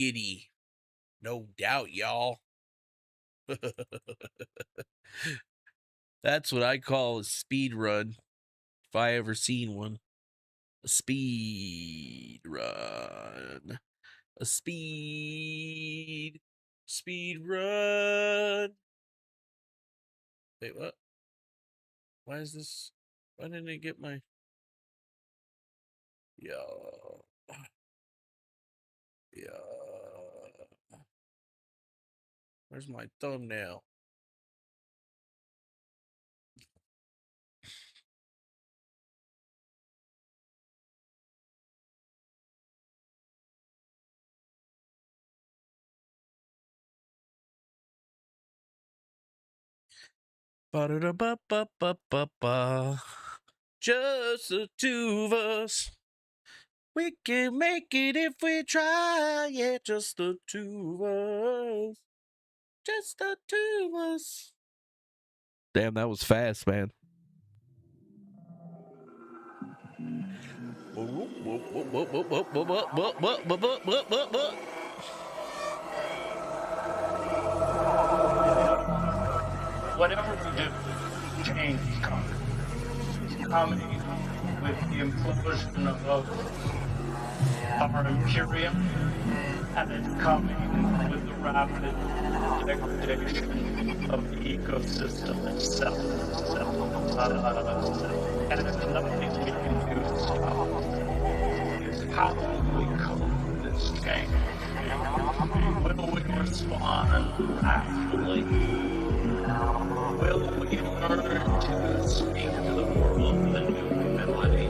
Giddy. No doubt, y'all. That's what I call a speed run, if I ever seen one. A speed run. A speed run. Wait, what? Why is this? Why didn't I get my... Yo. Where's my thumbnail? Ba-da-da-ba-ba-ba-ba-ba. Just the two of us. We can make it if we try. Yeah, just the two of us. Just the two of us. Damn, that was fast, man. Whatever we do, change is coming. It's coming with the implosion of our Imperium, and it's coming with the rapid degradation of the ecosystem itself. And there's nothing we can do to stop it. It's how we cope with this change. Will we respond rationally? Will we learn to speak to the world with a new humility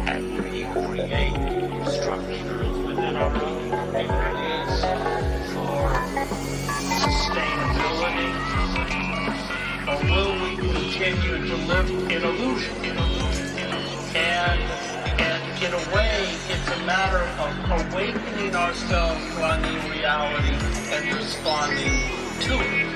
and recreate structures within our own communities for sustainability? Or will we continue to live in illusion? And in a way, it's a matter of awakening ourselves to our new reality and responding to it.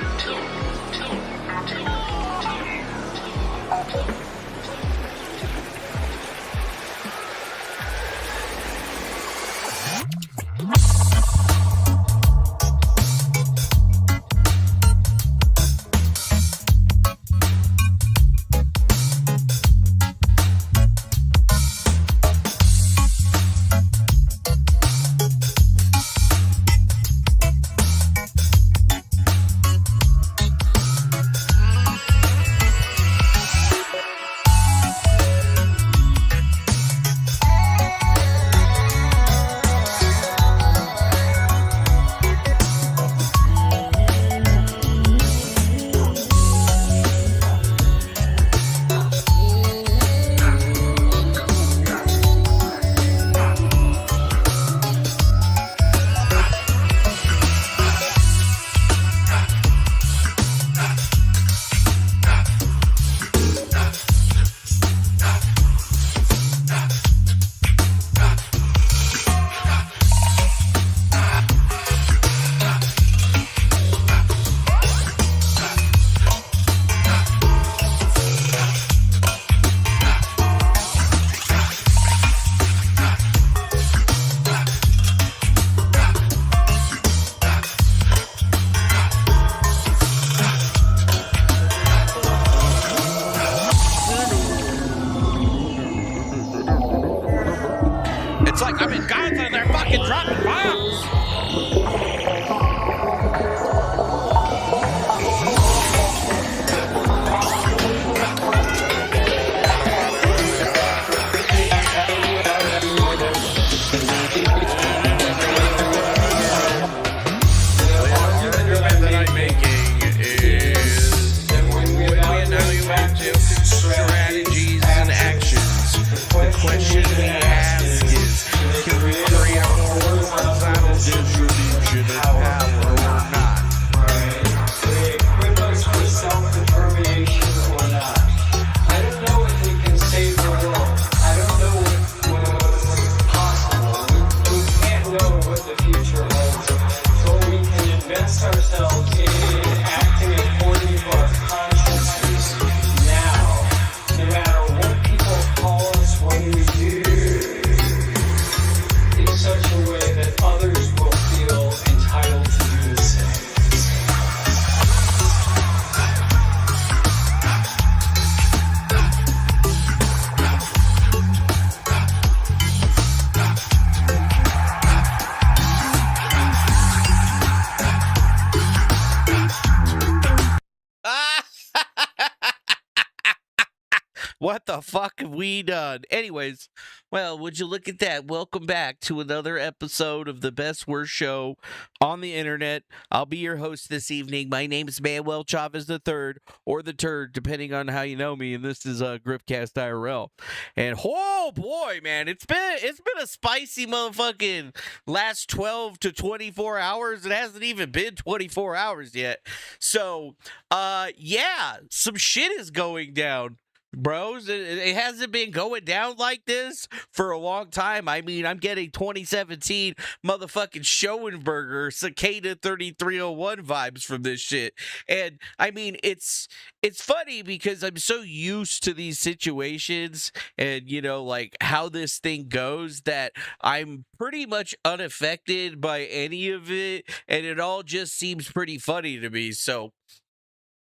What the fuck have we done? Anyways, well, would you look at that? Welcome back to another episode of the best worst show on the internet. I'll be your host this evening. My name is Manuel Chavez III, or the Turd, depending on how you know me. And this is Griftcast IRL. And oh boy, man, it's been a spicy motherfucking last 12 to 24 hours. It hasn't even been 24 hours yet. So, yeah, some shit is going down. Bros, it hasn't been going down like this for a long time. I mean, I'm getting 2017 motherfucking Schoenberger Cicada 3301 vibes from this shit. And I mean, it's funny because I'm so used to these situations and, you know, like how this thing goes that I'm pretty much unaffected by any of it. And it all just seems pretty funny to me. So,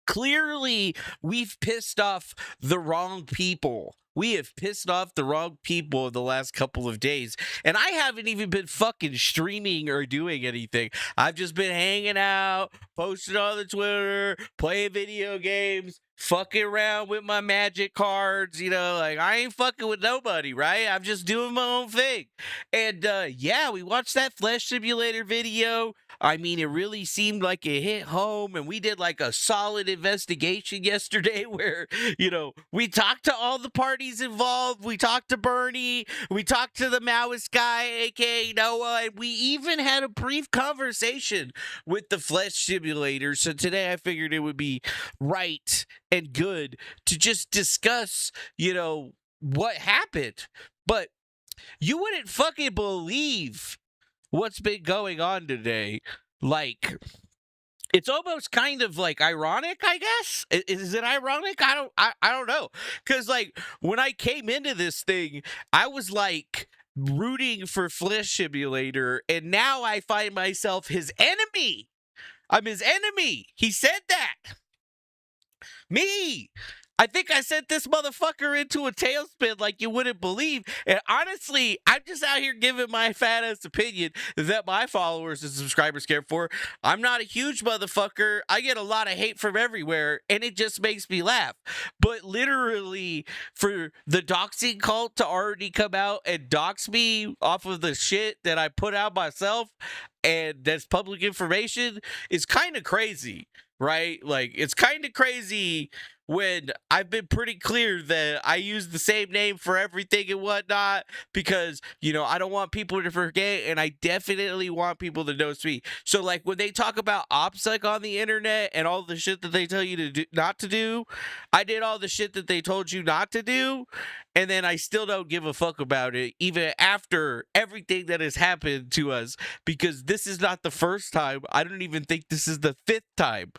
clearly, we've pissed off the wrong people. We have pissed off the wrong people the last couple of days. And I haven't even been fucking streaming or doing anything. I've just been hanging out, posting on the Twitter, playing video games, fucking around with my magic cards. You know, like, I ain't fucking with nobody, right? I'm just doing my own thing. And yeah, we watched that Flesh Simulator video. I mean, it really seemed like it hit home, and we did like a solid investigation yesterday where, you know, we talked to all the parties involved. We talked to Bernie. We talked to the Maoist guy, aka Noah, and we even had a brief conversation with the Flesh Simulator. So today I figured it would be right and good to just discuss, you know, what happened. But you wouldn't fucking believe what's been going on today. Like, it's almost kind of like ironic, I guess. Is it ironic? I don't know. Because like when I came into this thing, I was like rooting for Flesh Simulator, and now I find myself his enemy. I'm his enemy. He said that. Me. I think I sent this motherfucker into a tailspin like you wouldn't believe. And honestly, I'm just out here giving my fat ass opinion that my followers and subscribers care for. I'm not a huge motherfucker. I get a lot of hate from everywhere, and it just makes me laugh. But literally, for the doxing cult to already come out and dox me off of the shit that I put out myself, and that's public information, is kind of crazy, right? Like, it's kind of crazy when I've been pretty clear that I use the same name for everything and whatnot because, you know, I don't want people to forget, and I definitely want people to know it's me. So, like, when they talk about OPSEC on the internet and all the shit that they tell you to do, not to do, I did all the shit that they told you not to do, and then I still don't give a fuck about it, even after everything that has happened to us, because this is not the first time. I don't even think this is the 5th time.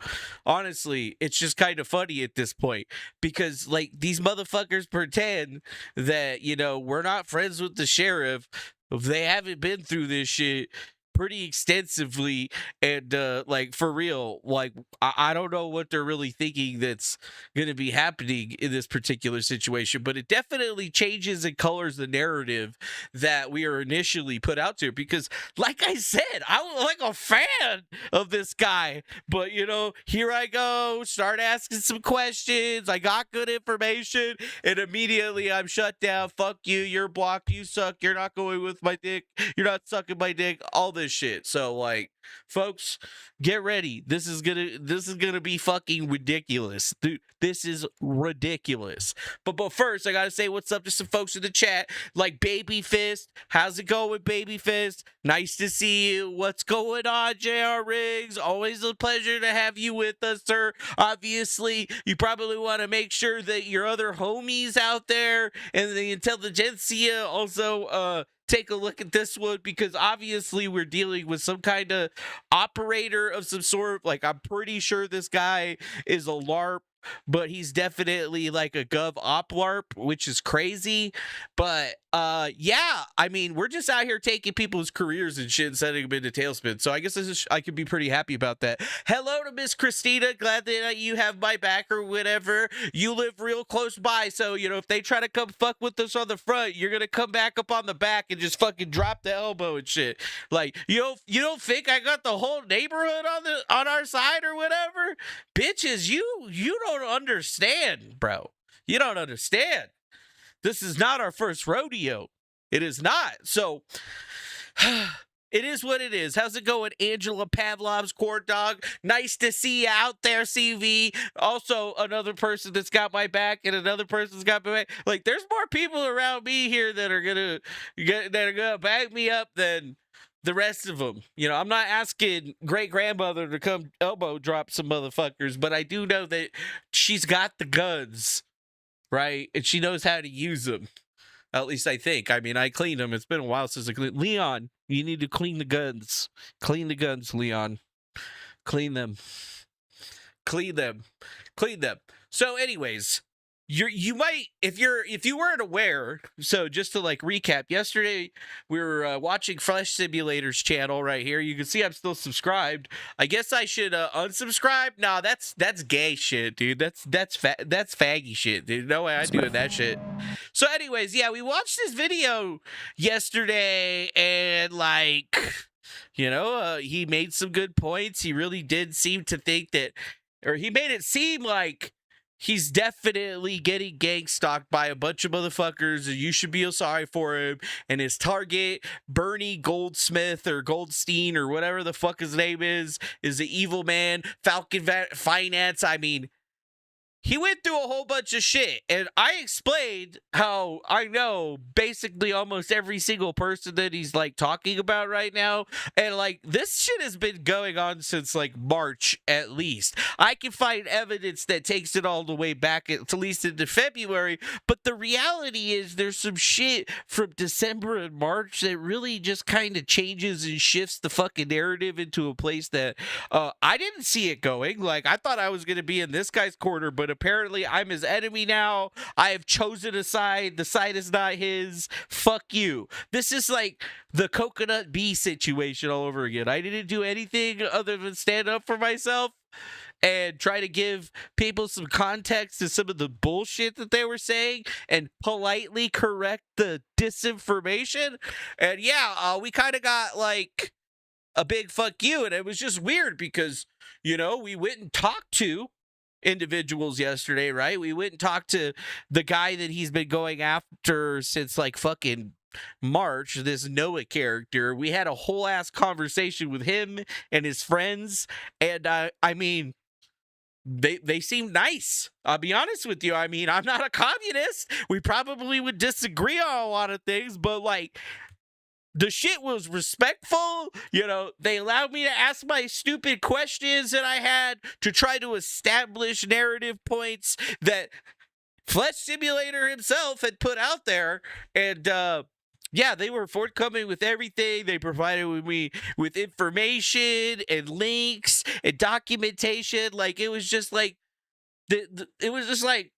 Honestly, it's just kind of funny at this point, because like these motherfuckers pretend that, you know, we're not friends with the sheriff. They haven't been through this shit pretty extensively, and like, for real, like, I don't know what they're really thinking that's going to be happening in this particular situation, but it definitely changes and colors the narrative that we are initially put out to, because like I said, I was like a fan of this guy, but, you know, here I go, start asking some questions, I got good information, and immediately I'm shut down. Fuck you, you're blocked, you suck, you're not going with my dick, you're not sucking my dick, all this shit. So, like, folks, get ready. This is gonna be fucking ridiculous. Dude, this is ridiculous. But first, I gotta say what's up to some folks in the chat, like Baby Fist. How's it going, Baby Fist? Nice to see you. What's going on, JR Riggs? Always a pleasure to have you with us, sir. Obviously, you probably want to make sure that your other homies out there and the intelligentsia also take a look at this one, because obviously we're dealing with some kind of operator of some sort. Like, I'm pretty sure this guy is a Larp, but he's definitely like a gov op Larp, which is crazy. But yeah, I mean, we're just out here taking people's careers and shit and sending them into tailspin. So I guess I could be pretty happy about that. Hello to Miss Christina. Glad that you have my back or whatever. You live real close by, so, you know, if they try to come fuck with us on the front, you're gonna come back up on the back and just fucking drop the elbow and shit. Like, you don't think I got the whole neighborhood on our side or whatever? Bitches, you don't understand, bro. You don't understand. This is not our first rodeo. It is not. So it is what it is. How's it going, Angela Pavlov's court dog? Nice to see you out there, CV. Also, another person that's got my back and another person's got my back. Like, there's more people around me here that are gonna back me up than the rest of them. You know, I'm not asking great grandmother to come elbow drop some motherfuckers, but I do know that she's got the guns, right? And she knows how to use them. At least I think. I mean, I cleaned them. It's been a while since I cleaned. Leon, you need to clean the guns. Clean the guns, Leon. Clean them. Clean them. Clean them. So, anyways, you might, if you weren't aware. So, just to like recap, yesterday we were watching Flesh Simulator's channel right here. You can see I'm still subscribed. I guess I should unsubscribe. Nah, that's gay shit, dude. That's faggy shit, dude. No way I'm doing that shit. So, anyways, yeah, we watched this video yesterday, and like, you know, he made some good points. He really did seem to think that, or he made it seem like he's definitely getting gang stalked by a bunch of motherfuckers, and you should feel sorry for him. And his target, Bernie Goldsmith or Goldstein or whatever the fuck his name is the evil man, Falcon Finance. I mean, he went through a whole bunch of shit, and I explained how I know basically almost every single person that he's like talking about right now, and like this shit has been going on since like March at least. I can find evidence that takes it all the way back at least into February, but the reality is there's some shit from December and March that really just kind of changes and shifts the fucking narrative into a place that I didn't see it going. Like, I thought I was going to be in this guy's corner, but apparently I'm his enemy now. I have chosen a side. The side is not his. Fuck you. This is like the coconut bee situation all over again. I didn't do anything other than stand up for myself and try to give people some context to some of the bullshit that they were saying and politely correct the disinformation. And yeah, we kind of got like a big fuck you. And it was just weird because, you know, we went and talked to individuals yesterday, right? We went and talked to the guy that he's been going after since like fucking March, this Noah character. We had a whole ass conversation with him and his friends, and I mean, they seem nice. I'll be honest with you. I mean, I'm not a communist. We probably would disagree on a lot of things, but like, the shit was respectful. You know, they allowed me to ask my stupid questions that I had to try to establish narrative points that Flesh Simulator himself had put out there. And yeah, they were forthcoming with everything. They provided me with information and links and documentation. Like, it was just like, it was just like,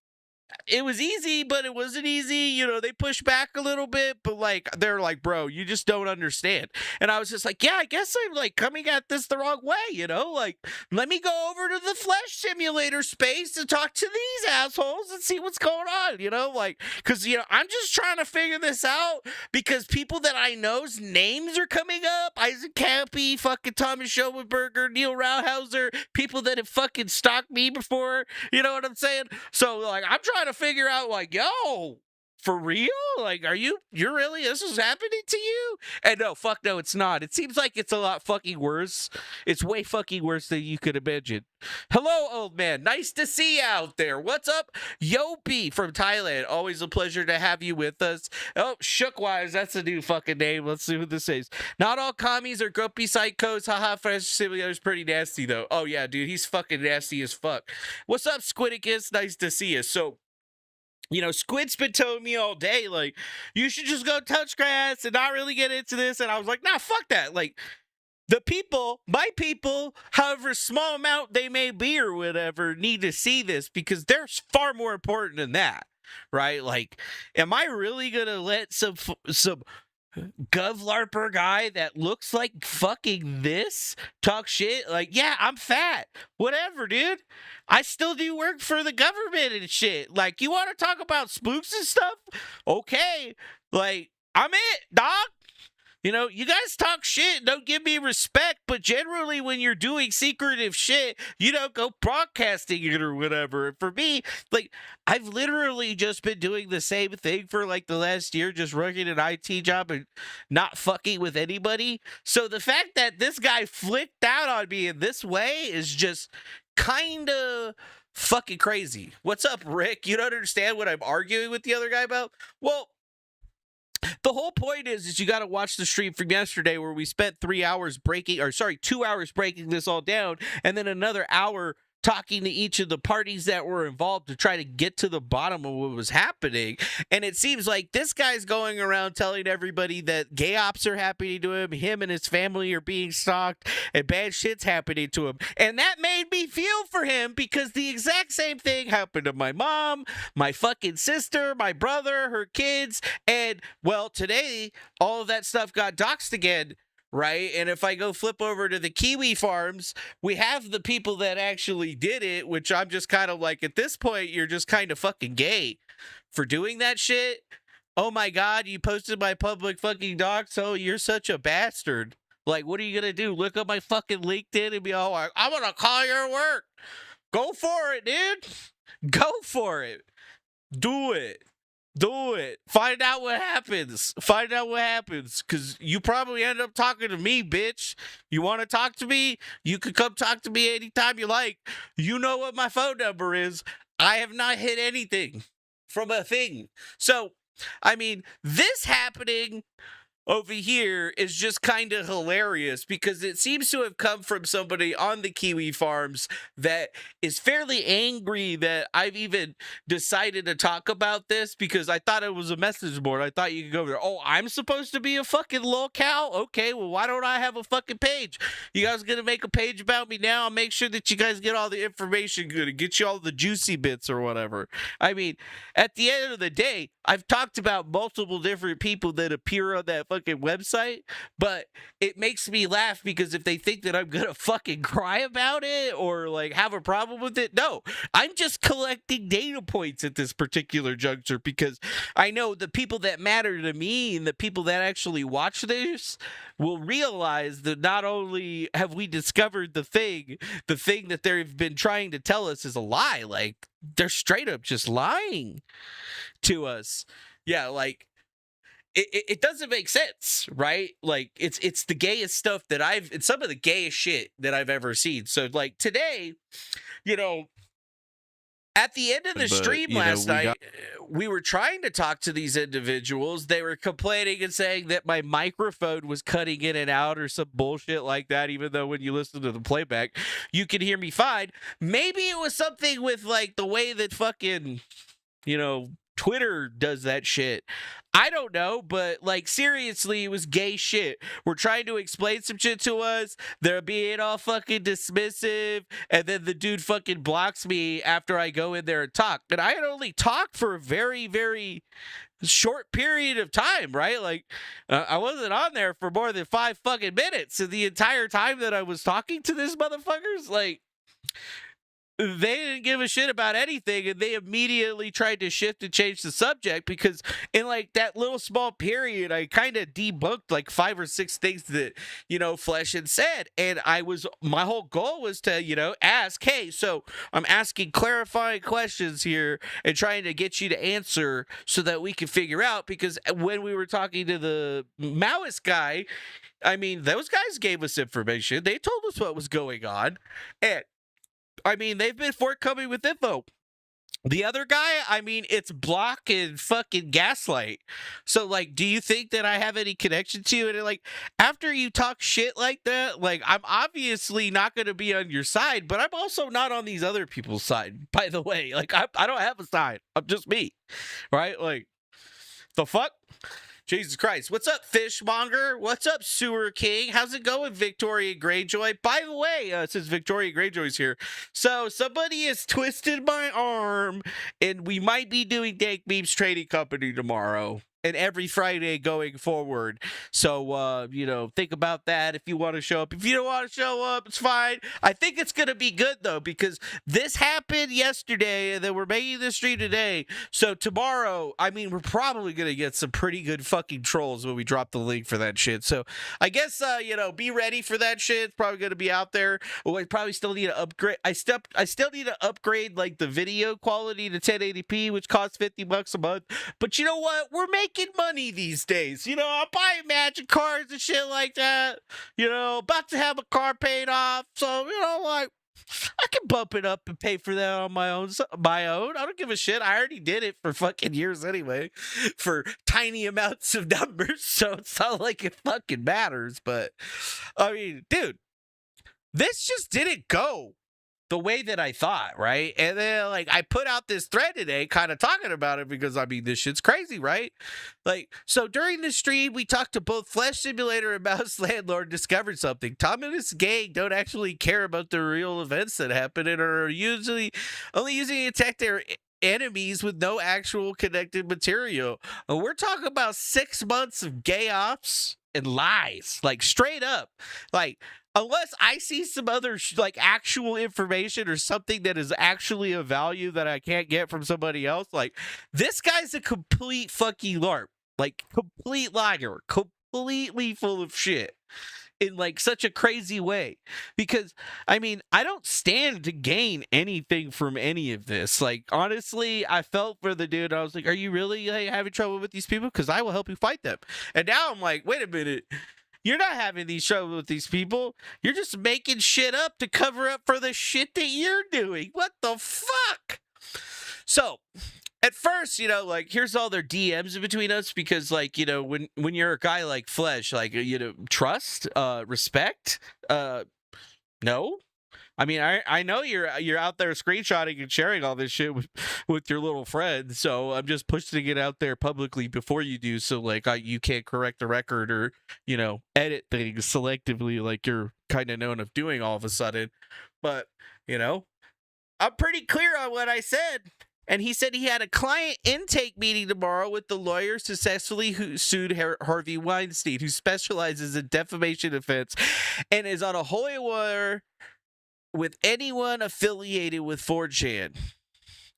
it was easy, but it wasn't easy. You know, they pushed back a little bit, but like, they're like, bro, you just don't understand. And I was just like, yeah, I guess I'm like coming at this the wrong way, you know, like, let me go over to the Flesh Simulator space and talk to these assholes and see what's going on, you know, like, because, you know, I'm just trying to figure this out because people that I know's names are coming up. Isaac Campy, fucking Thomas Schoenberger, Neil Rauhauser, people that have fucking stalked me before, you know what I'm saying? So like, I'm trying to figure out like, yo, for real? Like, you're really, this is happening to you? And no, fuck no, it's not. It seems like it's a lot fucking worse. It's way fucking worse than you could imagine. Hello, old man. Nice to see you out there. What's up? Yopi from Thailand. Always a pleasure to have you with us. Oh, Shookwise, that's a new fucking name. Let's see who this is. Not all commies are grumpy psychos. Haha, Flesh Simulator's pretty nasty, though. Oh, yeah, dude, he's fucking nasty as fuck. What's up, Squidicus? Nice to see you. So, you know, Squid's been telling me all day, like, you should just go touch grass and not really get into this. And I was like, nah, fuck that. Like, the people, my people, however small amount they may be or whatever, need to see this because they're far more important than that, right? Like, am I really going to let some Gov Larper guy that looks like fucking this talk shit? Like, yeah, I'm fat. Whatever, dude. I still do work for the government and shit. Like, you want to talk about spooks and stuff? Okay. Like, I'm it, dog. You know, you guys talk shit, don't give me respect, but generally when you're doing secretive shit, you don't go broadcasting it or whatever. And for me, like, I've literally just been doing the same thing for like the last year, just working an IT job and not fucking with anybody. So the fact that this guy flicked out on me in this way is just kind of fucking crazy. What's up, Rick? You don't understand what I'm arguing with the other guy about? Well, the whole point is you got to watch the stream from yesterday where we spent 2 hours breaking this all down, and then another hour talking to each of the parties that were involved to try to get to the bottom of what was happening. And it seems like this guy's going around telling everybody that gay ops are happening to him and his family are being stalked, and bad shit's happening to him. And that made me feel for him because the exact same thing happened to my mom, my fucking sister, my brother, her kids, and, well, today, all of that stuff got doxxed again. Right? And if I go flip over to the Kiwi farms, we have the people that actually did it, which I'm just kind of like, at this point, you're just kind of fucking gay for doing that shit. Oh my God, you posted my public fucking docs. Oh, you're such a bastard. Like, what are you going to do? Look up my fucking LinkedIn and be all like, I'm going to call your work. Go for it, dude. Go for it. Do it. Do it. Find out what happens. Find out what happens. Because you probably end up talking to me, bitch. You want to talk to me? You can come talk to me anytime you like. You know what my phone number is. I have not hit anything from a thing. So, I mean, this happening over here is just kind of hilarious because it seems to have come from somebody on the Kiwi farms that is fairly angry that I've even decided to talk about this because I thought it was a message board. I thought you could go there. Oh, I'm supposed to be a fucking lolcow? Okay, well, why don't I have a fucking page? You guys gonna make a page about me now? I'll make sure that you guys get all the information good and get you all the juicy bits or whatever. I mean, at the end of the day, I've talked about multiple different people that appear on that fucking website, but it makes me laugh because if they think that I'm gonna fucking cry about it or like have a problem with it, no, I'm just collecting data points at this particular juncture because I know the people that matter to me and the people that actually watch this will realize that not only have we discovered the thing that they've been trying to tell us is a lie, like they're straight up just lying to us. Yeah, like it doesn't make sense, right? Like it's the gayest stuff that it's some of the gayest shit that I've ever seen. So like today, you know, at the end of the stream last night, we were trying to talk to these individuals. They were complaining and saying that my microphone was cutting in and out or some bullshit like that, even though when you listen to the playback, you can hear me fine. Maybe it was something with like the way that fucking, you know, Twitter does that shit. I don't know, but like seriously, it was gay shit. We're trying to explain some shit to us. They're being all fucking dismissive, and then the dude fucking blocks me after I go in there and talk. And I had only talked for a very, very short period of time, right? Like I wasn't on there for more than 5 fucking minutes. And the entire time that I was talking to this motherfuckers, like, they didn't give a shit about anything, and they immediately tried to shift and change the subject because in like that little small period, I kind of debunked like 5 or 6 things that, you know, Flesh had said. And my whole goal was to, you know, ask, hey, so I'm asking clarifying questions here and trying to get you to answer so that we can figure out, because when we were talking to the Maoist guy, I mean, those guys gave us information. They told us what was going on. And I mean, they've been forthcoming with info. The other guy, I mean, it's block and fucking gaslight. So, like, do you think that I have any connection to you? And, like, after you talk shit like that, like, I'm obviously not going to be on your side, but I'm also not on these other people's side, by the way. Like, I don't have a side. I'm just me, right? Like, the fuck? Jesus Christ. What's up, Fishmonger? What's up, Sewer King? How's it going, Victoria Greyjoy? By the way, since Victoria Greyjoy's here, so somebody has twisted my arm, and we might be doing Dank Memes Trading Company tomorrow. and every Friday going forward. So, think about that if you want to show up. If you don't want to show up, it's fine. I think it's going to be good, though, because this happened yesterday, and then we're making this stream today. So tomorrow, I mean, we're probably going to get some pretty good fucking trolls when we drop the link for that shit. So I guess, be ready for that shit. It's probably going to be out there. Oh, I probably still need to upgrade. I still need to upgrade, like, the video quality to 1080p, which costs $50 a month. But you know what? We're making money these days. I'm buying magic cards and shit like that. About to have a car paid off. So, like, I can bump it up and pay for that on my own. I don't give a shit. I already did it for fucking years anyway, for tiny amounts of numbers. So it's not like it fucking matters. But I mean, dude, this just didn't go the way that I thought, right? And then, like, I put out this thread today kind of talking about it because, I mean, this shit's crazy, right? Like, so during the stream, we talked to both Flesh Simulator and Mouse Landlord, discovered something. Tom and his gang don't actually care about the real events that happen and are usually only using to attack their enemies with no actual connected material. And we're talking about 6 months of gay ops and lies, like, straight up. Like, unless I see some other actual information or something that is actually of value that I can't get from somebody else, like, this guy's a complete fucking Larp, like, complete liar, completely full of shit in, like, such a crazy way. Because, I mean, I don't stand to gain anything from any of this. Like, honestly, I felt for the dude. I was like, are you really having trouble with these people? Because I will help you fight them. And now I'm like, wait a minute. You're not having these trouble with these people. You're just making shit up to cover up for the shit that you're doing. What the fuck? So, at first, here's all their DMs in between us because, like, when you're a guy like Flesh, like, trust, respect, no. I mean, I know you're out there screenshotting and sharing all this shit with your little friends, so I'm just pushing it out there publicly before you do, so, like, you can't correct the record or, edit things selectively like you're kind of known of doing all of a sudden. But, I'm pretty clear on what I said. And he said he had a client intake meeting tomorrow with the lawyer successfully who sued Harvey Weinstein, who specializes in defamation defense and is on a holy war with anyone affiliated with 4chan.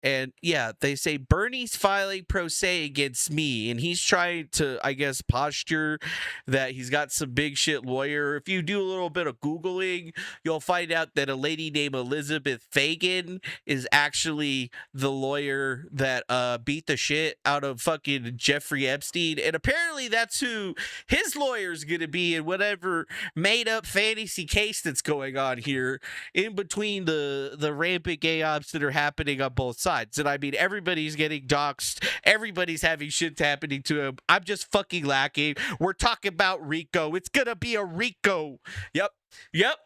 And yeah, they say Bernie's filing pro se against me, and he's trying to, I guess, posture that he's got some big shit lawyer. If you do a little bit of Googling, you'll find out that a lady named Elizabeth Fagan is actually the lawyer that beat the shit out of fucking Jeffrey Epstein. And apparently that's who his lawyer's gonna be in whatever made up fantasy case that's going on here in between the rampant gay ops that are happening on both sides. And I mean, everybody's getting doxxed. Everybody's having shit happening to him. I'm just fucking lacking. We're talking about Rico. It's gonna be a Rico. Yep.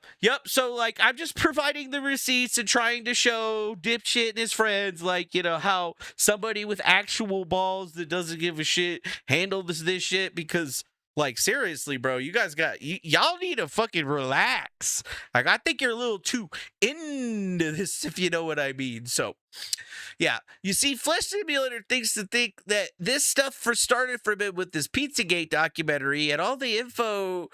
So, like, I'm just providing the receipts and trying to show dipshit and his friends, like, how somebody with actual balls that doesn't give a shit handles this shit because, like, seriously, bro, you guys y'all need to fucking relax. Like, I think you're a little too into this, if you know what I mean. So, yeah. You see, Flesh Simulator thinks that this stuff started from it with this Pizzagate documentary, and all the info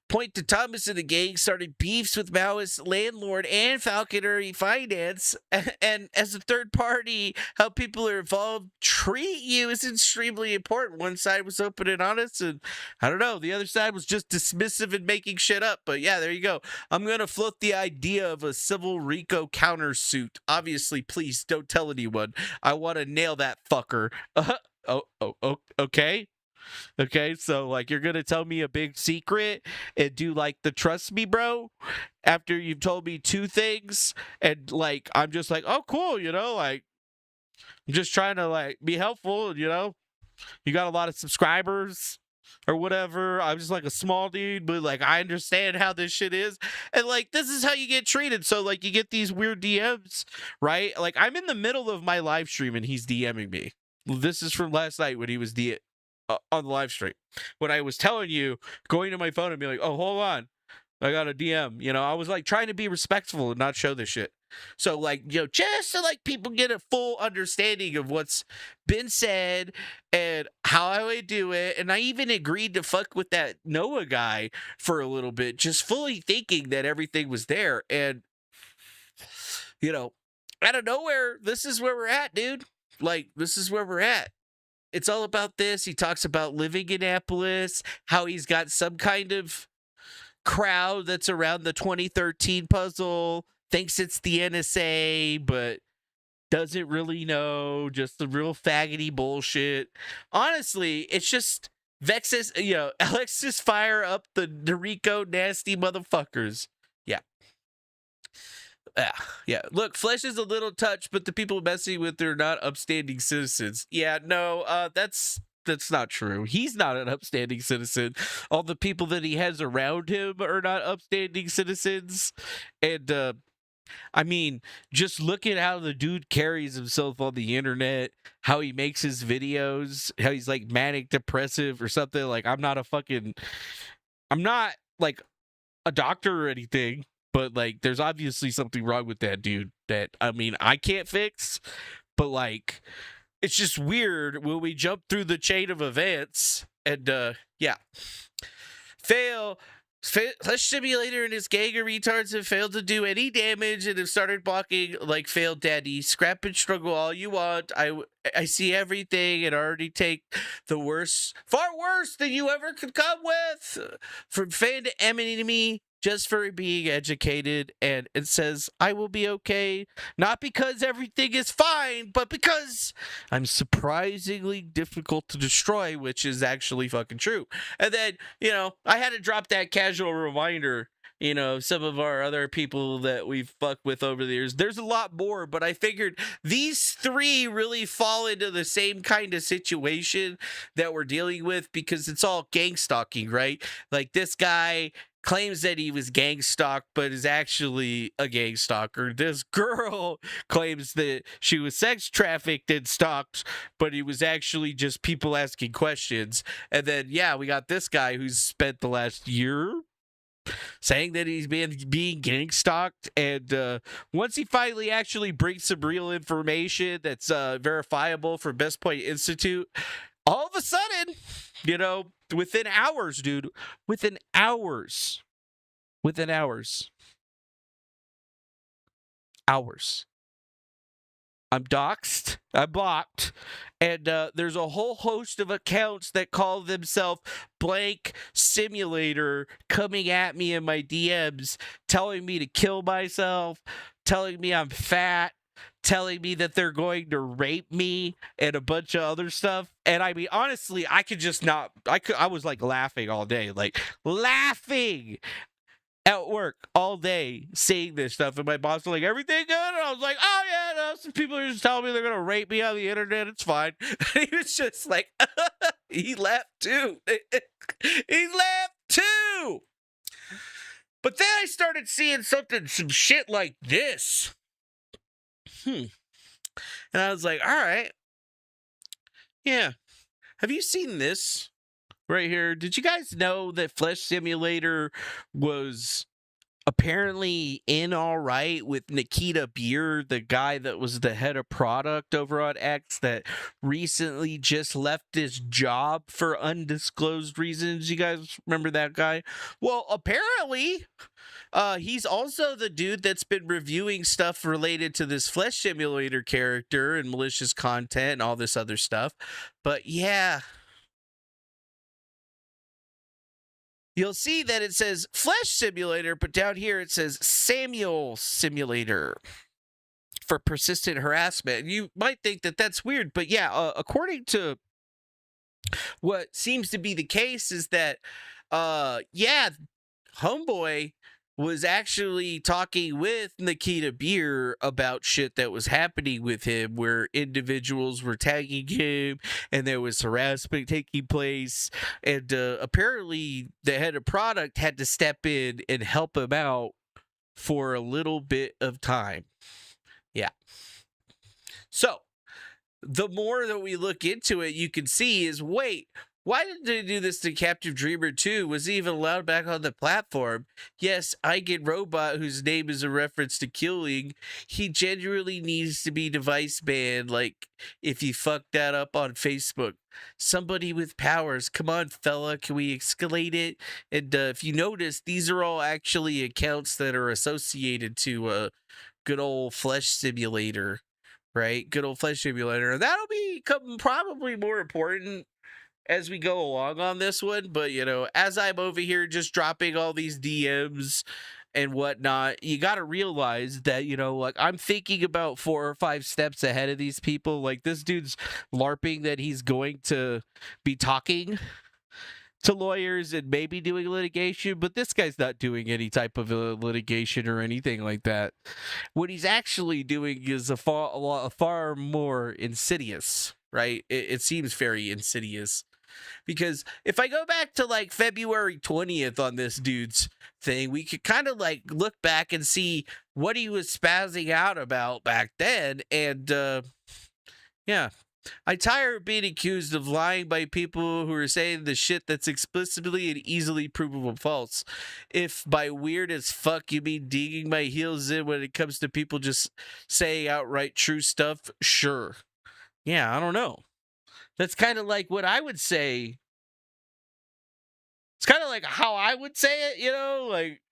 point to Thomas and the gang started beefs with Maoist Landlord and Falconry Finance, and as a third party, how people are involved treat you is extremely important. One side was open and honest, and I don't know, the other side was just dismissive and making shit up. But yeah, there you go. I'm gonna float the idea of a civil RICO countersuit. Obviously, please don't tell anyone. I want to nail that fucker. Okay. Okay, so, like, you're gonna tell me a big secret and do, like, the trust me, bro, after you've told me 2 things, and, like, I'm just like, oh, cool, like, I'm just trying to, like, be helpful, you got a lot of subscribers or whatever. I'm just, like, a small dude, but, like, I understand how this shit is, and, like, this is how you get treated. So, like, you get these weird DMs, right? Like, I'm in the middle of my live stream and he's DMing me. This is from last night when he was on the live stream, when I was telling you, going to my phone and be like, oh, hold on, I got a DM. I was, like, trying to be respectful and not show this shit. So, like, just so like people get a full understanding of what's been said and how I would do it. And I even agreed to fuck with that Noah guy for a little bit, just fully thinking that everything was there. And, out of nowhere, this is where we're at, dude. Like, this is where we're at. It's all about this. He talks about living in Annapolis, how he's got some kind of crowd that's around the 2013 puzzle, thinks it's the NSA, but doesn't really know, just the real faggoty bullshit. Honestly, it's just Vexus, Alexis fire up the Dorico nasty motherfuckers. Yeah. Yeah. Look, Flesh is a little touched, but the people messing with her are not upstanding citizens. Yeah, no, that's not true. He's not an upstanding citizen. All the people that he has around him are not upstanding citizens. And I mean, just look at how the dude carries himself on the internet, how he makes his videos, how he's like manic depressive or something. Like, I'm not like a doctor or anything, but like there's obviously something wrong with that dude that, I mean, I can't fix, but like it's just weird when we jump through the chain of events and yeah. Flesh Simulator and his gang of retards have failed to do any damage and have started blocking like failed daddy. Scrap and struggle all you want. I see everything and already take the worst, far worse than you ever could come with. From fan to enemy, just for being educated, and it says, I will be okay, not because everything is fine, but because I'm surprisingly difficult to destroy, which is actually fucking true. And then, I had to drop that casual reminder, some of our other people that we've fucked with over the years. There's a lot more, but I figured these three really fall into the same kind of situation that we're dealing with because it's all gang stalking, right? Like, this guy claims that he was gang stalked, but is actually a gang stalker. This girl claims that she was sex trafficked and stalked, but it was actually just people asking questions. And then, we got this guy who's spent the last year saying that he's being gang stalked, and once he finally actually brings some real information that's verifiable for Best Point Institute, all of a sudden, within hours, dude, within hours, I'm doxxed, I'm blocked, and there's a whole host of accounts that call themselves blank simulator coming at me in my DMs, telling me to kill myself, telling me I'm fat, telling me that they're going to rape me and a bunch of other stuff. And I mean, honestly, I was like laughing all day, like laughing at work all day seeing this stuff. And my boss was like, everything good? And I was like, oh yeah, no, some people are just telling me they're going to rape me on the internet. It's fine. And he was just like, he laughed too. He laughed too. But then I started seeing some shit like this. And I was like, all right. Yeah. Have you seen this right here? Did you guys know that Flesh Simulator was apparently in all right with Nikita Beer, the guy that was the head of product over on X that recently just left his job for undisclosed reasons? You guys remember that guy? Well, apparently he's also the dude that's been reviewing stuff related to this Flesh Simulator character and malicious content and all this other stuff. But yeah, you'll see that it says Flesh Simulator, but down here it says Samuel Simulator for persistent harassment. And you might think that that's weird, but yeah, according to what seems to be the case is that, homeboy was actually talking with Nikita Beer about shit that was happening with him, where individuals were tagging him and there was harassment taking place. And apparently the head of product had to step in and help him out for a little bit of time. Yeah. So the more that we look into it, you can see is, wait, Why did they do this to Captive Dreamer too? Was he even allowed back on the platform? Yes, I get Robot, whose name is a reference to killing. He genuinely needs to be device banned, like if you fuck that up on Facebook. Somebody with powers. Come on, fella, can we escalate it? And if you notice, these are all actually accounts that are associated to good old Flesh Simulator, right? Good old Flesh Simulator. And that'll become probably more important as we go along on this one. But, you know, as I'm over here just dropping all these DMs and whatnot, you got to realize that, you know, like I'm thinking about 4 or 5 steps ahead of these people. Like this dude's LARPing that he's going to be talking to lawyers and maybe doing litigation, but this guy's not doing any type of litigation or anything like that. What he's actually doing is far more insidious, right? It seems very insidious. Because if I go back to like February 20th on this dude's thing, we could kind of like look back and see what he was spazzing out about back then. And yeah, I tire of being accused of lying by people who are saying the shit that's explicitly and easily provable false. If by weird as fuck you mean digging my heels in when it comes to people just saying outright true stuff, sure. Yeah, I don't know. That's kind of like what I would say. It's kind of like how I would say it, you know, like,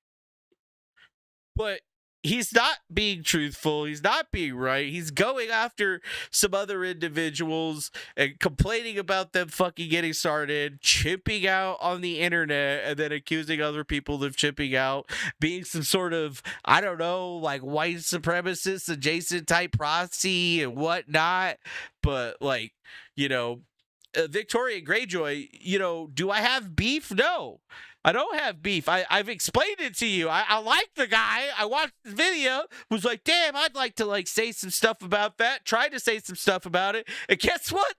but he's not being truthful. He's not being right. He's going after some other individuals and complaining about them fucking getting started, chipping out on the internet, and then accusing other people of chipping out, being some sort of, I don't know, like white supremacist adjacent type proxy and whatnot. But like, you know, Victoria Greyjoy, you know, do I have beef? No. I don't have beef. I've explained it to you. I like the guy. I watched the video, was like, damn, I'd like to like say some stuff about that. Tried to say some stuff about it. And guess what?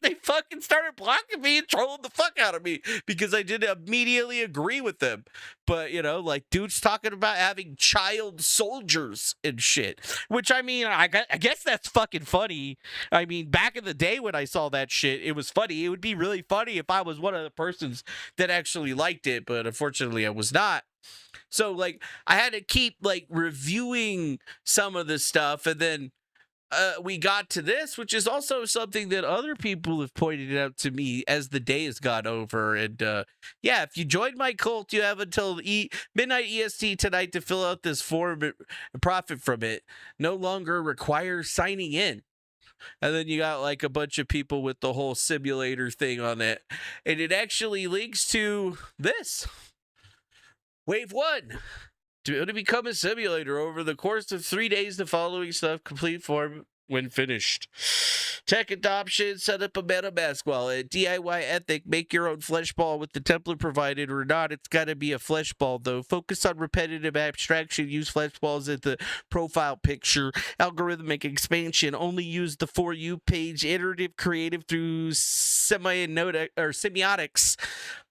They fucking started blocking me and trolling the fuck out of me because I didn't immediately agree with them. But, you know, like dudes talking about having child soldiers and shit. Which, I mean, I guess that's fucking funny. I mean, back in the day when I saw that shit, it was funny. It would be really funny if I was one of the persons that actually liked it. But unfortunately I was not. So like I had to keep like reviewing some of this stuff, and then we got to this, which is also something that other people have pointed out to me as the day has gone over. And yeah, if you joined my cult, you have until midnight EST tonight to fill out this form and profit from it. No longer requires signing in. And then you got like a bunch of people with the whole simulator thing on it. And it actually links to this. Wave 1. To become a simulator over the course of 3 days, the following stuff complete form when finished. Tech adoption, set up a MetaMask wallet, DIY ethic, make your own flesh ball with the template provided or not. It's got to be a flesh ball though. Focus on repetitive abstraction, use flesh balls at the profile picture. Algorithmic expansion, only use the For You page. Iterative creative through semiotics.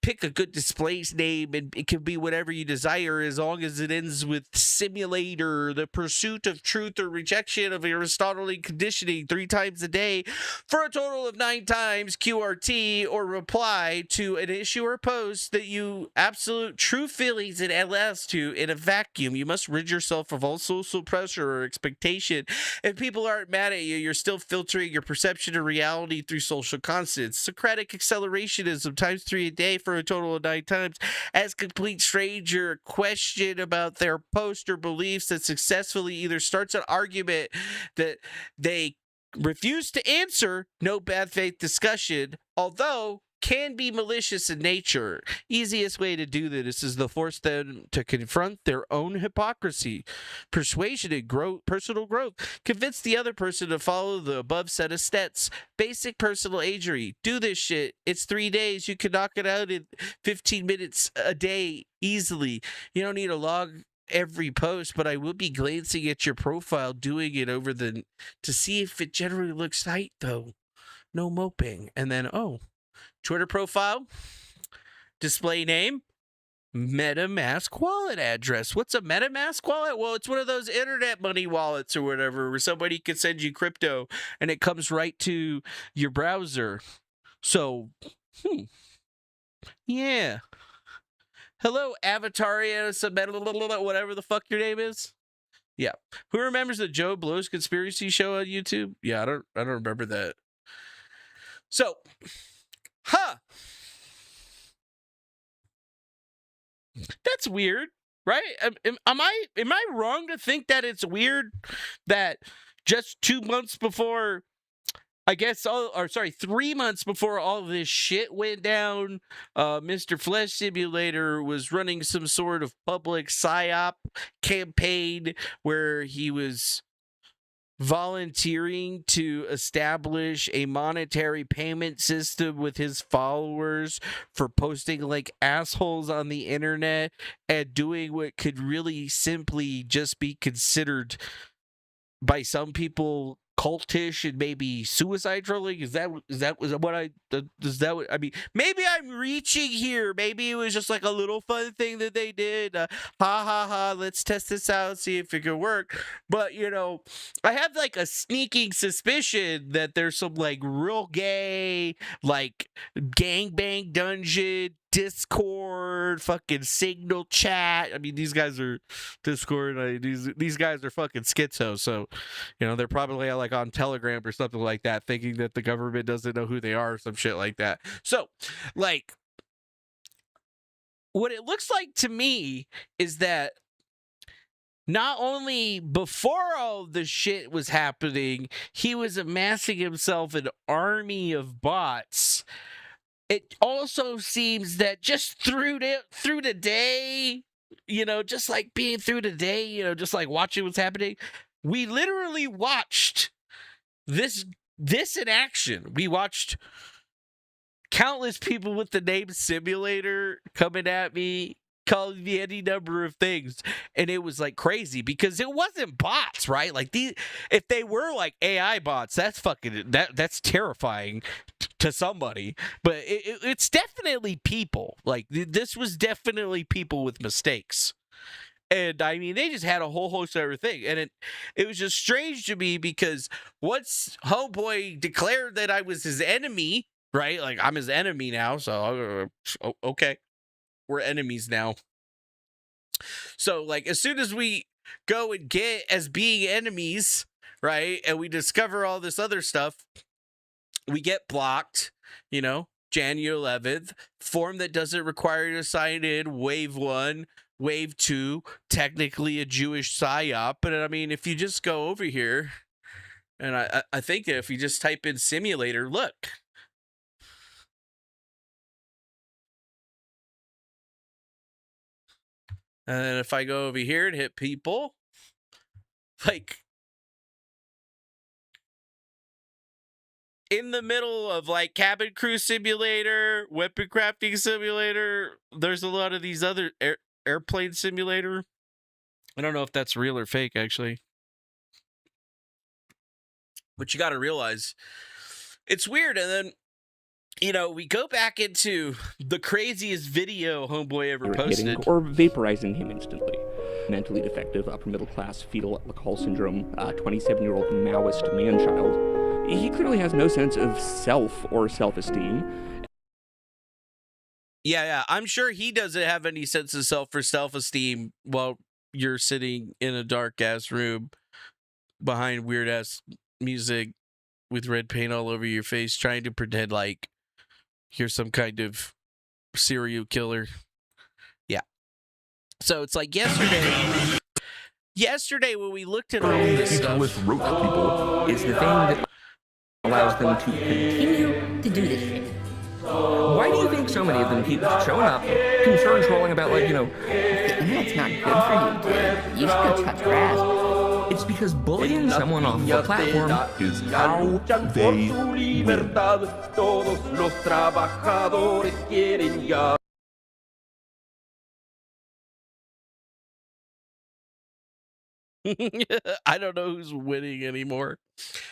Pick a good display name, and it can be whatever you desire as long as it ends with simulator, the pursuit of truth or rejection of Aristotelian conditioning 3 times a day for a total of 9 times QRT, or reply to an issue or post that you absolute true feelings and LS to in a vacuum. You must rid yourself of all social pressure or expectation. If people aren't mad at you, you're still filtering your perception of reality through social constants. Socratic accelerationism times 3 a day for a total of 9 times. As complete stranger, question about their post or beliefs that successfully either starts an argument that they refuse to answer. No bad faith discussion, although can be malicious in nature. Easiest way to do this is to force them to confront their own hypocrisy. Persuasion and personal growth. Convince the other person to follow the above set of steps. Basic personal agency. Do this shit. It's 3 days. You can knock it out in 15 minutes a day easily. You don't need to log every post, but I will be glancing at your profile, doing it over to see if it generally looks tight though. No moping. And then, Twitter profile, display name, MetaMask wallet address. What's a MetaMask wallet? Well, it's one of those internet money wallets or whatever where somebody can send you crypto and it comes right to your browser. So Yeah. Hello, Avataria, whatever the fuck your name is. Yeah. Who remembers the Joe Blow's conspiracy show on YouTube? Yeah, I don't remember that. So, that's weird, right? Am I wrong to think that it's weird that just 2 months before, I guess, 3 months before all this shit went down, Mr. Flesh Simulator was running some sort of public psyop campaign where he was volunteering to establish a monetary payment system with his followers for posting like assholes on the internet and doing what could really simply just be considered by some people cultish and maybe suicide trolling. Is that what I mean? Maybe I'm reaching here. Maybe it was just like a little fun thing that they did. Ha ha ha. Let's test this out, see if it could work. But I have like a sneaking suspicion that there's some like real gay, like gangbang dungeon, Discord, fucking Signal chat. I mean, these guys are Discord. These guys are fucking schizo. So, they're probably like on Telegram or something like that, thinking that the government doesn't know who they are or some shit like that. So, like, what it looks like to me is that not only before all the shit was happening, he was amassing himself an army of bots. It also seems that just through the day, just like being through the day, just like watching what's happening, we literally watched this in action. We watched countless people with the name Simulator coming at me, calling me any number of things, and it was like crazy because it wasn't bots, right? Like if they were like AI bots, that's that's terrifying to somebody, but it's definitely people. Like this was definitely people with mistakes. And I mean, they just had a whole host of everything. And it was just strange to me because once Homeboy declared that I was his enemy, right? Like, I'm his enemy now. So, okay, we're enemies now. So, like, as soon as we go and get as being enemies, right? And we discover all this other stuff, we get blocked, January 11th, form that doesn't require you to sign in, wave 1. Wave 2, technically a Jewish psyop, but I mean, if you just go over here, and I think if you just type in simulator, look. And then if I go over here and hit people, like, in the middle of like cabin crew simulator, weapon crafting simulator, there's a lot of these other airplane simulator. I don't know if that's real or fake, actually. But you got to realize it's weird. And then, we go back into the craziest video Homeboy ever posted. Or vaporizing him instantly. Mentally defective, upper middle class, fetal alcohol syndrome, 27-year-old Maoist man-child. He clearly has no sense of self or self-esteem. Yeah. I'm sure he doesn't have any sense of self or self-esteem while you're sitting in a dark-ass room behind weird-ass music with red paint all over your face, trying to pretend like you're some kind of serial killer. Yeah. So it's like yesterday when we looked at all this stuff, roach people is the thing that allows them to continue to do this shit. Why do you think so many of them keep showing up, concerned trolling about, like, the internet's not good for you, dude. You should go touch grass. It's because bullying someone off of a platform is how they win. I don't know who's winning anymore.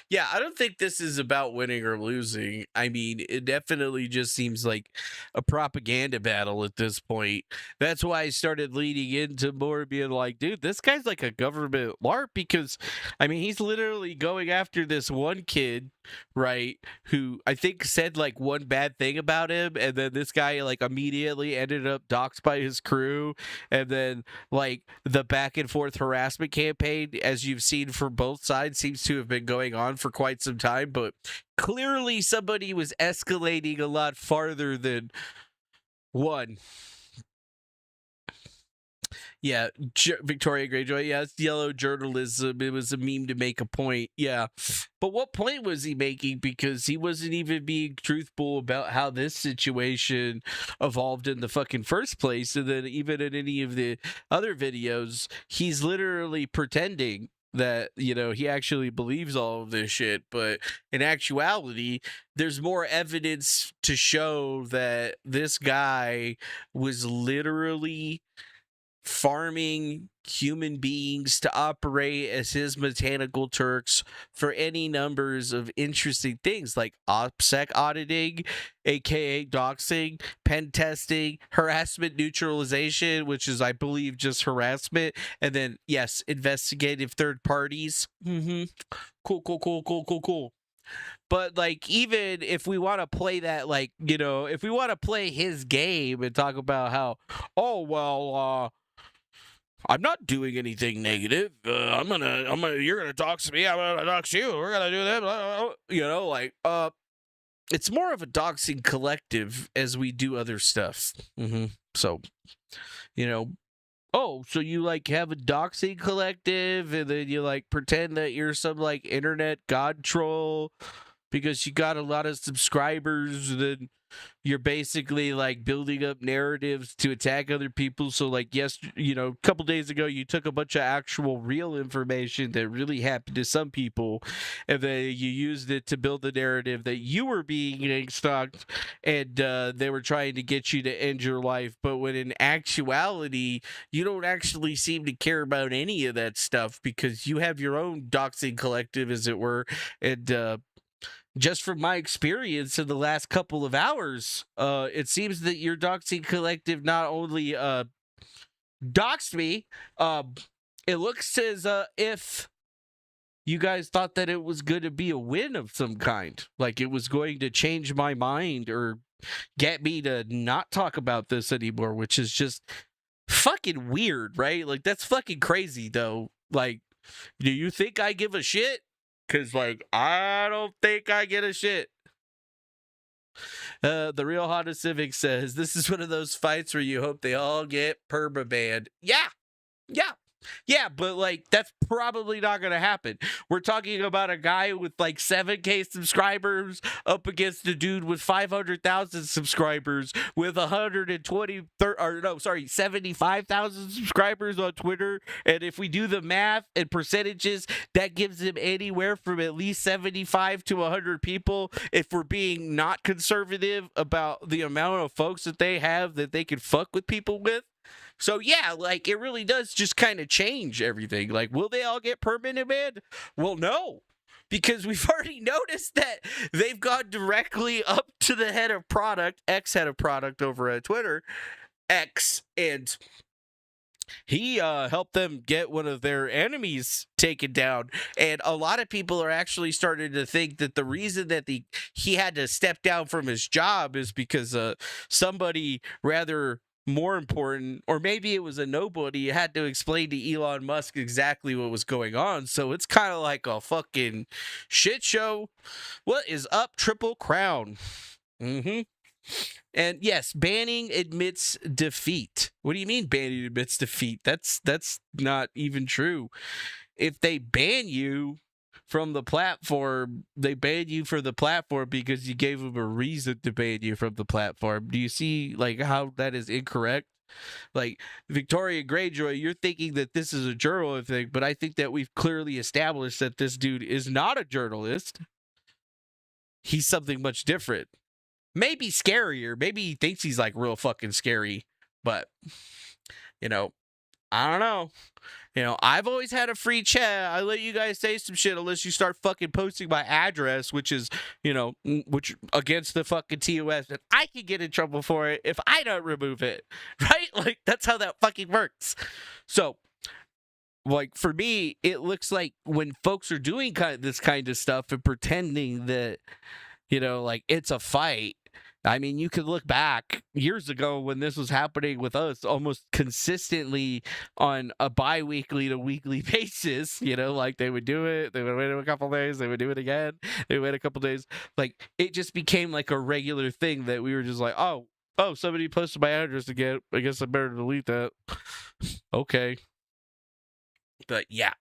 Yeah, I don't think this is about winning or losing. I mean, it definitely just seems like a propaganda battle at this point. That's why I started leading into more being like, dude, this guy's like a government Larp, because, I mean, he's literally going after this one kid right, who I think said like one bad thing about him, and then this guy like immediately ended up doxxed by his crew, and then like the back and forth harassment campaign, as you've seen from both sides, seems to have been going on for quite some time. But clearly somebody was escalating a lot farther than one. Yeah, Victoria Greyjoy. Yeah, it's yellow journalism. It was a meme to make a point. Yeah. But what point was he making? Because he wasn't even being truthful about how this situation evolved in the fucking first place. And then even in any of the other videos, he's literally pretending that, you know, he actually believes all of this shit. But in actuality, there's more evidence to show that this guy was literally farming human beings to operate as his mechanical Turks for any numbers of interesting things like OPSEC auditing, aka doxing, pen testing, harassment neutralization, which is, I believe, just harassment, and then, yes, investigative third parties. Cool. But like, even if we want to play that, like, you know, if we want to play his game and talk about how, oh well, I'm not doing anything negative. You're gonna dox me. I'm gonna dox you. We're gonna do that. You know, like, it's more of a doxing collective as we do other stuff. So, you know, oh, so you like have a doxing collective, and then you like pretend that you're some like internet god troll because you got a lot of subscribers, and then you're basically like building up narratives to attack other people. So like, yes, you know, a couple days ago you took a bunch of actual real information that really happened to some people, and then you used it to build the narrative that you were being stalked, and they were trying to get you to end your life. But when in actuality, you don't actually seem to care about any of that stuff because you have your own doxing collective, as it were. And just from my experience in the last couple of hours, it seems that your doxing collective not only doxed me, it looks as if you guys thought that it was going to be a win of some kind. Like it was going to change my mind or get me to not talk about this anymore, which is just fucking weird, right? Like, that's fucking crazy, though. Like, do you think I give a shit? Because, like, I don't think I get a shit. The Real Honda Civic says, this is one of those fights where you hope they all get permabanned. Yeah, but, like, that's probably not going to happen. We're talking about a guy with, like, 7K subscribers up against a dude with 500,000 subscribers with 75,000 subscribers on Twitter. And if we do the math and percentages, that gives him anywhere from at least 75 to 100 people. If we're being not conservative about the amount of folks that they have that they can fuck with people with. So, yeah, like, it really does just kind of change everything. Like, will they all get permanent banned? Well, no, because we've already noticed that they've gone directly up to the head of product, ex-head of product over at Twitter, X, and he helped them get one of their enemies taken down. And a lot of people are actually starting to think that the reason that he had to step down from his job is because somebody rather more important, or maybe it was a nobody, had to explain to Elon Musk exactly what was going on. So it's kind of like a fucking shit show. What is up, Triple Crown? And yes, banning admits defeat. What do you mean banning admits defeat? That's not even true. If they ban you from the platform, they ban you for the platform because you gave them a reason to ban you from the platform. Do you see like how that is incorrect? Like, Victoria Greyjoy, you're thinking that this is a journalist thing, but I think that we've clearly established that this dude is not a journalist. He's something much different. Maybe scarier. Maybe he thinks he's like real fucking scary, but you know, I don't know. You know, I've always had a free chat. I let you guys say some shit unless you start fucking posting my address, which is, you know, which against the fucking TOS, and I can get in trouble for it if I don't remove it, right? Like, that's how that fucking works. So, like for me, it looks like when folks are doing this kind of stuff and pretending that, like it's a fight. I mean, you could look back years ago when this was happening with us almost consistently on a bi-weekly to weekly basis, like they would do it, they would wait a couple days, they would do it again, they would wait a couple days. Like it just became like a regular thing that we were just like, oh, somebody posted my address again. I guess I better delete that. Okay. But yeah,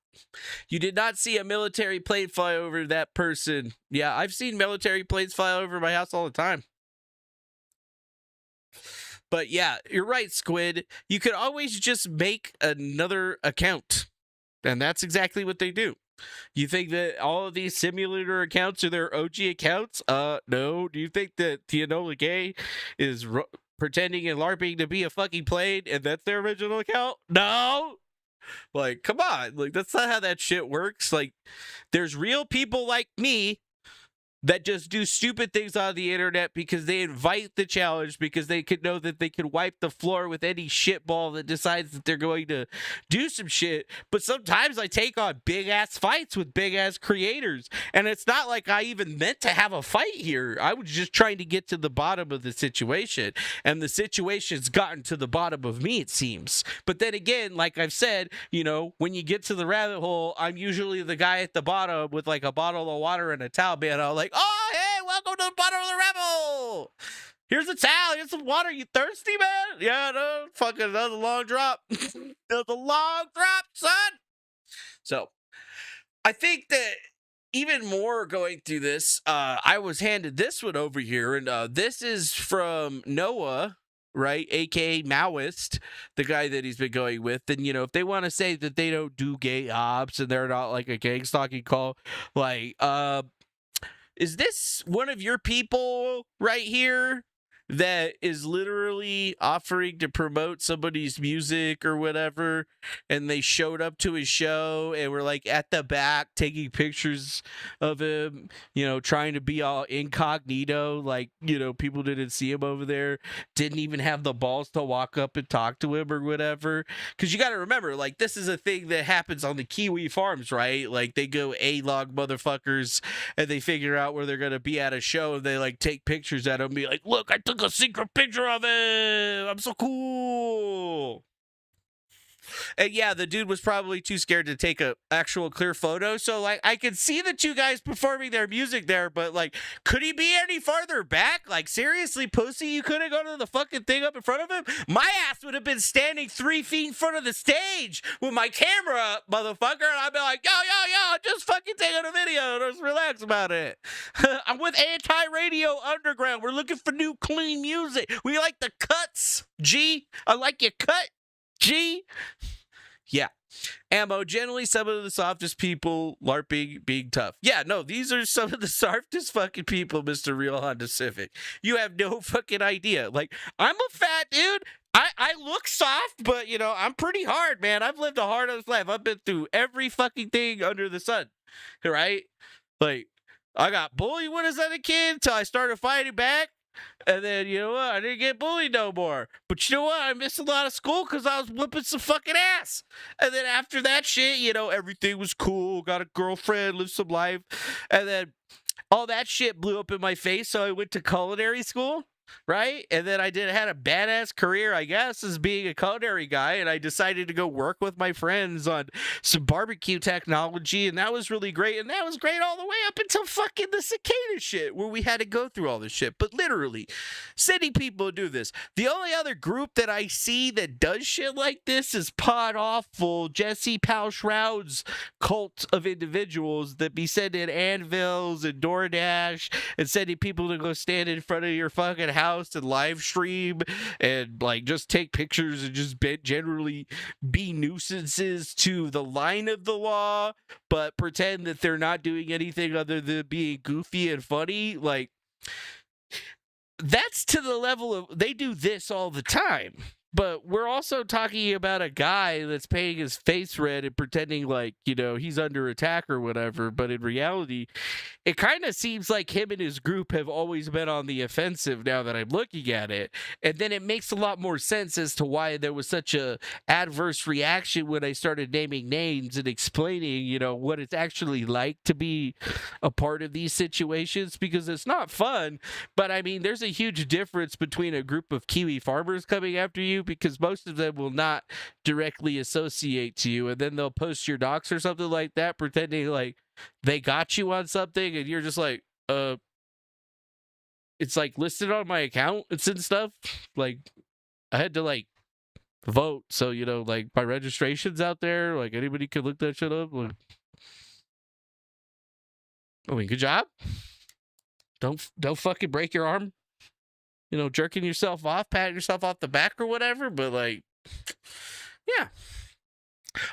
you did not see a military plane fly over that person. Yeah, I've seen military planes fly over my house all the time. But yeah, you're right, Squid. You could always just make another account. And that's exactly what they do. You think that all of these simulator accounts are their OG accounts? No. Do you think that Enola Gay is pretending and LARPing to be a fucking plane and that's their original account? No. Like, come on. Like, that's not how that shit works. Like, there's real people like me that just do stupid things on the internet because they invite the challenge because they could know that they could wipe the floor with any shitball that decides that they're going to do some shit. But sometimes I take on big ass fights with big ass creators, and it's not like I even meant to have a fight here. I was just trying to get to the bottom of the situation, and the situation's gotten to the bottom of me, it seems. But then again, like I've said, when you get to the rabbit hole, I'm usually the guy at the bottom with like a bottle of water and a towel, man. I'm like, oh, hey, welcome to the bottom of the rebel. Here's a towel. Here's some water. You thirsty, man? Yeah, no, fucking another long drop. Another long drop, son. So, I think that even more going through this, I was handed this one over here, and this is from Noah, right, aka Maoist, the guy that he's been going with. And if they want to say that they don't do gay ops and they're not like a gang stalking call, like is this one of your people right here that is literally offering to promote somebody's music or whatever, and they showed up to his show and were like at the back taking pictures of him, trying to be all incognito, like, people didn't see him over there, didn't even have the balls to walk up and talk to him or whatever? Because you got to remember, like, this is a thing that happens on the Kiwi farms, right? Like, they go A-log motherfuckers and they figure out where they're going to be at a show, and they like take pictures at him and be like, look, I took a secret picture of him. I'm so cool. And yeah, the dude was probably too scared to take a actual clear photo. So like, I could see the two guys performing their music there, but like, could he be any farther back? Like, seriously, pussy, you couldn't go to the fucking thing up in front of him? My ass would have been standing 3 feet in front of the stage with my camera up, motherfucker, and I'd be like, yo, just fucking taking a video. Just relax about it. I'm with Anti-Radio Underground. We're looking for new clean music. We like the cuts, G. I like your cut, G. Yeah. Ammo, generally some of the softest people, LARPing, being tough. Yeah, no, these are some of the softest fucking people, Mr. Real Honda Civic. You have no fucking idea. Like, I'm a fat dude. I look soft, but, I'm pretty hard, man. I've lived a hard life. I've been through every fucking thing under the sun, right? Like, I got bullied when I was a kid until I started fighting back. And then, you know what? I didn't get bullied no more. But you know what? I missed a lot of school because I was whipping some fucking ass. And then after that shit, everything was cool. Got a girlfriend, lived some life. And then all that shit blew up in my face. So I went to culinary school, right? And then I had a badass career, I guess, as being a culinary guy. And I decided to go work with my friends on some barbecue technology. And that was really great. And that was great all the way up until fucking the cicada shit, where we had to go through all this shit. But literally, sending people to do this. The only other group that I see that does shit like this is Pod Awful, Jesse Powell Shroud's cult of individuals that be sending anvils and DoorDash and sending people to go stand in front of your fucking house and live stream and like just take pictures and just generally be nuisances to the line of the law, but pretend that they're not doing anything other than being goofy and funny. Like, that's to the level of, they do this all the time. But we're also talking about a guy that's painting his face red and pretending like, he's under attack or whatever. But in reality, it kind of seems like him and his group have always been on the offensive now that I'm looking at it. And then it makes a lot more sense as to why there was such a adverse reaction when I started naming names and explaining, what it's actually like to be a part of these situations, because it's not fun. But I mean, there's a huge difference between a group of Kiwi farmers coming after you, because most of them will not directly associate to you, and then they'll post your docs or something like that, pretending like they got you on something, and you're just like, it's like listed on my account and stuff. Like, I had to like vote, so like my registration's out there, like anybody could look that shit up. Like, I mean, good job. Don't fucking break your arm, jerking yourself off, patting yourself off the back or whatever. But like, yeah.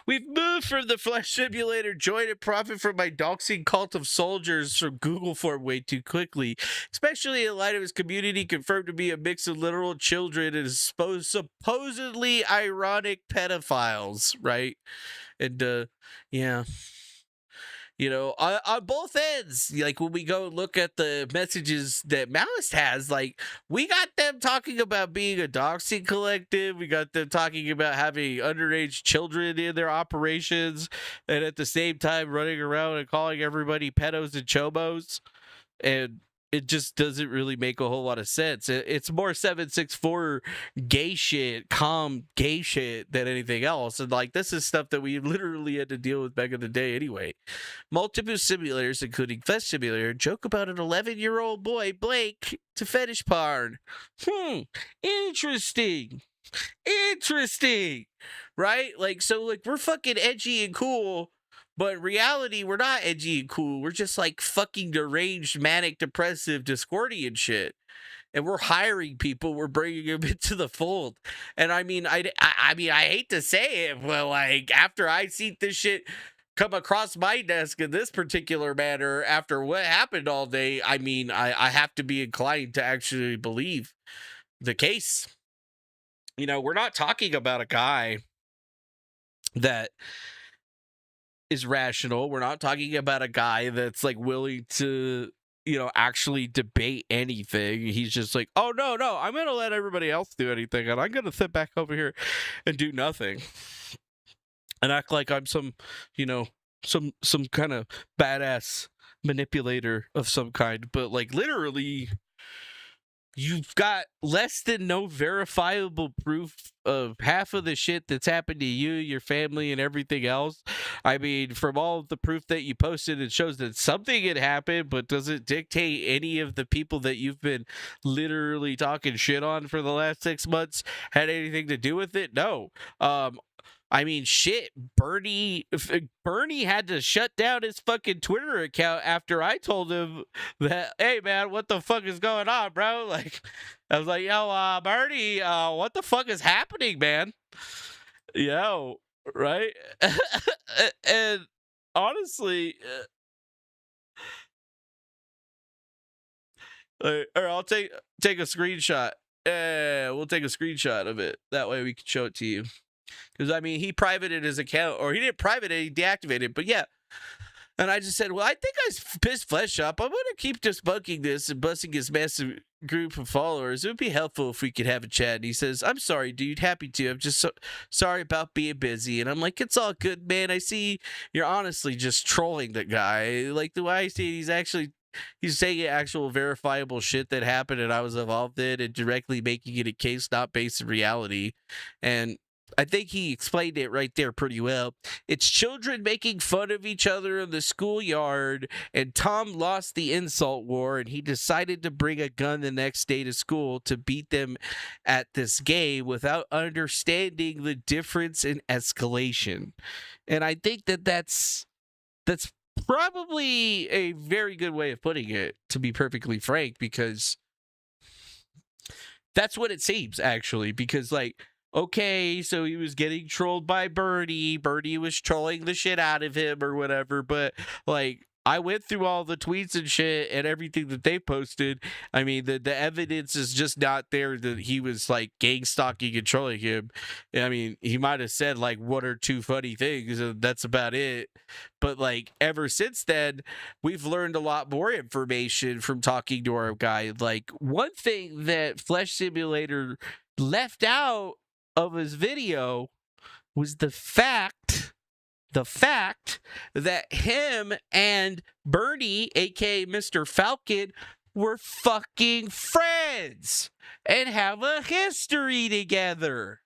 We've moved from the flesh simulator, join and profit from my doxing cult of soldiers from Google form way too quickly, especially in light of his community confirmed to be a mix of literal children and supposedly ironic pedophiles, right? And yeah. On both ends, like when we go look at the messages that Malice has, like we got them talking about being a doxing collective. We got them talking about having underage children in their operations, and at the same time running around and calling everybody pedos and chobos. And it just doesn't really make a whole lot of sense. It's more 764 gay shit, calm gay shit than anything else. And like, this is stuff that we literally had to deal with back in the day anyway. Multiple simulators, including Flesh Simulator, joke about an 11-year-old boy, Blake, to fetish porn. Interesting. Right? Like, so like we're fucking edgy and cool. But in reality, we're not edgy and cool. We're just like fucking deranged, manic, depressive, Discordian shit. And we're hiring people. We're bringing them into the fold. And I mean, I hate to say it, but like after I see this shit come across my desk in this particular manner, after what happened all day, I mean, I have to be inclined to actually believe the case. We're not talking about a guy that is rational. We're not talking about a guy that's like willing to, actually debate anything. He's just like, oh no, I'm gonna let everybody else do anything, and I'm gonna sit back over here and do nothing and act like I'm some kind of badass manipulator of some kind. But like literally, you've got less than no verifiable proof of half of the shit that's happened to you, your family, and everything else. I mean, from all of the proof that you posted, it shows that something had happened, but does it dictate any of the people that you've been literally talking shit on for the last 6 months had anything to do with it? No. I mean, shit, Bernie had to shut down his fucking Twitter account after I told him that, hey, man, what the fuck is going on, bro? Like, I was like, yo, Bernie, what the fuck is happening, man? Yo, right? And honestly, or I'll take a screenshot. We'll take a screenshot of it. That way we can show it to you. Because, I mean, he privated his account, or he didn't private it, he deactivated it, but yeah. And I just said, well, I think I pissed Flesh up. I'm going to keep debunking this and busting his massive group of followers. It would be helpful if we could have a chat. And he says, I'm sorry, dude, happy to. I'm just sorry about being busy. And I'm like, it's all good, man. I see you're honestly just trolling the guy. Like, the way I see it, he's saying actual verifiable shit that happened and I was involved in, and directly making it a case not based in reality. And I think he explained it right there pretty well. It's children making fun of each other in the schoolyard, and Tom lost the insult war, and he decided to bring a gun the next day to school to beat them at this game without understanding the difference in escalation. And I think that's probably a very good way of putting it, to be perfectly frank, because that's what it seems, actually. Because, like, okay, so he was getting trolled by Bernie. Bernie was trolling the shit out of him or whatever. But, like, I went through all the tweets and shit and everything that they posted. I mean, the evidence is just not there that he was like gang stalking and trolling him. I mean, he might have said like one or two funny things, and that's about it. But like ever since then, we've learned a lot more information from talking to our guy. Like one thing that Flesh Simulator left out of his video was the fact that him and Bernie, aka Mr. Falcon, were fucking friends and have a history together.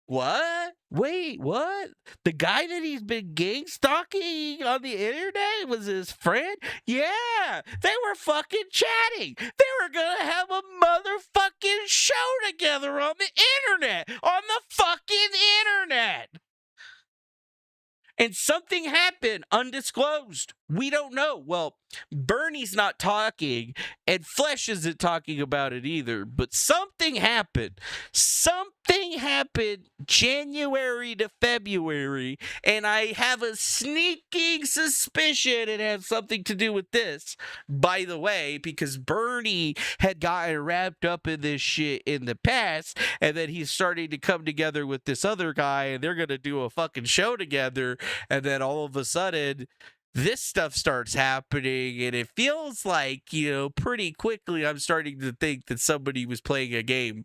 What? Wait, what? The guy that he's been gang stalking on the internet was his friend? Yeah, they were fucking chatting. They were gonna have a motherfucking show together on the internet. On the fucking internet. And something happened undisclosed. We don't know. Well, Bernie's not talking, and Flesh isn't talking about it either. But something happened. Something happened January to February, and I have a sneaking suspicion it has something to do with this. By the way, because Bernie had gotten wrapped up in this shit in the past, and then he's starting to come together with this other guy, and they're going to do a fucking show together. And then all of a sudden, this stuff starts happening, and it feels like, pretty quickly I'm starting to think that somebody was playing a game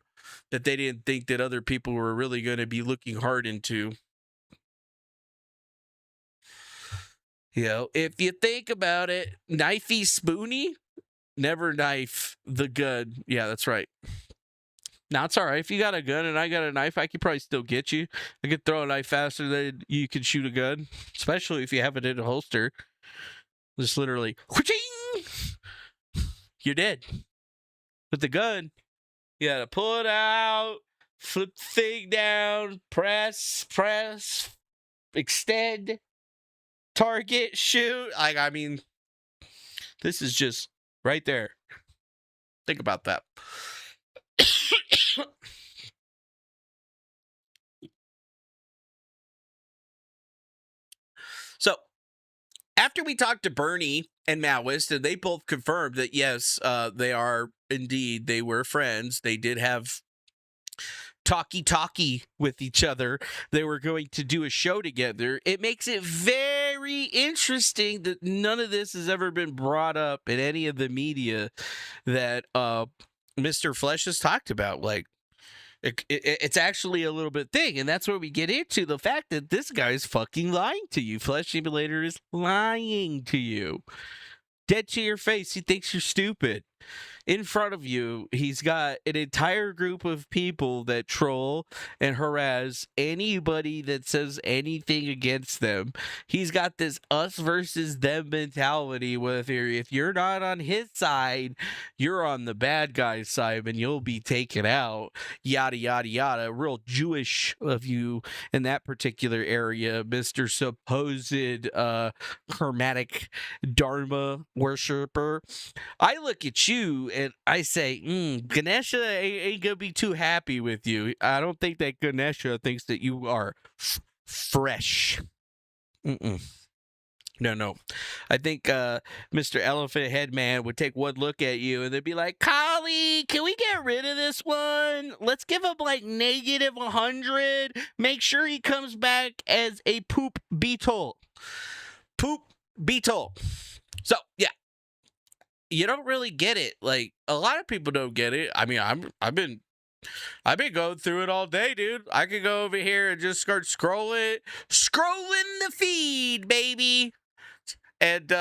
that they didn't think that other people were really going to be looking hard into. If you think about it, knifey spoony, never knife the gun. Yeah, that's right. Now, it's all right. If you got a gun and I got a knife, I could probably still get you. I could throw a knife faster than you can shoot a gun, especially if you have it in a holster. Just literally, whooshing, you're dead. With the gun, you gotta pull it out, flip the thing down, press, extend, target, shoot. I mean, this is just right there. Think about that. So, after we talked to Bernie and Maoist, and they both confirmed that, yes, they were friends. They did have talkie with each other. They were going to do a show together. It makes it very interesting that none of this has ever been brought up in any of the media that Mr. Flesh has talked about. Like, it's actually a little bit thing, and that's where we get into the fact that this guy is fucking lying to you. Flesh Simulator is lying to you. Dead to your face, he thinks you're stupid. In front of you, he's got an entire group of people that troll and harass anybody that says anything against them. He's got this us versus them mentality with if you're not on his side, you're on the bad guy's side and you'll be taken out. Yada, yada, yada. Real Jewish of you in that particular area, Mr. Supposed hermetic Dharma worshiper. I look at you and I say, Ganesha ain't gonna be too happy with you. I don't think that Ganesha thinks that you are fresh. No. I think Mr. Elephant Head Man would take one look at you and they'd be like, Kali, can we get rid of this one? Let's give him like -100. Make sure he comes back as a poop beetle. Poop beetle. So, yeah. You don't really get it. Like, a lot of people don't get it. I mean, I've been going through it all day, dude. I could go over here and just start scrolling the feed, baby. And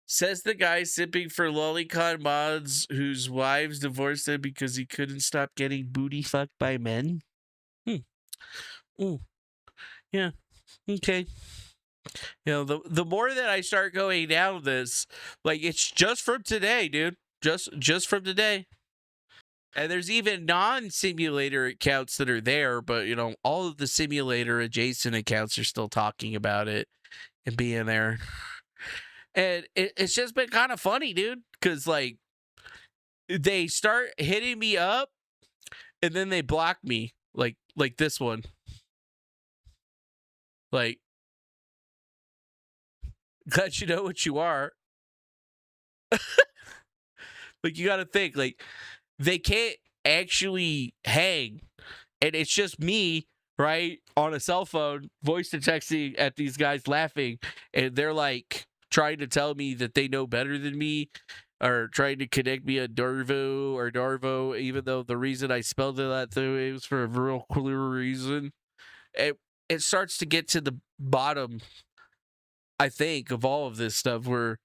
says the guy sipping for lolicon mods whose wives divorced him because he couldn't stop getting booty fucked by men. Ooh. Yeah. Okay. The more that I start going down this, like, it's just from today, dude. Just from today. And there's even non-simulator accounts that are there, but all of the simulator adjacent accounts are still talking about it and being there. And it's just been kind of funny, dude, because like they start hitting me up and then they block me, like this one. Like, glad you know what you are. Like, you got to think, like, they can't actually hang, and it's just me, right, on a cell phone, voice to texting at these guys laughing, and they're like trying to tell me that they know better than me, or trying to connect me a Darvo, even though the reason I spelled it that way was for a real clear reason. It starts to get to the bottom, I think, of all of this stuff, where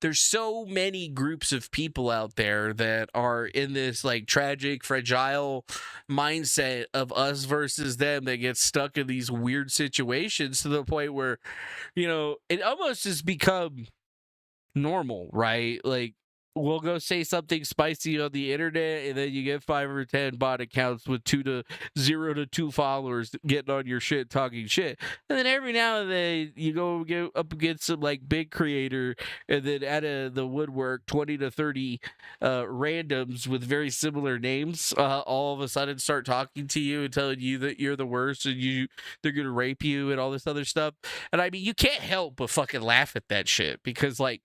there's so many groups of people out there that are in this like tragic, fragile mindset of us versus them, that get stuck in these weird situations to the point where, you know, it almost has become normal, right? Like, we'll go say something spicy on the internet, and then you get 5 or 10 bot accounts with 0 to 2 followers getting on your shit, talking shit. And then every now and then you go get up against some like big creator, and then out of the woodwork, 20 to 30 randoms with very similar names all of a sudden start talking to you and telling you that you're the worst, and they're gonna rape you and all this other stuff. And I mean, you can't help but fucking laugh at that shit, because like,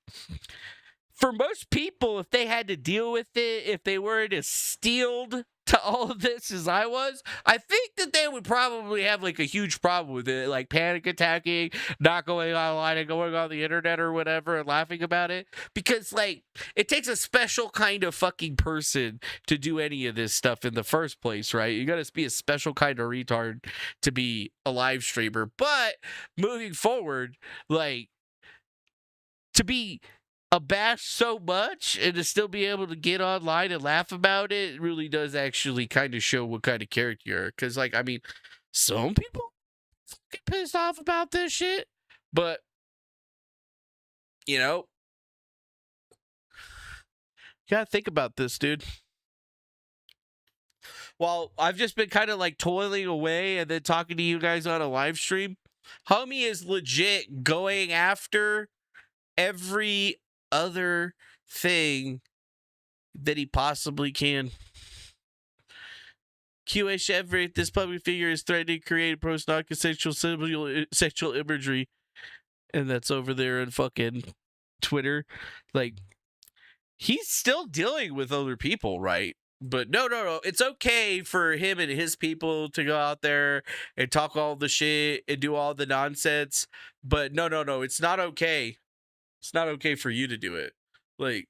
for most people, if they had to deal with it, if they weren't as steeled to all of this as I was, I think that they would probably have like a huge problem with it, like panic attacking, not going online and going on the internet or whatever and laughing about it. Because like, it takes a special kind of fucking person to do any of this stuff in the first place, right? You gotta be a special kind of retard to be a live streamer. But moving forward, like, to be abashed so much and to still be able to get online and laugh about it really does actually kind of show what kind of character you are. Because, like, I mean, some people get pissed off about this shit, but, you know, you gotta think about this, dude. Well, I've just been kind of like toiling away and then talking to you guys on a live stream. Homie is legit going after every other thing that he possibly can. QA Chevrolet, this public figure is threatening to create and post non-consensual sexual imagery, and that's over there in fucking Twitter. Like, he's still dealing with other people, right? But no, it's okay for him and his people to go out there and talk all the shit and do all the nonsense, but no, it's not okay. It's not okay for you to do it. Like,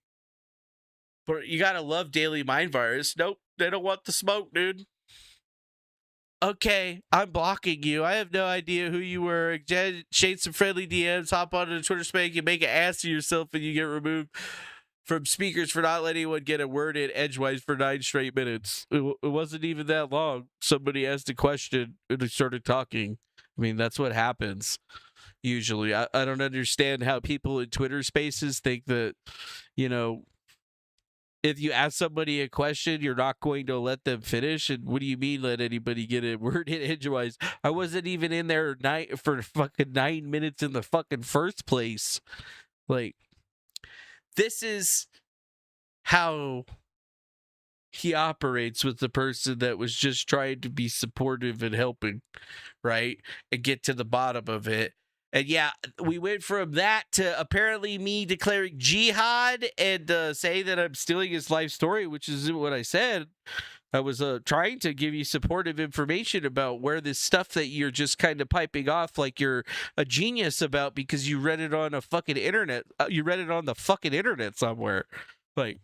but you gotta love Daily Mind Virus. Nope, they don't want the smoke, dude. Okay, I'm blocking you. I have no idea who you were. Shade some friendly DMs, hop onto the Twitter spank, you make an ass of yourself, and you get removed from speakers for not letting anyone get a word in edgewise for 9 straight minutes. It wasn't even that long. Somebody asked a question and they started talking. I mean, that's what happens. Usually, I don't understand how people in Twitter spaces think that, you know, if you ask somebody a question, you're not going to let them finish. And what do you mean let anybody get a word in edgewise? I wasn't even in there for fucking 9 minutes in the fucking first place. Like, this is how he operates with the person that was just trying to be supportive and helping, right? And get to the bottom of it. And yeah, we went from that to apparently me declaring jihad and saying that I'm stealing his life story, which is what I said. I was trying to give you supportive information about where this stuff that you're just kind of piping off like you're a genius about because you read it on a fucking internet. You read it on the fucking internet somewhere. Like,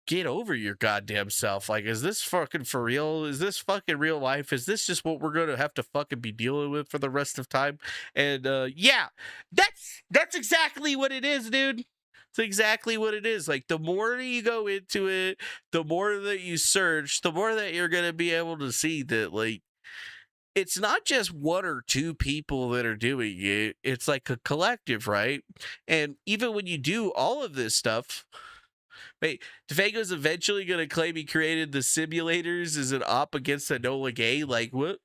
get over your goddamn self. Like, is this fucking for real? Is this fucking real life? Is this just what we're gonna have to fucking be dealing with for the rest of time? And yeah, that's exactly what it is, dude. It's exactly what it is. Like, the more you go into it, the more that you search, the more that you're gonna be able to see that, like, it's not just 1 or 2 people that are doing it. It's like a collective, right? And even when you do all of this stuff, wait, DeFago's eventually going to claim he created the simulators as an op against Enola Gay? Like, what?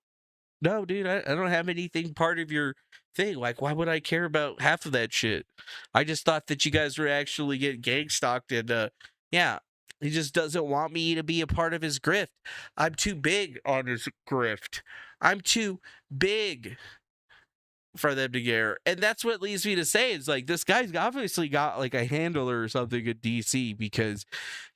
No, dude, I don't have anything part of your thing. Like, why would I care about half of that shit? I just thought that you guys were actually getting gang stalked, and yeah, He just doesn't want me to be a part of his grift. I'm too big on his grift. I'm too big for them to care. And that's what leads me to say is like, this guy's obviously got like a handler or something in DC, because,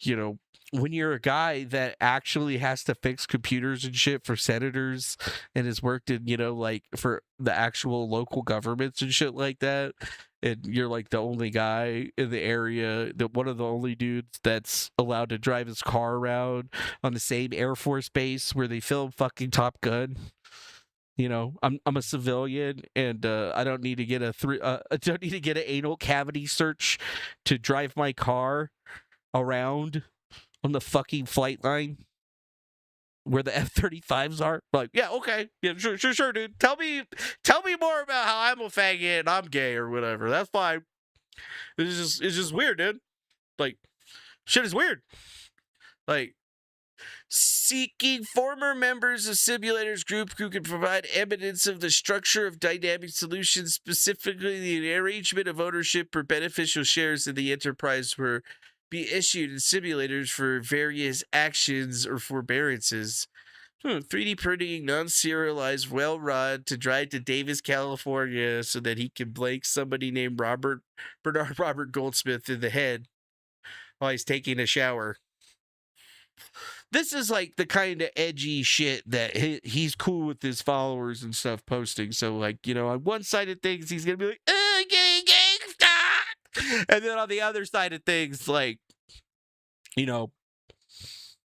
you know, when you're a guy that actually has to fix computers and shit for senators and has worked in, you know, like for the actual local governments and shit like that, and you're like the only guy in the area, one of the only dudes that's allowed to drive his car around on the same Air Force base where they film fucking Top Gun. You know, I'm a civilian, and I don't need to get I don't need to get an anal cavity search to drive my car around on the fucking flight line where the F-35s are. Like, yeah, okay, yeah, sure, dude. Tell me more about how I'm a faggot and I'm gay or whatever. That's fine. It's just weird, dude. Like, shit is weird. Like, seeking former members of simulators group who can provide evidence of the structure of dynamic solutions, specifically the arrangement of ownership or beneficial shares in the enterprise, were be issued in simulators for various actions or forbearances. 3D printing non-serialized well rod to drive to Davis, California, so that he can blank somebody named Bernard Robert Goldsmith in the head while he's taking a shower. This is like the kind of edgy shit that he's cool with his followers and stuff posting. So, like, you know, on one side of things, he's going to be like, gay, stop! And then on the other side of things, like, you know,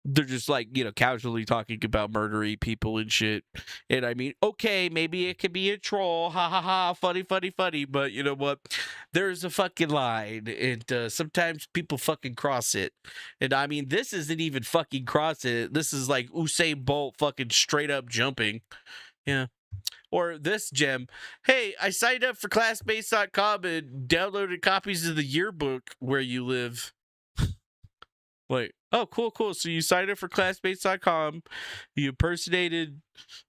they're just like, you know, casually talking about murdering people and shit. And I mean, okay, maybe it could be a troll. Ha ha ha. Funny. But you know what? There's a fucking line. And sometimes people fucking cross it. And I mean, this isn't even fucking crossing it. This is like Usain Bolt fucking straight up jumping. Yeah. Or this gem. Hey, I signed up for classmates.com and downloaded copies of the yearbook where you live. Like, oh, cool. So you signed up for classmates.com. You impersonated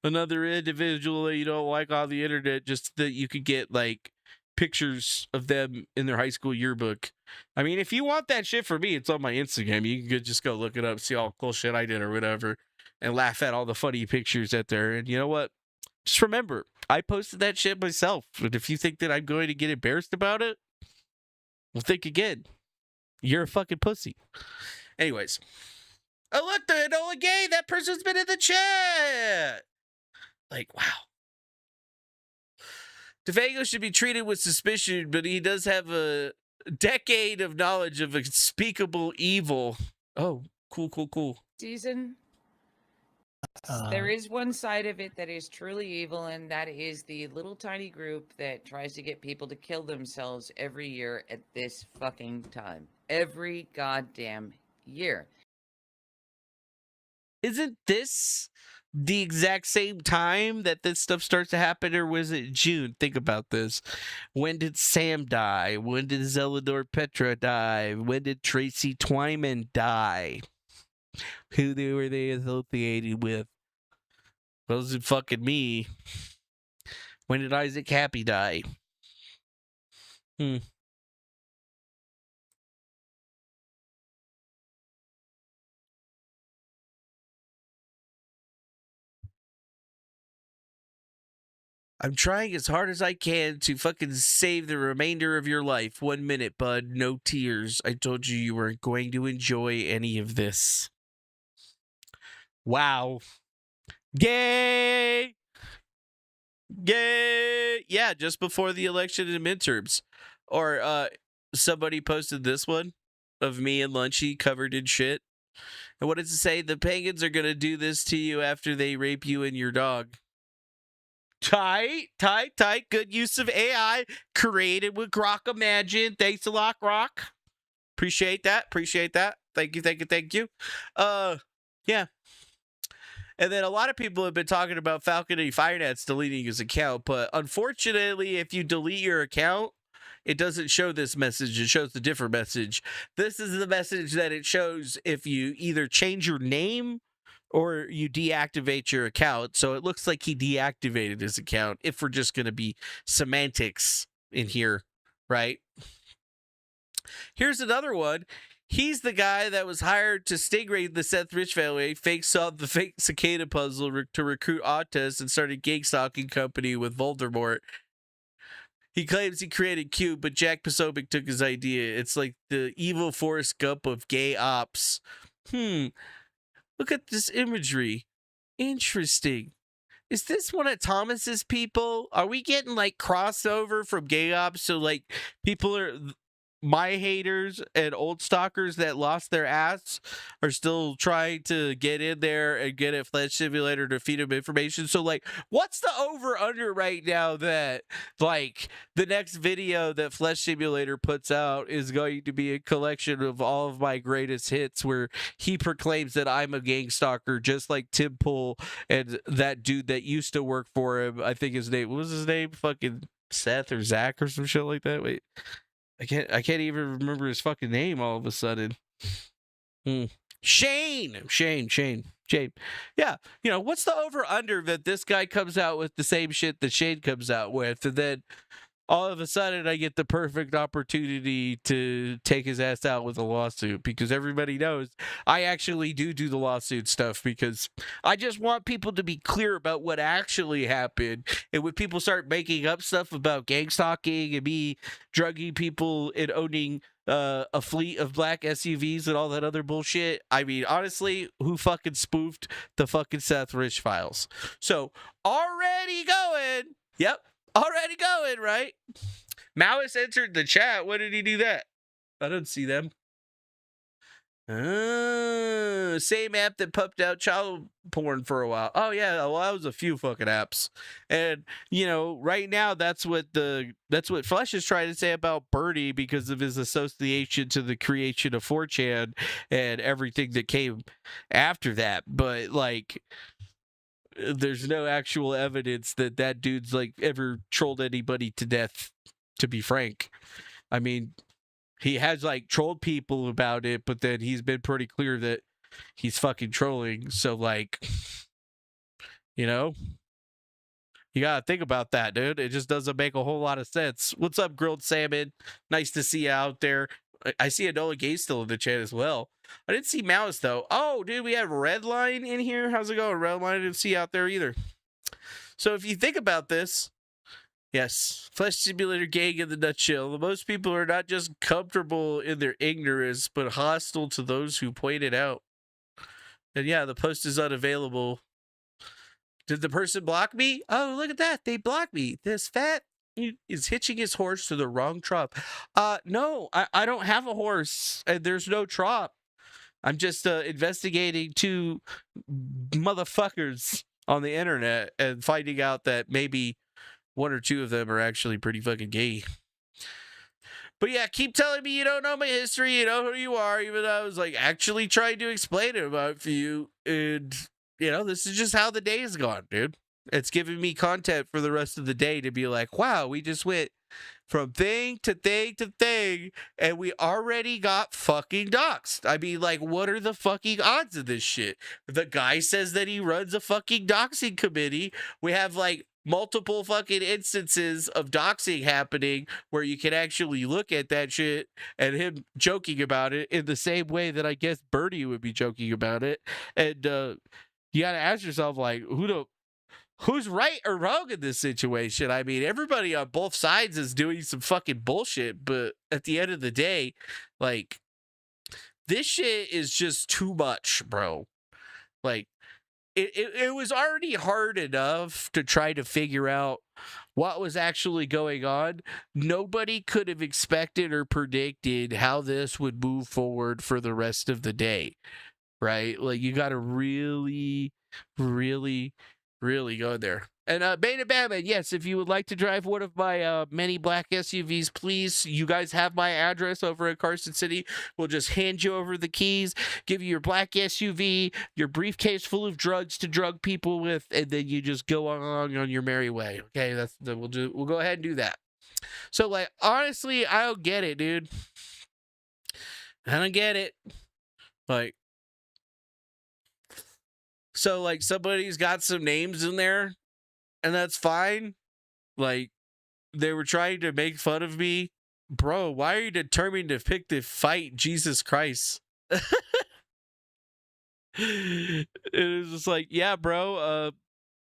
another individual that you don't like on the internet just so that you could get, like, pictures of them in their high school yearbook. I mean, if you want that shit for me, it's on my Instagram. You can just go look it up, see all cool shit I did or whatever, and laugh at all the funny pictures out there. And you know what? Just remember, I posted that shit myself. And if you think that I'm going to get embarrassed about it, well, think again. You're a fucking pussy. Anyways. Oh, look, the Enola Gay, that person's been in the chat. Like, wow. DeFago should be treated with suspicion, but he does have a decade of knowledge of unspeakable evil. Oh, cool. Season. There is one side of it that is truly evil, and that is the little tiny group that tries to get people to kill themselves every year at this fucking time. Every goddamn year. Isn't this the exact same time that this stuff starts to happen, or was it June? Think about this. When did Sam die? When did Zelador Petra die? When did Tracy Twyman die? Who were they associated with? Wasn't fucking me. When did Isaac Happy die? I'm trying as hard as I can to fucking save the remainder of your life. 1 minute, bud. No tears. I told you weren't going to enjoy any of this. Wow. Gay! Yeah, just before the election and midterms. Or somebody posted this one of me and Lunchy covered in shit. And what does it say? The pagans are going to do this to you after they rape you and your dog. Tight. Good use of AI. Created with Grok Imagine. Thanks a lot, Grok. Appreciate that. Thank you. Yeah. And then a lot of people have been talking about Falcon and Firenet's deleting his account, but unfortunately, if you delete your account, it doesn't show this message. It shows a different message. This is the message that it shows if you either change your name or you deactivate your account. So it looks like he deactivated his account, if we're just going to be semantics in here, right? Here's another one. He's the guy that was hired to stingray the Seth Rich family, solved the fake cicada puzzle to recruit autists, and started gang stalking company with Voldemort. He claims he created Cube, but Jack Posobiec took his idea. It's like the evil Forrest Gump of gay ops. Look at this imagery. Interesting. Is this one of Thomas's people? Are we getting like crossover from gay ops? So like people are my haters and old stalkers that lost their ass are still trying to get in there and get a Flesh Simulator to feed them information. So like, what's the over under right now that like the next video that Flesh Simulator puts out is going to be a collection of all of my greatest hits where he proclaims that I'm a gang stalker, just like Tim Pool and that dude that used to work for him. I think his name, what was his name? Fucking Seth or Zach or some shit like that. Wait. I can't even remember his fucking name all of a sudden. Shane. Yeah. You know, what's the over under that this guy comes out with the same shit that Shane comes out with, and then all of a sudden I get the perfect opportunity to take his ass out with a lawsuit, because everybody knows I actually do the lawsuit stuff, because I just want people to be clear about what actually happened. And when people start making up stuff about gang stalking and me drugging people and owning a fleet of black SUVs and all that other bullshit, I mean, honestly, who fucking spoofed the fucking Seth Rich files? So already going. Yep. Already going, right? Malice entered the chat. When did he do that? I don't see them. Same app that pumped out child porn for a while. Oh yeah, well that was a few fucking apps. And you know, right now that's what Flesh is trying to say about Birdie, because of his association to the creation of 4chan and everything that came after that. But like, there's no actual evidence that dude's like ever trolled anybody to death, to be frank. I mean, he has like trolled people about it, but then he's been pretty clear that he's fucking trolling. So like, you know, you gotta think about that, dude. It just doesn't make a whole lot of sense. What's up, Grilled Salmon? Nice to see you out there. I see Enola Gay still in the chat as well. I didn't see Mouse though. Oh, dude, we have Redline in here. How's it going, Redline? I didn't see you out there either. So if you think about this, yes, Flesh Simulator gang in the nutshell. Most people are not just comfortable in their ignorance, but hostile to those who point it out. And yeah, the post is unavailable. Did the person block me? Oh, look at that. They blocked me. This fat is hitching his horse to the wrong trop. No, I don't have a horse, and there's no trop. I'm just investigating two motherfuckers on the internet and finding out that maybe one or two of them are actually pretty fucking gay. But yeah, keep telling me you don't know my history, you know who you are, even though I was like actually trying to explain it about for you. And you know, this is just how the day is gone, dude. It's giving me content for the rest of the day to be like, wow, we just went from thing to thing to thing, and we already got fucking doxxed. I mean, like, what are the fucking odds of this shit? The guy says that he runs a fucking doxing committee. We have, like, multiple fucking instances of doxing happening where you can actually look at that shit and him joking about it in the same way that I guess Birdie would be joking about it. And you gotta ask yourself, like, who's right or wrong in this situation? I mean, everybody on both sides is doing some fucking bullshit, but at the end of the day, like, this shit is just too much, bro. Like, it was already hard enough to try to figure out what was actually going on. Nobody could have expected or predicted how this would move forward for the rest of the day, right? Like, you gotta really go there. And Beta Batman, yes, if you would like to drive one of my many black SUVs, please, you guys have my address over at Carson City. We'll just hand you over the keys, give you your black SUV, your briefcase full of drugs to drug people with, and then you just go on your merry way. Okay, we'll go ahead and do that. So, like, honestly, I don't get it, dude. I don't get it. Like, so, like, somebody's got some names in there, and that's fine. Like, they were trying to make fun of me bro, why are you determined to pick the fight Jesus Christ? It was just like, yeah, bro,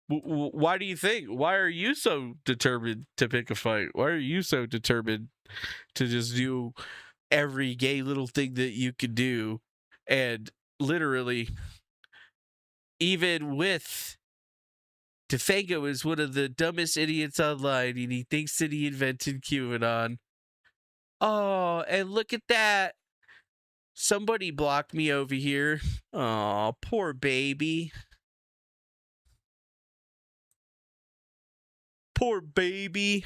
why do you think? Why are you so determined to pick a fight? Why are you so determined to just do every gay little thing that you could do? And literally, even with DeFango is one of the dumbest idiots online, and he thinks that he invented QAnon. Oh, and look at that. Somebody blocked me over here. Oh, poor baby. Poor baby.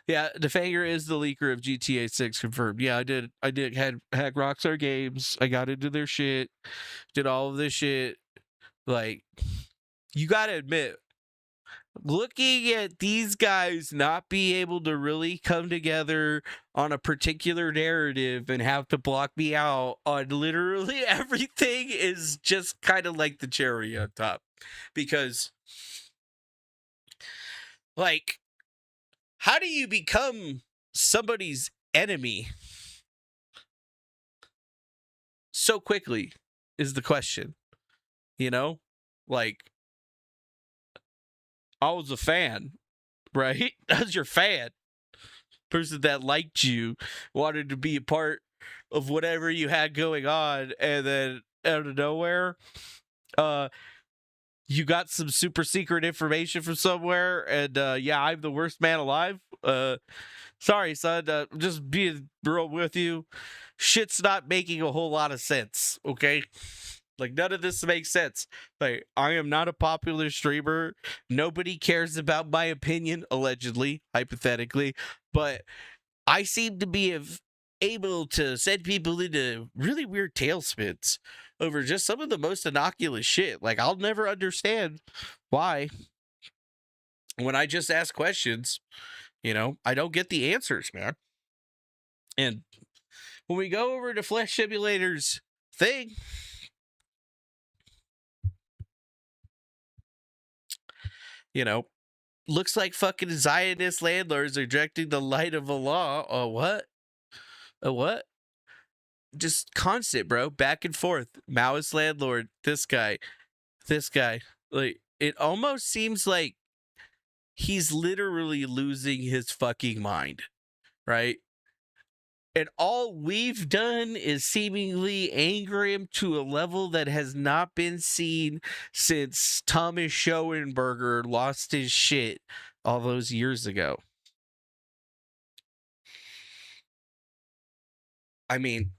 Yeah, DeFanger is the leaker of GTA 6 confirmed. Yeah, I did hack Rockstar Games. I got into their shit. Did all of this shit. Like, you gotta admit, looking at these guys not be able to really come together on a particular narrative and have to block me out on literally everything is just kind of like the cherry on top. Because, like, how do you become somebody's enemy so quickly is the question. You know? Like, I was a fan, right? I was your fan. Person that liked you, wanted to be a part of whatever you had going on, and then out of nowhere, you got some super secret information from somewhere, and yeah, I'm the worst man alive. Sorry, son. Just being real with you. Shit's not making a whole lot of sense, okay? Like, none of this makes sense. Like, I am not a popular streamer. Nobody cares about my opinion, allegedly, hypothetically. But I seem to be able to send people into really weird tailspins over just some of the most innocuous shit. Like, I'll never understand why, when I just ask questions, you know, I don't get the answers, man. And when we go over to Flesh Simulator's thing, you know, looks like fucking Zionist landlords are directing the light of a law. Oh, what? A what? Just constant, bro. Back and forth. Maoist landlord. This guy. This guy. Like, it almost seems like he's literally losing his fucking mind, right? And all we've done is seemingly anger him to a level that has not been seen since Thomas Schoenberger lost his shit all those years ago. I mean,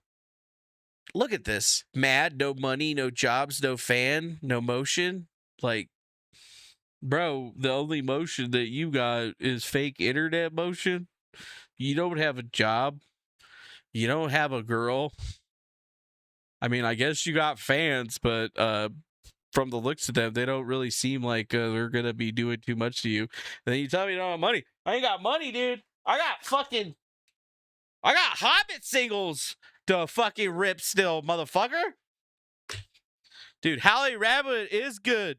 look at this. Mad, no money, no jobs, no fan, no motion. Like, bro, the only motion that you got is fake internet motion. You don't have a job. You don't have a girl. I mean, I guess you got fans, but from the looks of them, they don't really seem like they're going to be doing too much to you. And then you tell me you don't have money. I ain't got money, dude. I got Hobbit singles to fucking rip still, motherfucker. Dude, Hallie Rabbit is good.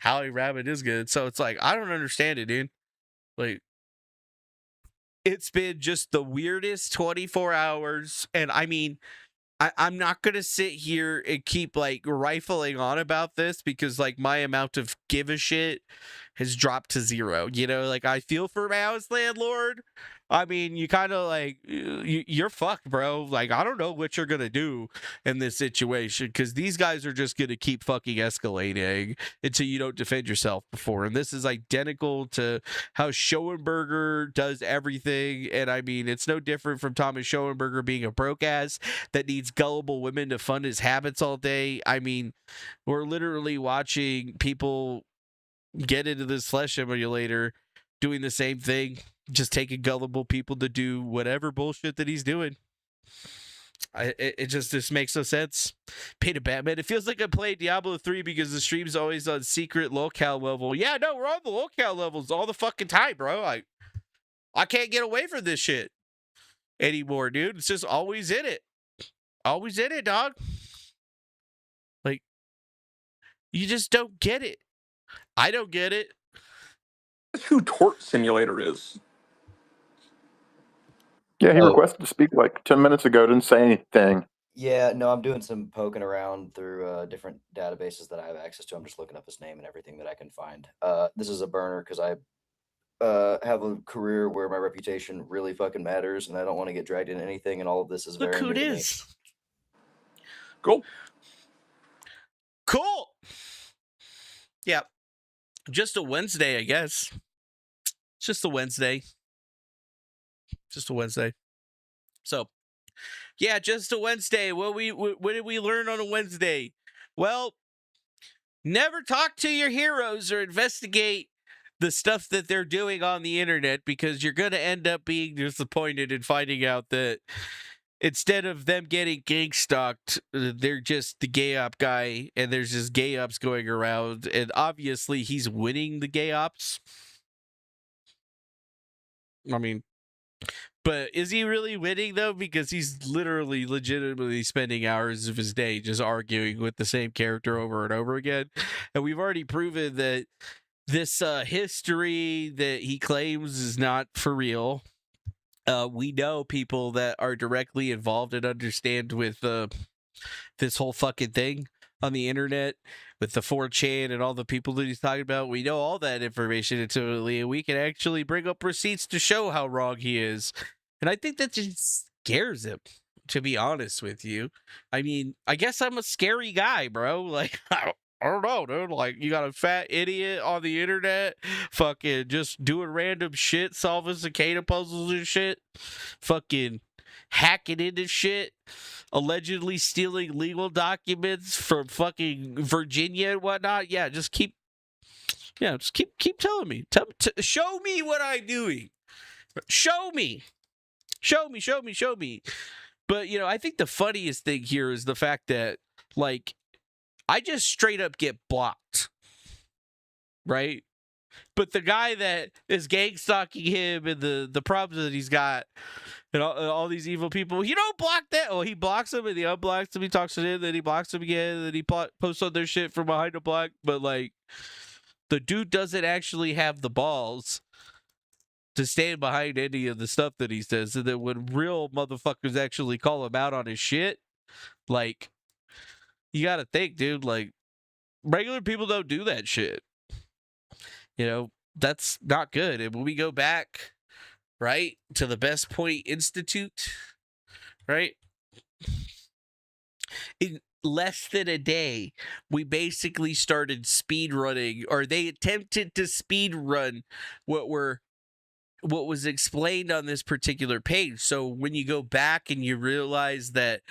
Hallie Rabbit is good. So it's like, I don't understand it, dude. Like, it's been just the weirdest 24 hours. And I mean, I'm not going to sit here and keep like rifling on about this because like my amount of give a shit has dropped to zero. You know, like I feel for Mao's landlord. I mean, you kind of like, you're fucked, bro. Like, I don't know what you're going to do in this situation because these guys are just going to keep fucking escalating until you don't defend yourself before. And this is identical to how Schoenberger does everything. And I mean, it's no different from Thomas Schoenberger being a broke ass that needs gullible women to fund his habits all day. I mean, we're literally watching people get into this flesh simulator doing the same thing, just taking gullible people to do whatever bullshit that he's doing. It just makes no sense. Paid a Batman. It feels like I played Diablo 3 because the stream's always on secret locale level. Yeah, no, we're on the locale levels all the fucking time, bro. I can't get away from this shit anymore, dude. It's just always in it. Always in it, dog. Like, you just don't get it. I don't get it. That's who Tort Simulator is. Yeah, he requested to speak like 10 minutes ago. Didn't say anything. Yeah, no, I'm doing some poking around through different databases that I have access to. I'm just looking up his name and everything that I can find. This is a burner because I have a career where my reputation really fucking matters, and I don't want to get dragged into anything. And all of this is Look very who new it to me. is. Cool. Cool. Yeah. Just a Wednesday, I guess. Just a Wednesday. Just a Wednesday. So, yeah, just a Wednesday. What did we learn on a Wednesday? Well, never talk to your heroes or investigate the stuff that they're doing on the internet, because you're going to end up being disappointed and finding out that instead of them getting gang stalked, they're just the gay op guy, and there's just gay ops going around, and obviously he's winning the gay ops. I mean, but is he really winning, though? Because he's literally legitimately spending hours of his day just arguing with the same character over and over again. And we've already proven that this history that he claims is not for real. We know people that are directly involved and understand with this whole fucking thing on the internet, with the 4chan and all the people that he's talking about. We know all that information intuitively, and we can actually bring up receipts to show how wrong he is. And I think that just scares him, to be honest with you. I mean, I guess I'm a scary guy, bro. Like, I don't know, dude. Like, you got a fat idiot on the internet fucking just doing random shit, solving cicada puzzles and shit, fucking hacking into shit, allegedly stealing legal documents from fucking Virginia and whatnot. Yeah, just keep telling me. Show me what I'm doing. Show me. But, you know, I think the funniest thing here is the fact that, like, I just straight up get blocked, right? But the guy that is gang stalking him and the problems that he's got and all these evil people, you don't block that. Oh, he blocks him and he unblocks him. He talks to him, then he blocks him again, and then he posts on their shit from behind a block. But, like, the dude doesn't actually have the balls to stand behind any of the stuff that he says. And then when real motherfuckers actually call him out on his shit, like, you gotta think, dude, like, regular people don't do that shit. You know, that's not good. And when we go back, right, to the Best Point Institute, right, in less than a day, we basically started speed running, or they attempted to speed run what was explained on this particular page. So when you go back and you realize that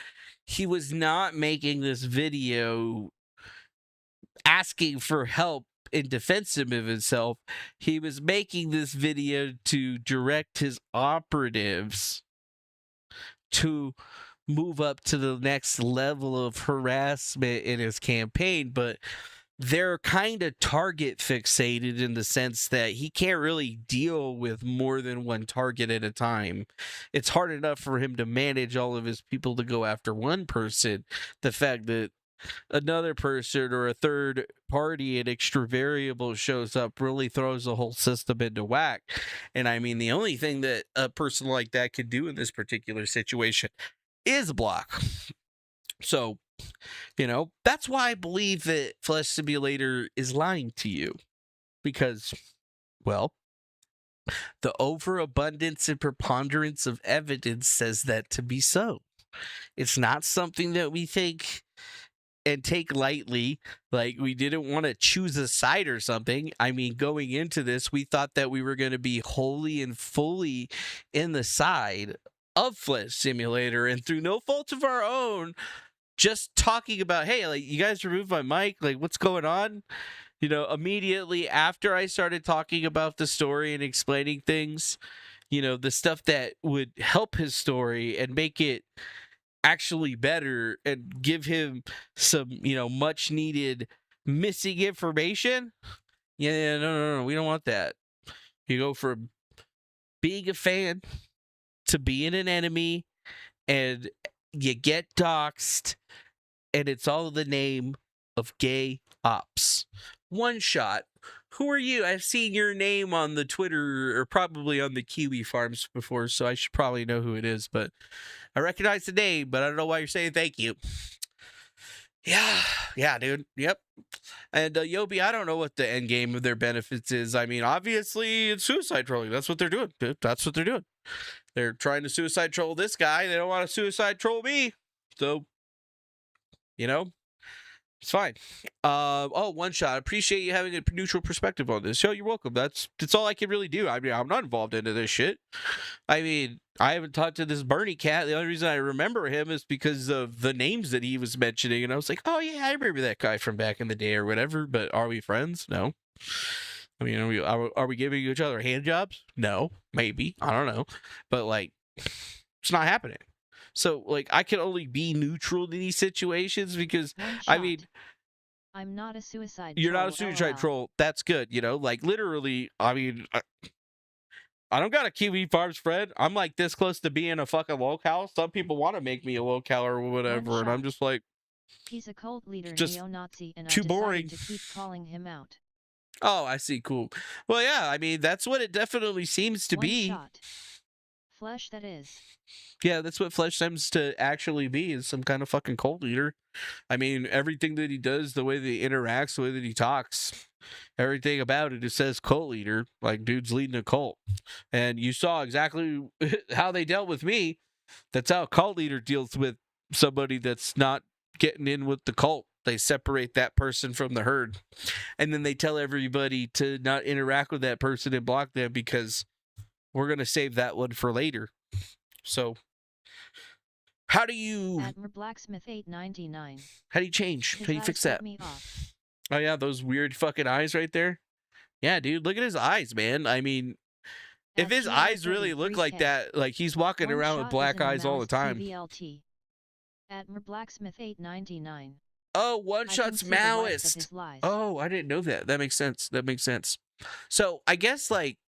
he was not making this video asking for help in defense of himself, he was making this video to direct his operatives to move up to the next level of harassment in his campaign. But they're kind of target fixated in the sense that he can't really deal with more than one target at a time. It's hard enough for him to manage all of his people to go after one person. The fact that another person or a third party, an extra variable, shows up really throws the whole system into whack. And I mean, the only thing that a person like that could do in this particular situation is block. So, you know, that's why I believe that Flesh Simulator is lying to you. Because, well, the overabundance and preponderance of evidence says that to be so. It's not something that we think and take lightly, like we didn't want to choose a side or something. I mean, going into this, we thought that we were going to be wholly and fully in the side of Flesh Simulator, and through no fault of our own, just talking about, hey, like, you guys removed my mic, like, what's going on? You know, immediately after I started talking about the story and explaining things, you know, the stuff that would help his story and make it actually better and give him some, you know, much needed missing information. Yeah, no, we don't want that. You go from being a fan to being an enemy, and you get doxxed, and it's all in the name of gay ops. One Shot, Who are you? I've seen your name on the Twitter or probably on the Kiwi Farms before, so I should probably know who it is. But I recognize the name, but I don't know why you're saying thank you. Yeah, dude. Yep. And Yobi, I don't know what the end game of their benefits is. I mean, obviously it's suicide trolling. That's what they're doing. Dude. That's what they're doing. They're trying to suicide troll this guy. They don't want to suicide troll me. So, you know, it's fine. Oh, one shot. Appreciate you having a neutral perspective on this. Yo, you're welcome. That's all I can really do. I mean, I'm not involved into this shit. I mean, I haven't talked to this Bernie cat. The only reason I remember him is because of the names that he was mentioning, and I was like, oh yeah, I remember that guy from back in the day or whatever. But are we friends? No. I mean, are we giving each other hand jobs? No, maybe. I don't know. But like, it's not happening. So, like, I can only be neutral in these situations because, I mean, I'm not a suicide you're troll, not a suicide LOL. troll. That's good, you know? Like, literally, I mean, I don't got a Kiwi Farms friend. I'm, like, this close to being a fucking locale. Some people want to make me a locale or whatever, and I'm just like... He's a cult leader, just neo-Nazi, and too I decided boring. to keep calling him out. Oh, I see. Cool. Well, yeah, I mean, that's what it definitely seems to be. Shot. Flesh, that is. Yeah, that's what Flesh seems to actually be, is some kind of fucking cult leader. I mean, everything that he does, the way that he interacts, the way that he talks, everything about it, it says cult leader. Like, dude's leading a cult. And you saw exactly how they dealt with me. That's how a cult leader deals with somebody that's not getting in with the cult. They separate that person from the herd. And then they tell everybody to not interact with that person and block them because we're going to save that one for later. So, how do you... Admiral Blacksmith 899. How do you change? His How do you fix that? Oh, yeah, those weird fucking eyes right there. Yeah, dude, look at his eyes, man. I mean, if his eyes really look like that, like he's walking around with black eyes all the time. Admiral Blacksmith 899. Oh, one shot's Maoist. Oh, I didn't know that. That makes sense. That makes sense. So, I guess, like,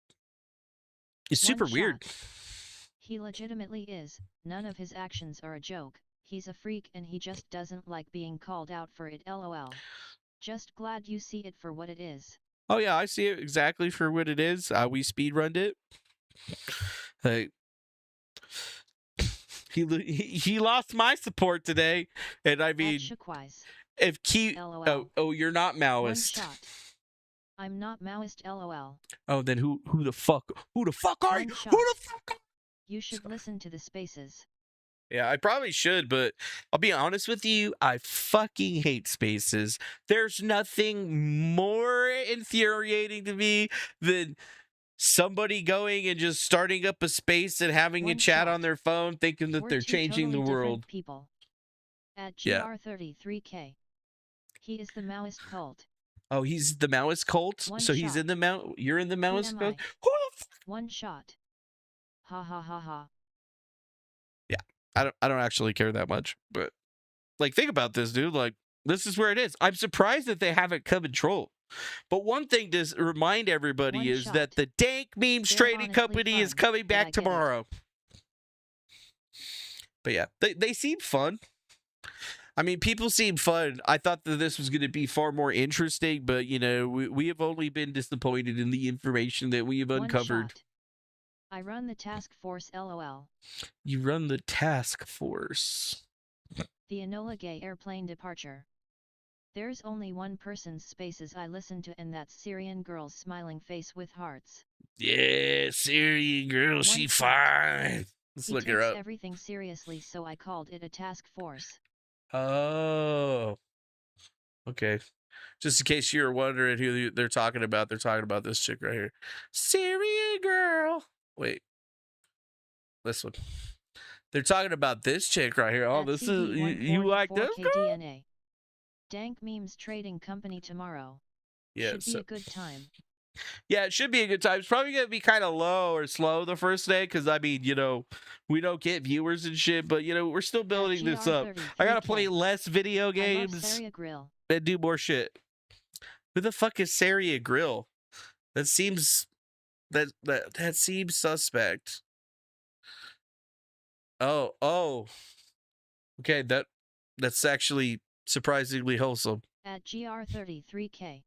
it's super weird. He legitimately is. None of his actions are a joke. He's a freak and he just doesn't like being called out for it, lol. Just glad you see it for what it is. Oh yeah, I see it exactly for what it is. We speedrunned it. He lost my support today, and I mean, if oh, you're not Maoist. I'm not Maoist, lol. Oh, then who the fuck are you? Who the fuck are you? You should listen to the spaces. Yeah, I probably should, but I'll be honest with you, I fucking hate spaces. There's nothing more infuriating to me than somebody going and just starting up a space and having a chat on their phone thinking that they're changing the world. People. At GR33K. He is the Maoist cult. Oh, he's the Maoist cult? So he's in the you're in the Maoist cult? One shot. Ha ha ha ha. Yeah. I don't actually care that much, but like, think about this, dude. Like, this is where it is. I'm surprised that they haven't come and trolled. But one thing to remind everybody is that the Dank Memes Trading Company is coming back tomorrow. But yeah, they seem fun. I mean, people seem fun. I thought that this was going to be far more interesting, but, you know, we have only been disappointed in the information that we have uncovered. I run the task force, lol. You run the task force. The Enola Gay airplane departure. There's only one person's spaces I listen to, and that's Syrian girl's smiling face with hearts. Yeah, Syrian girl, she fine. Let's look her up. He takes everything seriously, so I called it a task force. Oh. Okay. Just in case you were wondering who they're talking about this chick right here. Syrian girl. Wait. This one. They're talking about this chick right here. Oh, this is... You like this girl? DNA. Dank Memes Trading Company tomorrow. Yeah, should be a good time. Yeah, it should be a good time. It's probably going to be kind of low or slow the first day because, I mean, you know, we don't get viewers and shit, but, you know, we're still building this up. I got to play less video games and do more shit. Who the fuck is Saria Grill? That seems... That seems suspect. Oh. Okay, that's actually surprisingly wholesome. At GR33K.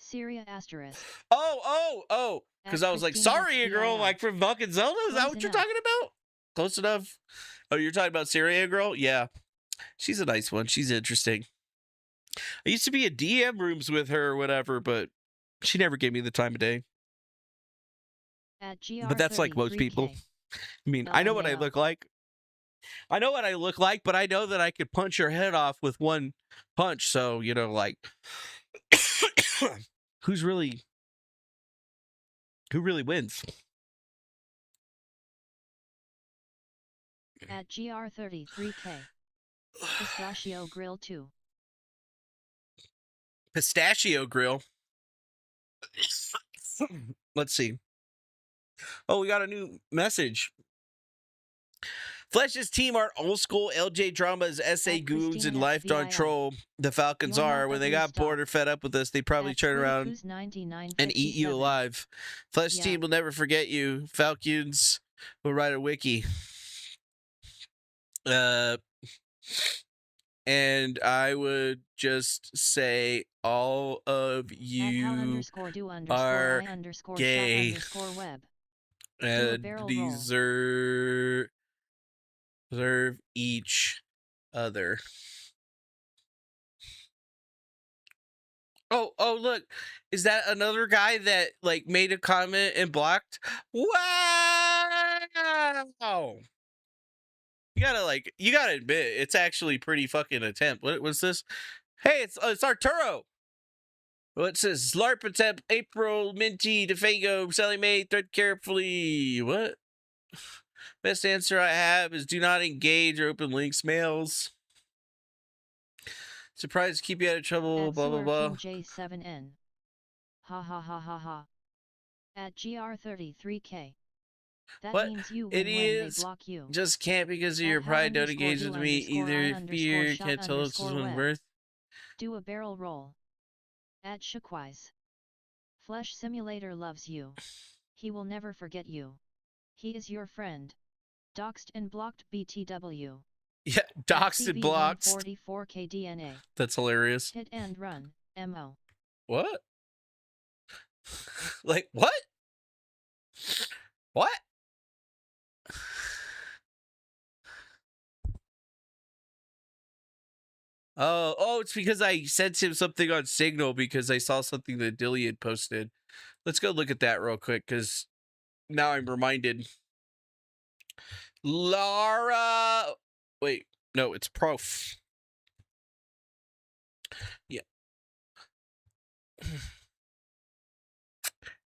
Syria asterisk. Oh. Because I was like, Christina sorry, XPIL. girl, like from fucking Zelda? Is that Close what you're enough. talking about? Close enough. Oh, you're talking about Syria girl? Yeah. She's a nice one. She's interesting. I used to be in DM rooms with her or whatever, but she never gave me the time of day. At But that's like most people. I mean, I know what I LMAO. look like. I know what I look like, but I know that I could punch her head off with one punch. So, you know, like, who really wins? At GR33K. Pistachio Grill 2. Pistachio Grill. Let's see. Oh, we got a new message. Flesh's team are old school LJ dramas, SA goons, and life on troll. The Falcons You're are. not When they ugly got bored or fed up with us, they probably At turn around Squirticus 9957. and eat you alive. Flesh Yeah. team will never forget you. Falcons will write a wiki. And I would just say all of you are gay. _do_I_underscore and barrel deserve each other. Oh, look. Is that another guy that like made a comment and blocked? Wow. You gotta admit, it's actually pretty fucking attempt. What was this? Hey, it's Arturo. What's this? Larp attempt, April, Minty, DeFago, Sally Mae, thread carefully. What? Best answer I have is do not engage or open links, mails. Surprise to keep you out of trouble, At blah, blah, blah. J7N. Ha ha ha ha ha. At GR33K. That What? means you It win when they is block you. just can't because of At your how pride. Don't underscore engage do with me underscore either. I underscore Fear shot can't tell us underscore when web. birth. Do a barrel roll. At Shookwise. Flesh Simulator loves you. He will never forget you. He is your friend. Doxed and blocked BTW. Yeah, doxed and blocked. 144K DNA. That's hilarious. Hit and run. MO. What? Like, what? What? Oh, it's because I sent him something on Signal because I saw something that Dilly had posted. Let's go look at that real quick because now I'm reminded. Laura. Wait, no, it's Prof. Yeah.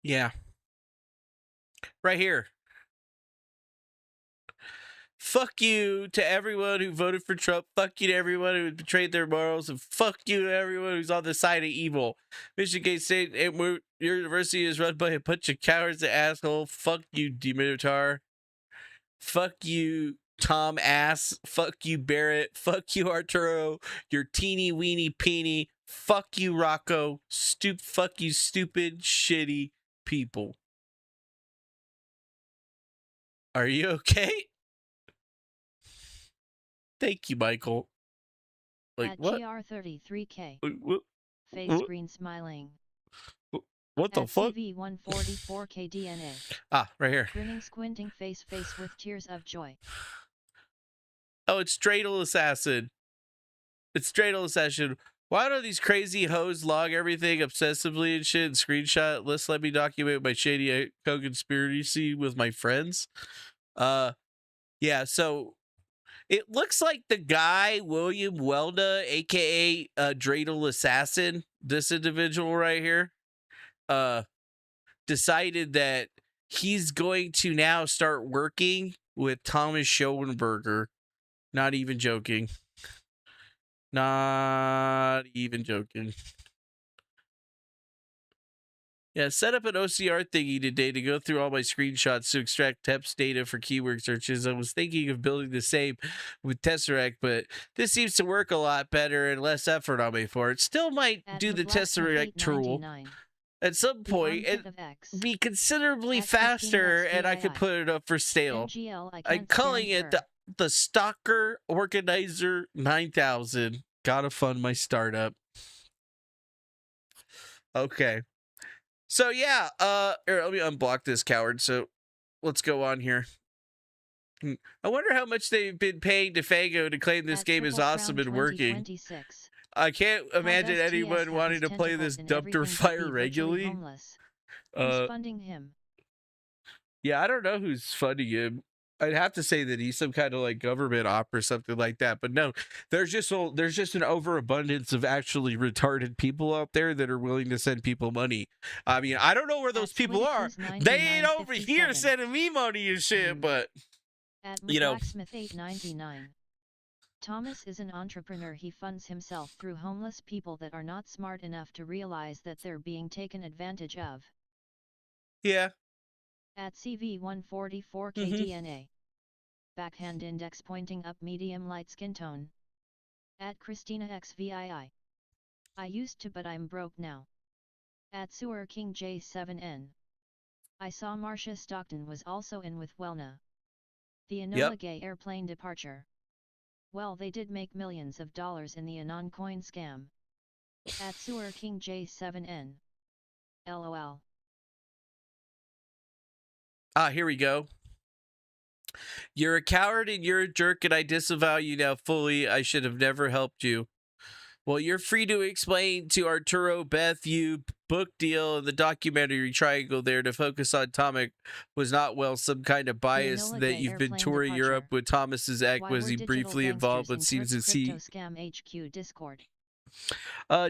Yeah. Right here. Fuck you to everyone who voted for Trump. Fuck you to everyone who betrayed their morals. And fuck you to everyone who's on the side of evil. Michigan State University is run by a bunch of cowards and assholes. Fuck you, Dimitar. Fuck you, Tom Ass. Fuck you, Barrett. Fuck you, Arturo. You're teeny weeny peeny. Fuck you, Rocco. Fuck you, stupid, shitty people. Are you okay? Thank you, Michael. Like, At what? GR33K. What? Face What? screen smiling. What the At fuck? CV144K DNA. Ah, right here. Grinning, squinting face with tears of joy. Oh, it's Dreidel Assassin. It's Dreidel Assassin. Why do these crazy hoes log everything obsessively and shit and screenshot? Let's let me document my shady co-conspiracy with my friends. Yeah, so it looks like the guy, William Welda, aka Dreidel Assassin, this individual right here, decided that he's going to now start working with Thomas Schoenberger. Not even joking. Not even joking. Yeah, set up an OCR thingy today to go through all my screenshots to extract text data for keyword searches. I was thinking of building the same with Tesseract, but this seems to work a lot better and less effort on me for it. Still might do the Tesseract tool at some point and be considerably faster, and I could put it up for sale. I'm calling it the Stalker Organizer 9000. Gotta fund my startup. Okay. So yeah, here, let me unblock this coward. So let's go on here. I wonder how much they've been paying DeFago to claim this game is awesome and working. I can't imagine anyone wanting to play this dumpster fire regularly. Who's funding him? Yeah, I don't know who's funding him. I'd have to say that he's some kind of like government op or something like that. But no, there's just an overabundance of actually retarded people out there that are willing to send people money. I mean, I don't know where those people are. They ain't over here sending me money and shit. But At you know, Blacksmith 899. Thomas is an entrepreneur. He funds himself through homeless people that are not smart enough to realize that they're being taken advantage of. Yeah. At CV144KDNA. Backhand index pointing up, medium light skin tone. At Christina XVII. I used to, but I'm broke now. At Sewer King J7N. I saw Marcia Stockton was also in with Welna. The Enola Gay airplane departure. Well, they did make millions of dollars in the Anon coin scam. At Sewer King J7N. LOL. Here we go. You're a coward and you're a jerk and I disavow you now fully. I should have never helped you. Well, you're free to explain to Arturo, Beth, you book deal and the documentary triangle there to focus on Tomic was not, well, some kind of bias that you've been touring Europe with Thomas's ex. Was he briefly involved with seems to see Scam HQ Discord?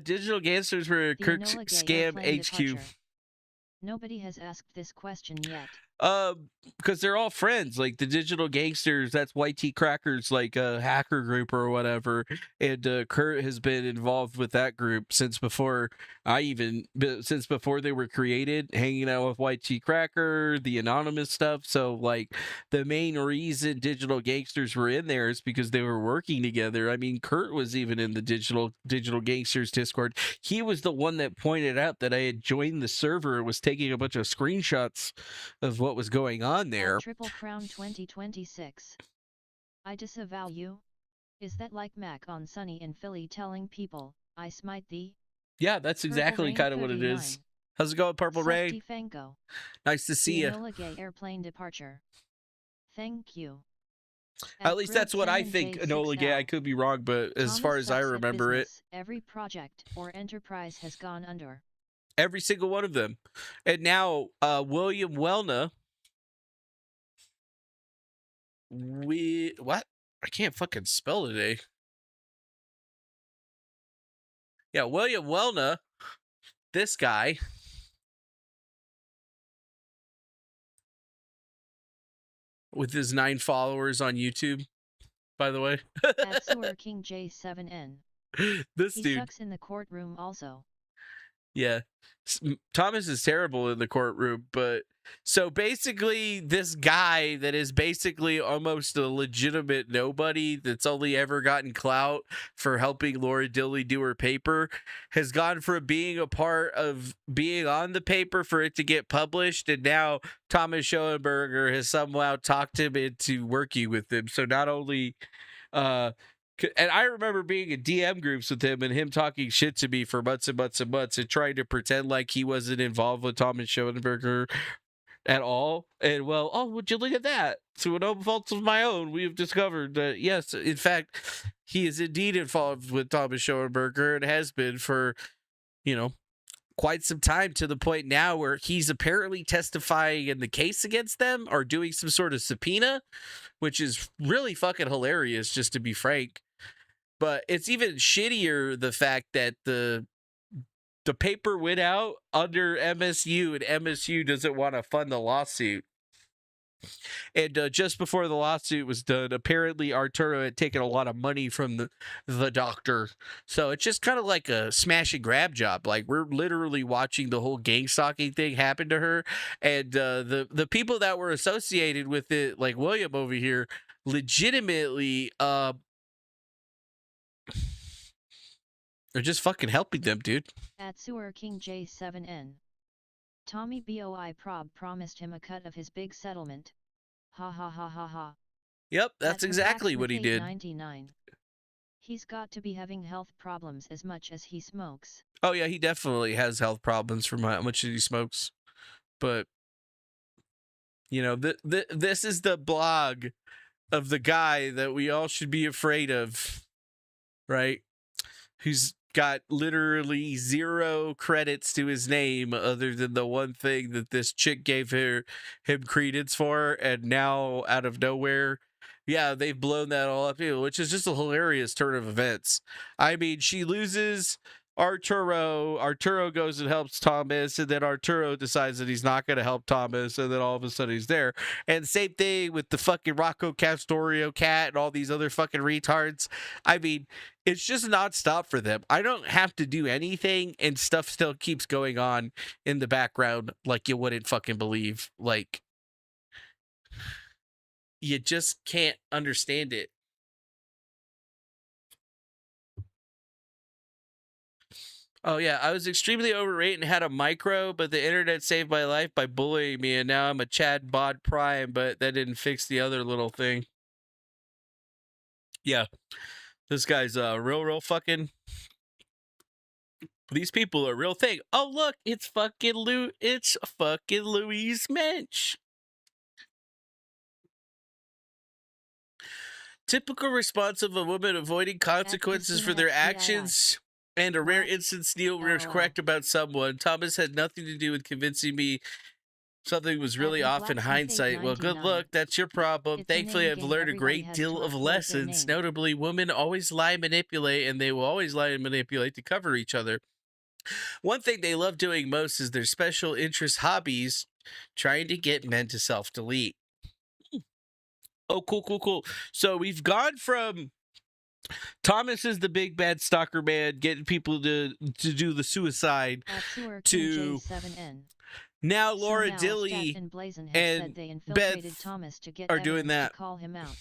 Digital gangsters were Kirk Scam HQ. Nobody has asked this question yet. Because they're all friends, like the Digital Gangsters. That's YT Cracker's like a hacker group or whatever, and Kurt has been involved with that group since before since before they were created, hanging out with YT Cracker, the anonymous stuff. So like the main reason Digital Gangsters were in there is because they were working together. I mean, Kurt was even in the Digital Gangsters Discord. He was the one that pointed out that I had joined the server and was taking a bunch of screenshots of what was going on there. Triple Crown 2026. I disavow you. Is that like Mac on Sunny in Philly telling people, I smite thee? Yeah, that's exactly kind of what it is. How's it going, Purple Rain? Nice to see you. Enola Gay airplane departure. Thank you. At least that's what I think, Enola Gay. I could be wrong, but as far as I remember it, every project or enterprise has gone under. Every single one of them. And now William Welna. What? I can't fucking spell today. Yeah, William Welna. This guy. With his 9 followers on YouTube, by the way. At Sewer King J7N. This he dude sucks in the courtroom also. Yeah. Thomas is terrible in the courtroom, but so basically this guy that is basically almost a legitimate nobody that's only ever gotten clout for helping Laura Dilley do her paper has gone from being a part of being on the paper for it to get published, and now Thomas Schoenberger has somehow talked him into working with him. So not only and I remember being in DM groups with him and him talking shit to me for months and months and months and trying to pretend like he wasn't involved with Thomas Schoenberger at all. And well, oh, would you look at that? Through no faults of my own, we have discovered that, yes, in fact, he is indeed involved with Thomas Schoenberger and has been for, quite some time, to the point now where he's apparently testifying in the case against them or doing some sort of subpoena, which is really fucking hilarious, just to be frank. But it's even shittier the fact that the paper went out under MSU and MSU doesn't want to fund the lawsuit. And just before the lawsuit was done, apparently Arturo had taken a lot of money from the doctor. So it's just kind of like a smash and grab job. Like, we're literally watching the whole gang stalking thing happen to her. And the people that were associated with it, like William over here, legitimately they're just fucking helping them, dude. At Sewer King J7N. Tommy Boi Prob promised him a cut of his big settlement. Ha ha ha ha ha. Yep, that's exactly what he did. He's got to be having health problems as much as he smokes. Oh yeah, he definitely has health problems from how much he smokes. But you know, this is the blog of the guy that we all should be afraid of, right? Who's got literally 0 credits to his name other than the one thing that this chick gave him credence for, and now out of nowhere, yeah, they've blown that all up, which is just a hilarious turn of events. I mean, she loses Arturo goes and helps Thomas, and then Arturo decides that he's not going to help Thomas, and then all of a sudden he's there. And same thing with the fucking Rocco Castorio cat and all these other fucking retards. I mean, it's just nonstop for them. I don't have to do anything, and stuff still keeps going on in the background like you wouldn't fucking believe. Like, you just can't understand it. Oh yeah, I was extremely overweight and had a micro, but the internet saved my life by bullying me, and now I'm a Chad Bod Prime, but that didn't fix the other little thing. Yeah, this guy's real fucking... These people are a real thing. Oh look, it's fucking Louise Mensch. Typical response of a woman avoiding consequences for their actions. And a rare instance Neil was correct about someone. Thomas had nothing to do with convincing me something was really off in hindsight. Well, good luck. That's your problem. Thankfully, I've learned a great deal of lessons. Notably, women always lie and manipulate, and they will always lie and manipulate to cover each other. One thing they love doing most is their special interest hobbies, trying to get men to self-delete. Oh, cool. So we've gone from Thomas is the big bad stalker man getting people to do the suicide to now Laura Dilly and Beth Thomas to get are doing that. to call him out.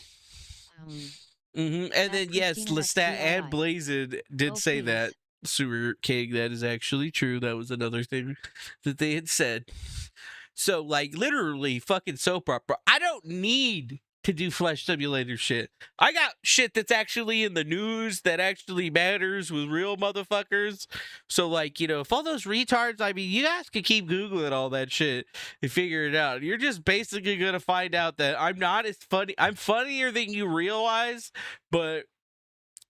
And then yes, Lestat and Blazin did say that. Sewer King, that is actually true. That was another thing that they had said. So like literally fucking soap opera. I don't need to do flesh simulator shit. I got shit that's actually in the news that actually matters with real motherfuckers. So like, you know, if all those retards, I mean, you guys can keep Googling all that shit and figure it out. You're just basically going to find out that I'm not as funny. I'm funnier than you realize, but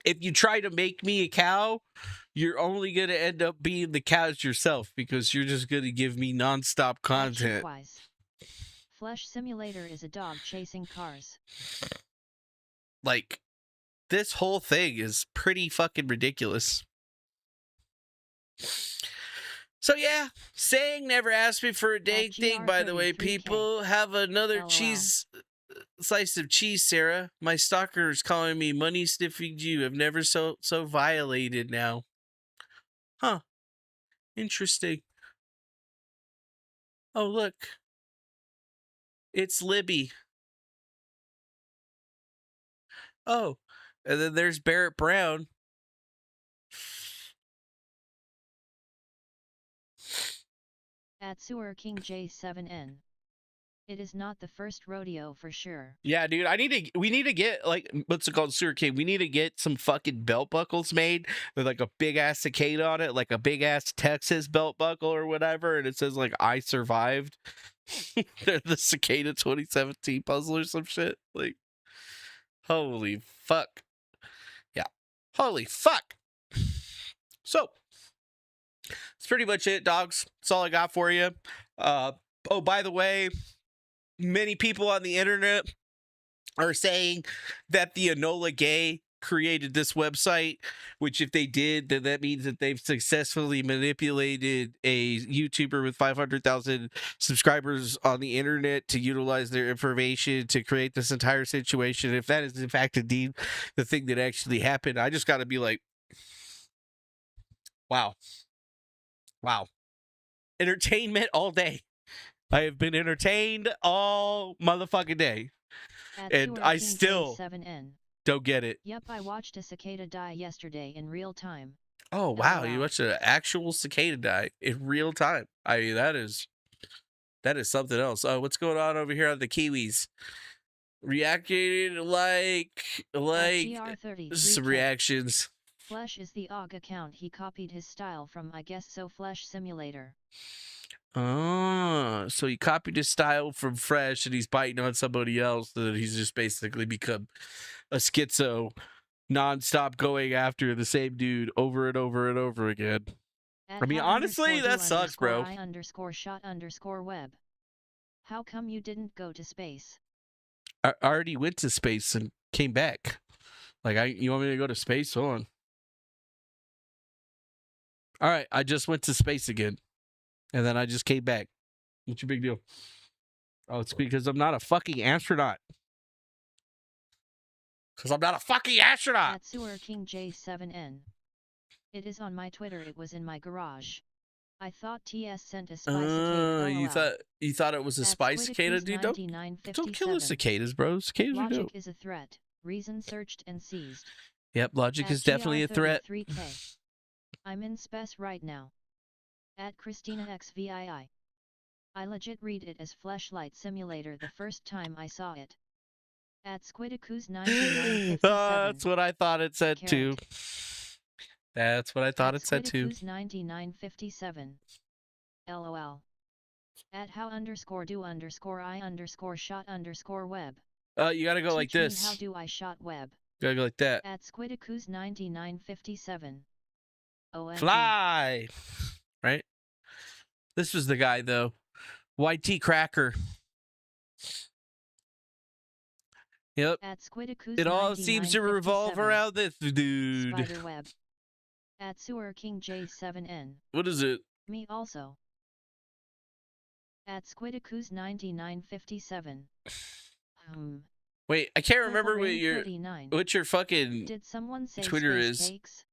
if you try to make me a cow, you're only going to end up being the cows yourself because you're just going to give me nonstop content. Flesh Simulator is a dog chasing cars. Like, this whole thing is pretty fucking ridiculous. So yeah, saying never asked me for a dang thing, by the way, people. Have another slice of cheese, Sarah. My stalker is calling me money-sniffing Jew. I've never so violated now. Huh. Interesting. Oh, look. It's Libby. Oh, and then there's Barrett Brown. At Sewer King J7N. It is not the first rodeo for sure. Yeah, dude, we need to get, like, what's it called, Sewer King? We need to get some fucking belt buckles made with, like, a big-ass cicada on it, like a big-ass Texas belt buckle or whatever, and it says, like, I survived. The Cicada 2017 puzzle or some shit. Like, holy fuck. Yeah. Holy fuck. So, that's pretty much it, dogs. That's all I got for you. Oh, by the way, many people on the internet are saying that the Enola Gay created this website, which if they did, then that means that they've successfully manipulated a YouTuber with 500,000 subscribers on the internet to utilize their information to create this entire situation. If that is in fact indeed the thing that actually happened, I just got to be like, wow. Entertainment all day. I have been entertained all motherfucking day. And I still don't get it. Yep, I watched a cicada die yesterday in real time. Oh, wow. You watched an actual cicada die in real time. I mean, that is something else. Oh, what's going on over here on the Kiwis? Reacted like GR33K. some reactions. Flesh is the OG account. He copied his style from, I guess so, Flesh Simulator. Oh, so he copied his style from Fresh and he's biting on somebody else, so that he's just basically become a schizo, non-stop going after the same dude over and over and over again. I mean, honestly, that sucks, bro. I_shot_web. How come you didn't go to space? I already went to space and came back. Like, you want me to go to space? Hold on. All right, I just went to space again. And then I just came back. What's your big deal? Oh, it's because I'm not a fucking astronaut. Because I'm not a fucking astronaut. At Sewer King J7N. It is on my Twitter. It was in my garage. I thought TS sent a spy cicada. You thought it was a spy cicada, dude? Don't kill the cicadas, bro. Cicadas are dope. Logic is a threat. Reason searched and seized. Yep, logic is definitely a threat. 3K. I'm in space right now. At Christina XVI. I legit read it as Fleshlight Simulator the first time I saw it. At Squidicus 9957. That's what I thought it said too. That's what I thought it said too. 9957. LOL. At how_do_I_shot_web. You gotta go like this. How do I shot web? You gotta go like that. At Squidicus 9957. OMG. Fly! Right? This was the guy though. YT Cracker. Yep. At Squidicus it all seems to revolve around this dude. Spiderweb. At Sewer King J7N. What is it? Me also. At Squidicus 9957. Wait, I can't remember what your fucking Did someone say Twitter space is. Cakes?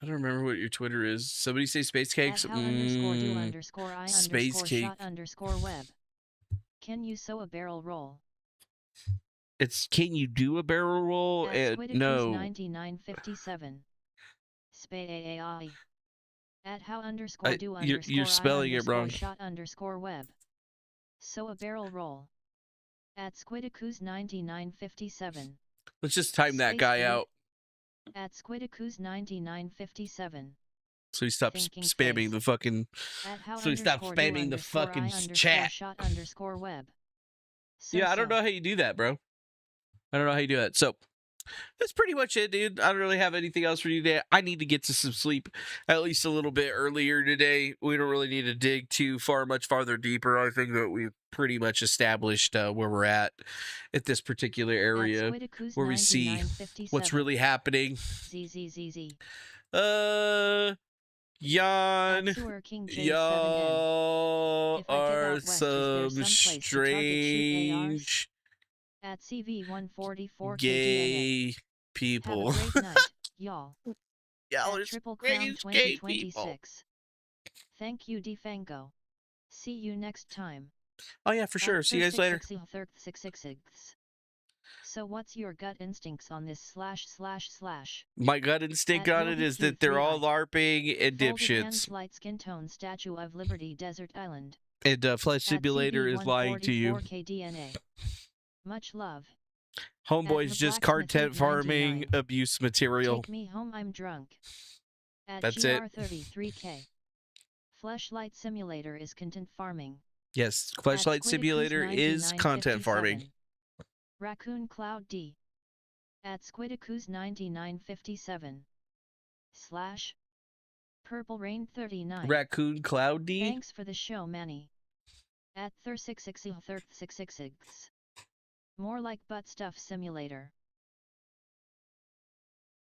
I don't remember what your Twitter is. Somebody say space cakes. Space cake. _I_shot_web. Can you sew a barrel roll? It's can you do a barrel roll? No. 9957. Spay. At how_do_I_shot_web. You're spelling it wrong. Sew a barrel roll. At Squidicus 9957. Let's just time that guy out. At Squidicus 9957. So he stops spamming the fucking. So he stops spamming the fucking chat. Web. Yeah, I don't know how you do that, bro. I don't know how you do that. So that's pretty much it, dude. I don't really have anything else for you today. I need to get to some sleep at least a little bit earlier today. We don't really need to dig too much farther deeper. I think that we've pretty much established where we're at this particular area where we see what's really happening. Y'all are some strange at CV144 gay people. Have a great night, y'all. Y'all are Triple Crown strange gay people. Thank you, Defango. See you next time. Oh yeah, for sure. See you guys later. So what's your gut instincts on this ///? My gut instinct on it is that they're all LARPing and dipshits. Light skin tone Statue of Liberty Desert Island. And Flesh Simulator is lying to you. Much love. Homeboy's just content farming abuse material. Take me home, I'm drunk. At That's GR33K. Fleshlight Simulator is content farming. Yes, Fleshlight Simulator is content farming. Raccoon Cloud D. At Squidicus 9957. / Purple Rain 39. Raccoon Cloud D. Thanks for the show, Manny. At 3666. More like butt stuff simulator.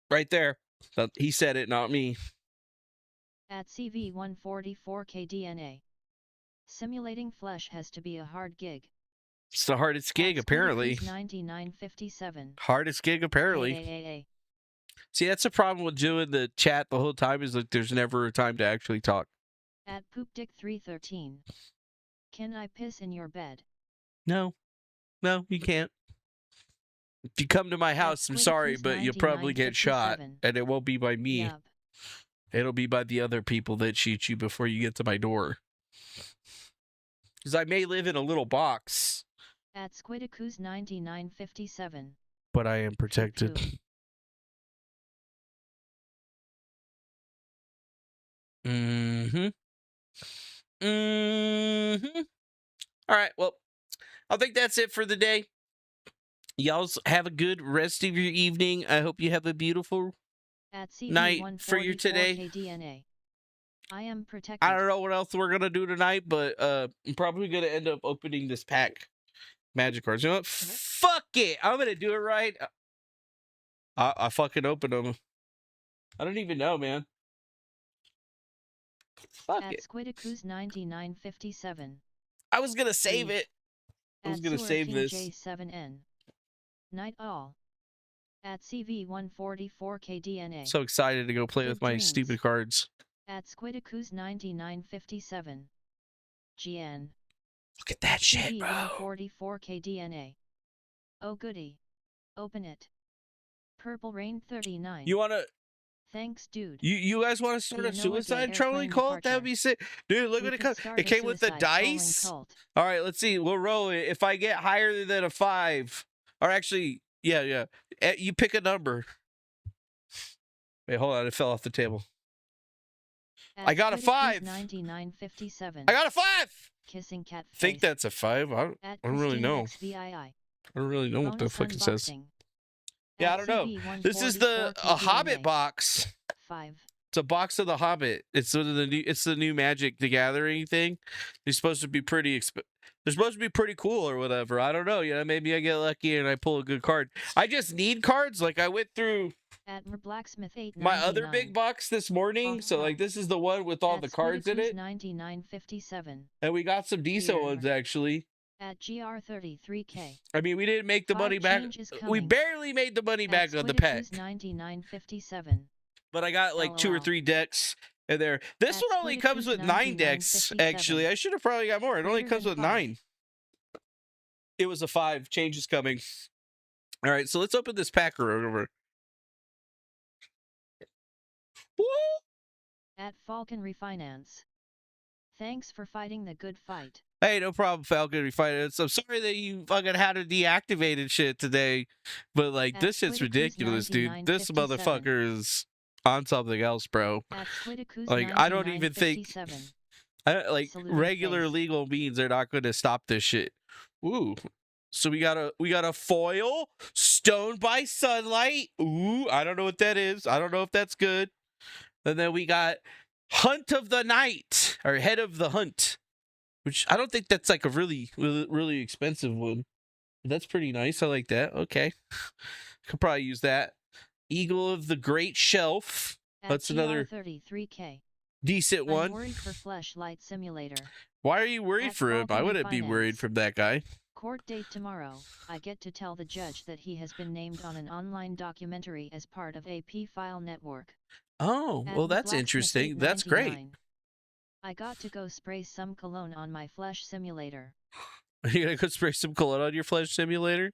Right there. He said it, not me. At CV144KDNA. Simulating flesh has to be a hard gig. It's the hardest gig, apparently. 9957. Hardest gig, apparently. See, that's the problem with doing the chat the whole time is like there's never a time to actually talk. At PoopDick313. Can I piss in your bed? No. No, you can't. If you come to my house, I'm sorry, but you'll probably get shot. And it won't be by me. Yep. It'll be by the other people that shoot you before you get to my door. Because I may live in a little box, At Squidicus 9957. But I am protected. Mm-hmm. Mm-hmm. All right, well, I think that's it for the day. Y'all have a good rest of your evening. I hope you have a beautiful night for you today. KDNA. I am protected. I don't know what else we're gonna do tonight, but I'm probably gonna end up opening this pack magic cards. You know what? Fuck it. I'm gonna do it right. I fucking opened them. I don't even know, man. Fuck At it. Squidicus 9957. I was gonna save it. I was gonna save this. J7N. Night all. At CV144KDNA. So excited to go play with my stupid cards. At Squidicus 9957. GN. Look at that shit, bro. CV144KDNA. Oh goody. Open it. Purple Rain 39. You wanna? Thanks, dude. You guys want to start a suicide trolling cult? That would be sick. Dude, look what it comes. It came with the dice. All right, let's see. We'll roll it. If I get higher than a 5, or actually, yeah. You pick a number. Wait, hold on. It fell off the table. I got a 5. 9957. I got a 5. Kissing cat face. I think that's a 5. I don't really know. I don't really know what the fuck it says. Yeah, I don't know. This is a Hobbit box. 5. It's a box of the Hobbit. It's the new Magic the Gathering thing. They're supposed to be pretty they're supposed to be pretty cool or whatever. I don't know. You know, maybe I get lucky and I pull a good card. I just need cards. Like I went through my other big box this morning. So like this is the one with all the cards in it. 9957. And we got some decent ones actually. At GR33K. I mean, we didn't make the money back. We barely made the money back on the pack. 9957. But I got like 2 or 3 decks in there. This one only comes with 9 decks, actually. I should have probably got more. It only comes with 9. It was a 5. Change is coming. All right, so let's open this pack over. Woo! At Falcon Refinance. Thanks for fighting the good fight. Hey, no problem, Falcon Refinance. I'm sorry that you fucking had to deactivate and shit today. But, like, this shit's ridiculous, dude. This motherfucker is on something else, bro. Like, I don't even think... regular legal means are not going to stop this shit. Ooh. So we got a foil. Stoned by Sunlight. Ooh, I don't know what that is. I don't know if that's good. And then we got Hunt of the Night. Or Head of the Hunt. Which I don't think that's like a really expensive one. That's pretty nice. I like that. Okay. Could probably use that. Eagle of the Great Shelf. That's another 33K. Decent one. I'm worried for Fleshlight Simulator. Why are you worried for him? I wouldn't be worried from that guy. Court date tomorrow. I get to tell the judge that he has been named on an online documentary as part of a P-File network. Oh, well, that's interesting. That's great. I got to go spray some cologne on my Flesh Simulator. Are you gonna go spray some cologne on your Flesh Simulator?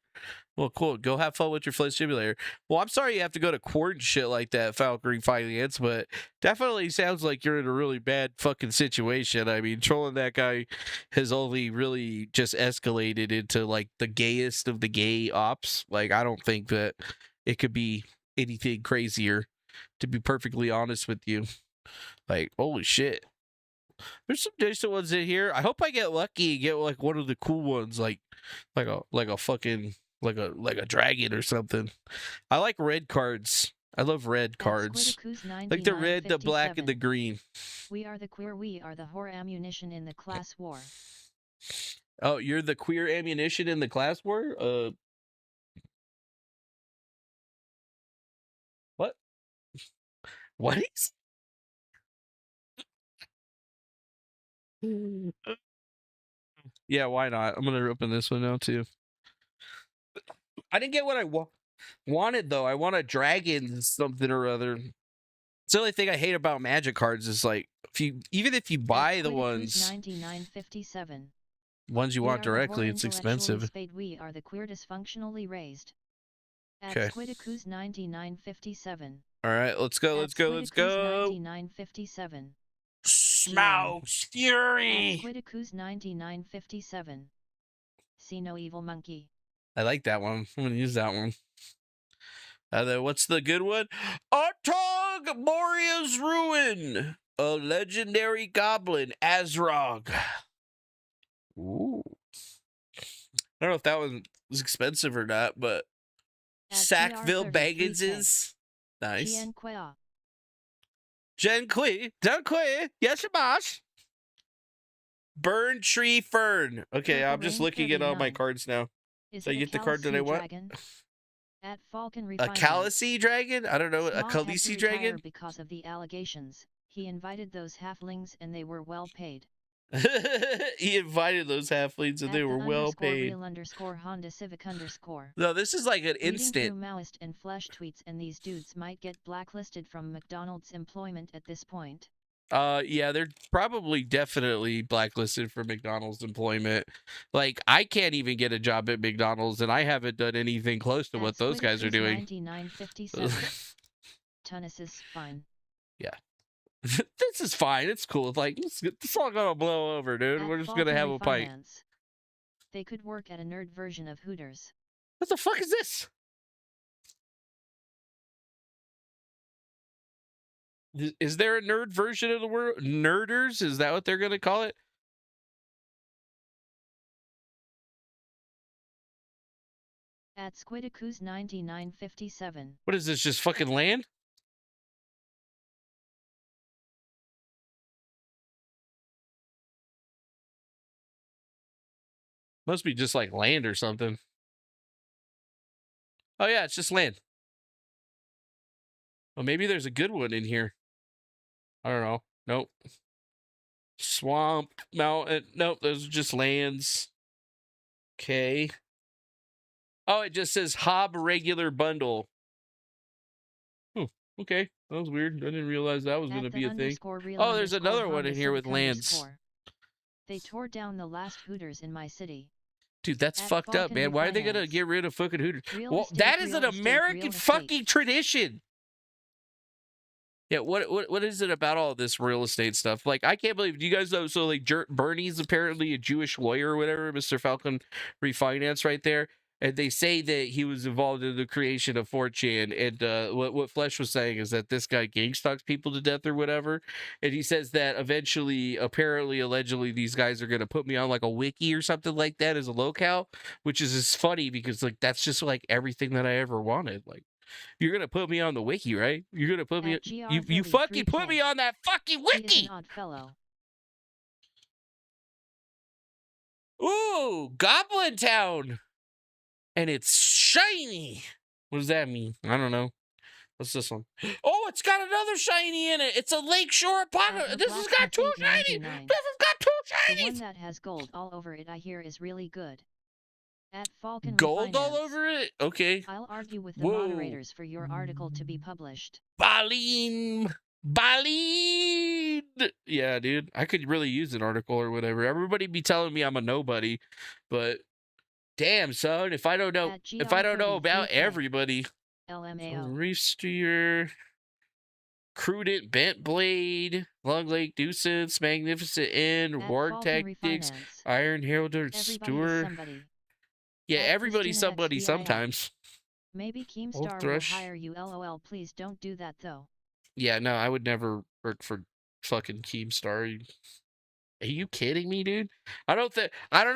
Well, cool. Go have fun with your Flesh Simulator. Well, I'm sorry you have to go to court and shit like that, Falcon Finance, but definitely sounds like you're in a really bad fucking situation. I mean, trolling that guy has only really just escalated into like the gayest of the gay ops. Like, I don't think that it could be anything crazier, to be perfectly honest with you. Like, holy shit. There's some decent ones in here. I hope I get lucky and get like one of the cool ones, like a fucking like a dragon or something. I like red cards. I love red cards. Like the red, the black, and the green. We are the queer. We are the whore ammunition in the class war. Oh, you're the queer ammunition in the class war? What? What is? Yeah, why not? I'm gonna open this one now too. I didn't get what I wanted though. I want a dragon something or other. It's the only thing I hate about Magic cards is like even if you buy the ones 9957. Ones you want directly, it's expensive. We are the queer dysfunctionally raised. At Okay. Squidicus 9957. All right, let's go. Let's go. Let's go. 9957. Smoke's Fury. Squidicus 9957. See no evil monkey. I like that one. I'm gonna use that one. Then what's the good one? Artog Moria's Ruin. A legendary goblin, Azrog. Ooh. I don't know if that one was expensive or not, but At Sackville TR33K. Baggins is nice. Jian Quea. Jen Kui. Yes, boss. Burn Tree Fern. Okay, Purple I'm just Rain looking at all my 39. cards now. Is Did I it a get the card that I Khaleesi want? dragon? At Falcon A Refinement. Khaleesi dragon? I don't know. A Smaug had to Khaleesi retire dragon? because of the allegations. He invited those halflings and they were well paid. He invited those halflings and At they the were well paid. _real_Honda Civic _ No, this is like an Reading instant. through Maoist and Flesh tweets, and these dudes might get blacklisted from McDonald's employment at this point. Yeah, they're probably definitely blacklisted for McDonald's employment. Like, I can't even get a job at McDonald's, and I haven't done anything close to what those guys are doing. 9957. Tunis is fine. Yeah. This is fine. It's cool. It's like, it's all gonna blow over, dude. At We're just Falcon gonna have a pint. Refinance. They could work at a nerd version of Hooters. What the fuck is this? Is there a nerd version of the word? Nerders? Is that what they're gonna call it? At Squidicus 9957. What is this? Just fucking land? Must be just like land or something. Oh yeah, it's just land. Well, maybe there's a good one in here. I don't know. Nope. Swamp, mountain. Nope, those are just lands. Okay. Oh, it just says Hob regular bundle. Okay. That was weird. I didn't realize that was going to be a thing. Oh, there's another one in here with lands. They tore down the last Hooters in my city. Dude, that's fucked up, man. Why are they going to get rid of fucking Hooters? Well, that is an American fucking tradition. Yeah, what is it about all this real estate stuff? Like, I can't believe, do you guys know, so like Bernie's apparently a Jewish lawyer or whatever, Mr. Falcon Refinance right there. And they say that he was involved in the creation of 4chan. And what Flesh was saying is that this guy gang stalks people to death or whatever. And he says that eventually, apparently, allegedly, these guys are going to put me on like a wiki or something like that as a locale, which is just funny because like that's just like everything that I ever wanted. Like, you're going to put me on the wiki, right? You're going to put me, you fucking put me on that fucking wiki. Ooh, Goblin Town. And it's shiny. What does that mean? I don't know. What's this one? Oh, it's got another shiny in it. It's a Lakeshore Apocalypse. This has got 2 shinies. This has got 2 shinies. The one that has gold all over it, I hear, is really good. At Falcon Gold all over it? Okay. I'll argue with the moderators for your article to be published. Baleen. Yeah, dude. I could really use an article or whatever. Everybody be telling me I'm a nobody, but damn, son, if I don't know about everybody. LMAO. Reefsteer, Crudent, Bent Blade, Long Lake Nuisance, Magnificent Inn, Warg Tactics, Iron Heralder, Stewart. Yeah, everybody's somebody sometimes. Maybe Keemstar will hire you, LOL. Please don't do that, though. Yeah, no, I would never work for fucking Keemstar. Are you kidding me, dude? I don't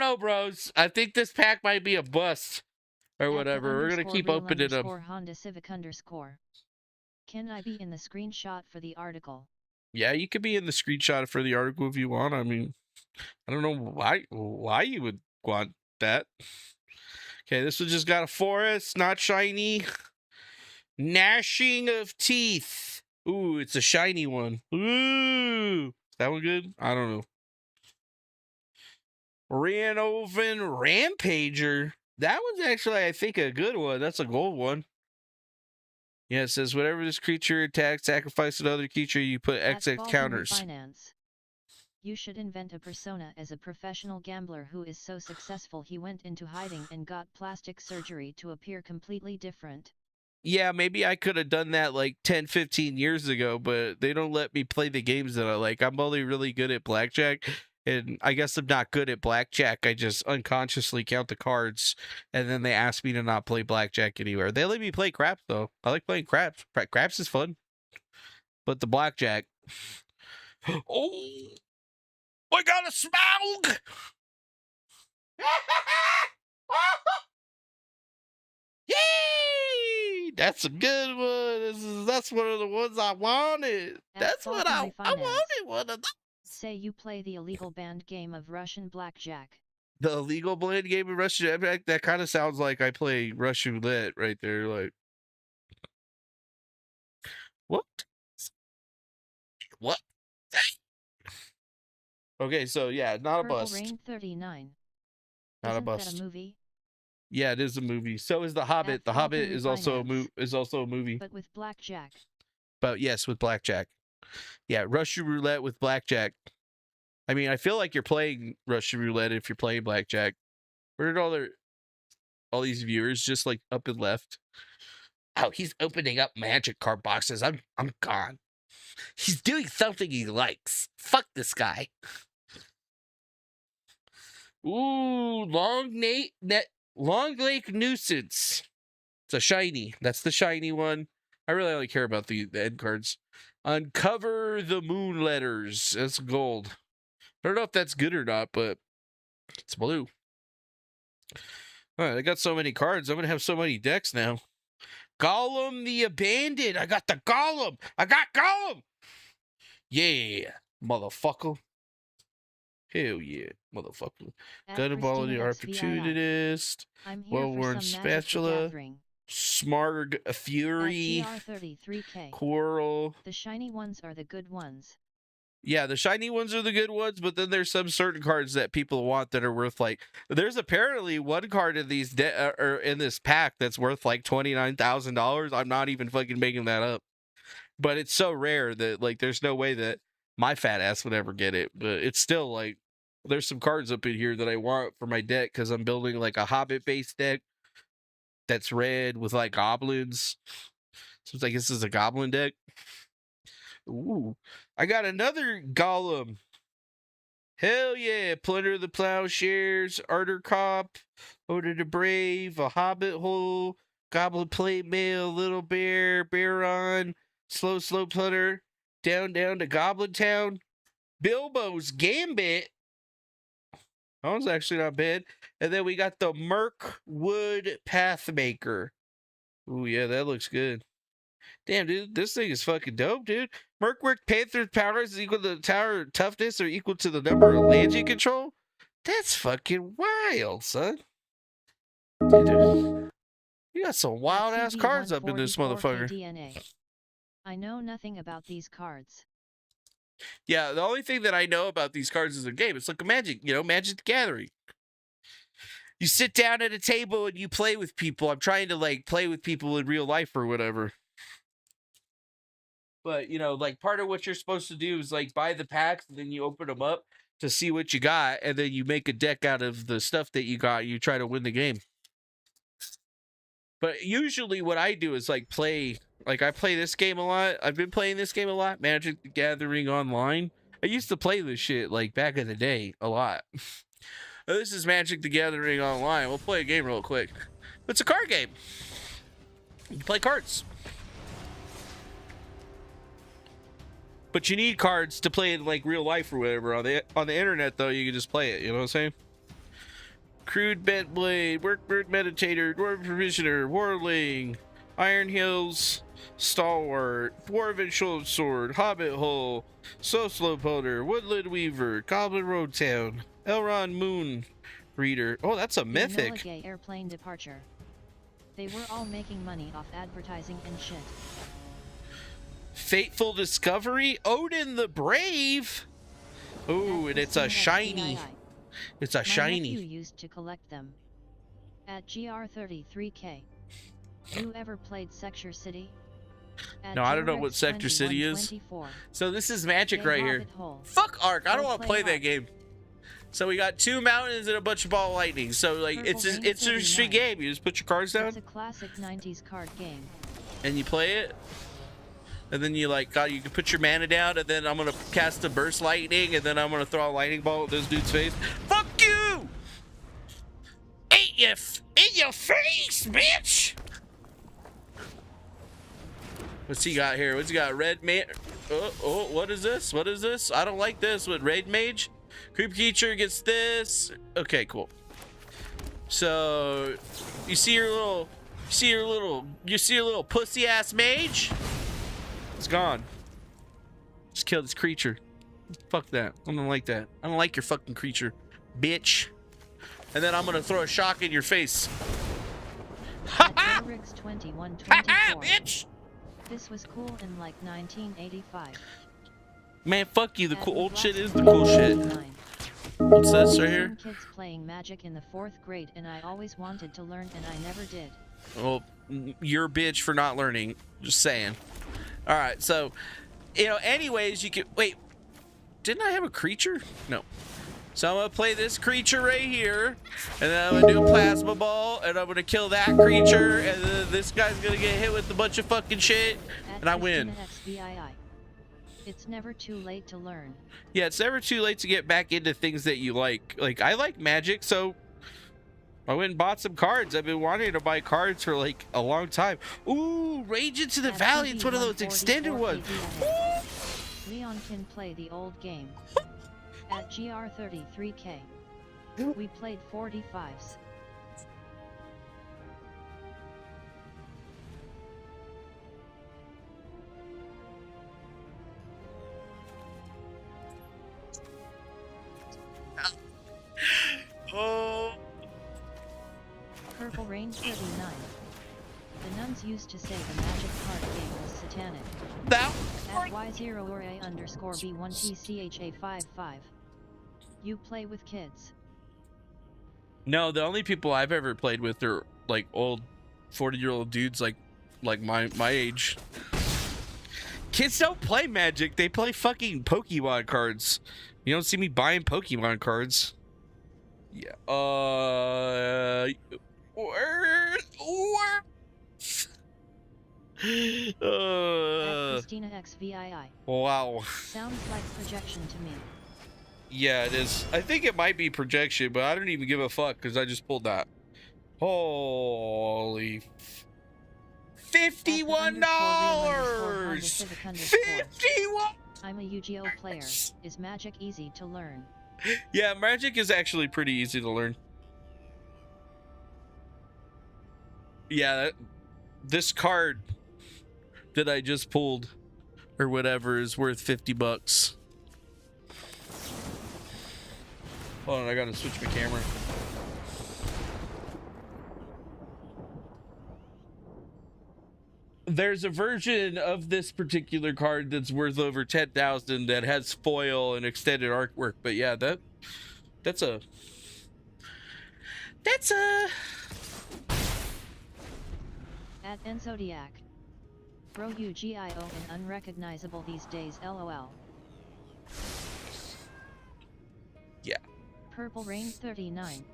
know, bros. I think this pack might be a bust or whatever. We're gonna keep opening them. Honda Civic _. Can I be in the screenshot for the article? Yeah, you could be in the screenshot for the article if you want. I mean, I don't know why you would want that. Okay, this one just got a forest, not shiny. Gnashing of Teeth. Ooh, it's a shiny one. Ooh, is that one good? I don't know. Renovan Rampager. That one's actually, I think, a good one. That's a gold one. Yeah, it says, whenever this creature attacks, sacrifice another creature, you put XX counters. Finance. You should invent a persona as a professional gambler who is so successful he went into hiding and got plastic surgery to appear completely different. Yeah, maybe I could have done that like 10, 15 years ago, but they don't let me play the games that I like. I'm only really good at blackjack. and I guess I'm not good at blackjack. I just unconsciously count the cards, and then they ask me to not play blackjack anywhere. They let me play craps though. I like playing craps. Craps is fun, but the blackjack. Oh, I got a smoke. Yay! That's a good one. That's one of the ones I wanted. That's what I wanted. One of those. Say you play the illegal banned game of Russian blackjack. The illegal blend game of Russian. That kind of sounds like I play Russian roulette right there. Like, what? What? Okay, so yeah, not a Purple bust. Rain 39. Not Isn't a bust. that a movie? Yeah, it is a movie. So is The Hobbit. The Hobbit is also a movie. But with blackjack. But yes, with blackjack. Yeah, Russian roulette with blackjack. I mean, I feel like you're playing Russian roulette if you're playing blackjack. Where did all these viewers just like up and left? Oh, he's opening up magic card boxes. I'm gone. He's doing something he likes. Fuck this guy. Ooh, Long Lake Nuisance. It's a shiny. That's the shiny one. I really only care about the end cards. Uncover the Moon Letters. That's gold. I don't know if that's good or not, but it's blue. All right, I got so many cards. I'm going to have so many decks now. Gollum the Abandoned. I got the Gollum. I got Gollum. Yeah, motherfucker. Hell yeah, motherfucker. Gunnaball the Opportunist. Well-worn Spatula. Smarg Fury. Coral. The shiny ones are the good ones. Yeah, the shiny ones are the good ones, but then there's some certain cards that people want that are worth like. There's apparently one card in these or in this pack that's worth like $29,000. I'm not even fucking making that up. But it's so rare that like there's no way that my fat ass would ever get it. But it's still like there's some cards up in here that I want for my deck because I'm building like a Hobbit based deck that's red with like goblins. So it's like this is a goblin deck. Ooh, I got another Gollum. Hell yeah, Plunder the Plowshares, Arter Cop, Order the Brave, a Hobbit Hole, Goblin Plate Mail, Little Bear, Baron, Slow Plunder, down to Goblin Town, Bilbo's Gambit. That one's actually not bad. And then we got the Mirkwood Pathmaker. Ooh, yeah, that looks good. Damn, dude, this thing is fucking dope, dude. Mirkwood Panther's power is equal to the tower toughness or equal to the number of lands you control? That's fucking wild, son. Dude, you got some wild-ass cards up in this motherfucker. DNA. I know nothing about these cards. Yeah, the only thing that I know about these cards is a game. It's like a Magic, Magic the Gathering. You sit down at a table and you play with people. I'm trying to, like, play with people in real life or whatever. But, like, part of what you're supposed to do is, like, buy the packs, and then you open them up to see what you got, and then you make a deck out of the stuff that you got, and you try to win the game. But usually what I do is, like, I play this game a lot. I've been playing this game a lot, Magic the Gathering Online. I used to play this shit, like, back in the day, a lot. This is Magic the Gathering Online. We'll play a game real quick. It's a card game. You play cards. But you need cards to play in like real life or whatever. On the internet though, you can just play it, you know what I'm saying? Crude Bent Blade, Workbird Meditator, Dwarf Provisioner, Warling, Iron Hills, Stalwart, Dwarven Shoulder Sword, Hobbit Hole, Slow Powder, Woodland Weaver, Goblin Road Town, Elrond Moon Reader. Oh, that's a mythic. Enola Gay airplane departure. They were all making money off advertising and shit. Fateful Discovery, Odin the Brave. Ooh, and it's a shiny. It's a shiny. My nephew used to collect them. At GR33K. You ever played Sector City? No, I don't know what Sector City is. So this is Magic right here. Fuck Ark, I don't want to play that game. So we got 2 mountains and a bunch of ball lightning. So like it's a street game. You just put your cards down. It's a classic 90s card game. And you play it. and then you like you can put your mana down, and then I'm gonna cast a burst lightning, and then I'm gonna throw a lightning bolt at this dude's face. Fuck you! In your face, bitch! What's he got here? What's he got? Red mage. Oh, what is this? What is this? I don't like this. What, raid mage? Creep creature gets this. Okay, cool. So you see your little pussy ass mage? It's gone. Just kill this creature. Fuck that. I don't like that. I don't like your fucking creature, bitch. And then I'm gonna throw a shock in your face. Ha ha! Bitch! This was cool in like 1985. Man, fuck you. The cool old shit is the cool shit. What's this right here? Kids playing Magic in the 4th grade, and I always wanted to learn, and I never did. Well, you're a bitch for not learning. Just saying. All right, so anyways, you can wait. Didn't I have a creature? No. So I'm gonna play this creature right here, and then I'm gonna do a plasma ball, and I'm gonna kill that creature, and then this guy's gonna get hit with a bunch of fucking shit, and I win. It's never too late to learn. Yeah, it's never too late to get back into things that you like. Like, I like Magic, so I went and bought some cards. I've been wanting to buy cards for like a long time. Ooh, Rage into the Valley. It's one of those extended ones. Leon can play the old game. At GR33K, we played 45s. Oh. Purple Rain 39. The nuns used to say the magic card game was satanic. That at Y0 or A_B1TCHA55. You play with kids? No, the only people I've ever played with are like old 40-year-old dudes like my age. Kids don't play Magic. They play fucking Pokemon cards. You don't see me buying Pokemon cards. Yeah. Christina XVII. Wow. Sounds like projection to me. Yeah, it is. I think it might be projection, but I don't even give a fuck because I just pulled that. Holy $51. 51. I'm a Yu-Gi-Oh player. Is Magic easy to learn? Yeah, Magic is actually pretty easy to learn. Yeah, this card that I just pulled or whatever is worth $50. Hold on, I gotta switch my camera. There's a version of this particular card that's worth over 10,000 that has foil and extended artwork, but yeah, that's a At Enzodiac. Bro Yu-Gi-Oh and unrecognizable these days, lol. Yeah. Purple Rain 39.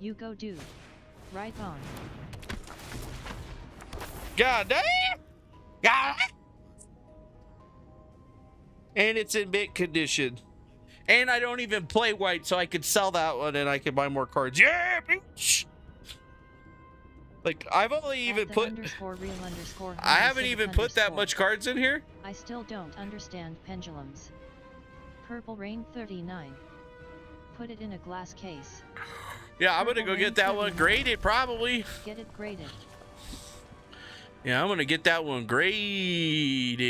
You go dude. Right on. God damn! God! And it's in mint condition. And I don't even play white, so I could sell that one and I can buy more cards. Yeah, bitch! Like, I've only even put... I haven't even put that much cards in here. I still don't understand pendulums. Purple Rain 39. Put it in a glass case. Yeah, I'm gonna go get that one graded, probably. Get it graded. Yeah, I'm gonna get that one graded.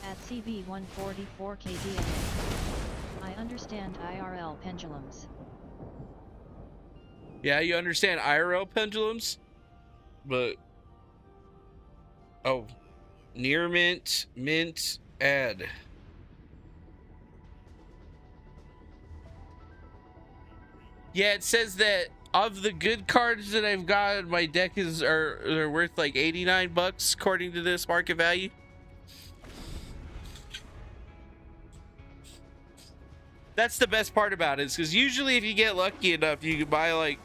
At CB144KDNA. I understand IRL pendulums. Yeah, you understand IRL pendulums? But... Oh. Near mint, mint, add. Yeah, it says that of the good cards that I've got, my deck are worth like $89 according to this market value. That's the best part about it, is because usually if you get lucky enough, you can buy like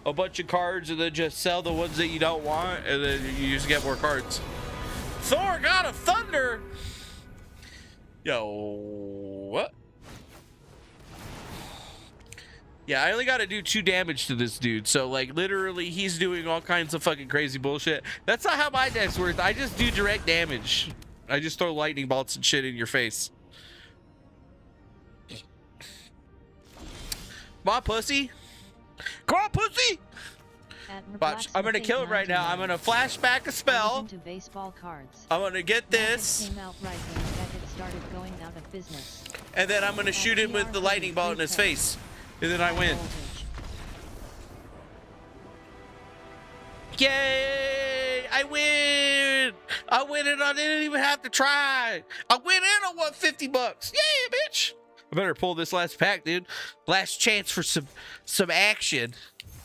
a bunch of cards and then just sell the ones that you don't want, and then you just get more cards. Thor, God of Thunder. Yo, what? Yeah, I only got to do 2 damage to this dude. So, like, literally, he's doing all kinds of fucking crazy bullshit. That's not how my deck's work. I just do direct damage. I just throw lightning bolts and shit in your face. Come on, pussy. Come on, pussy. Watch, I'm gonna kill him right now. I'm gonna flash back a spell. To baseball cards. I'm gonna get this. Came out right when Beckett started going out of business. And then I'm gonna shoot him with the lightning bolt in his face. And then I win. Yay! I win! I win and I didn't even have to try. I went in on $150. Yeah, bitch! I better pull this last pack, dude. Last chance for some action.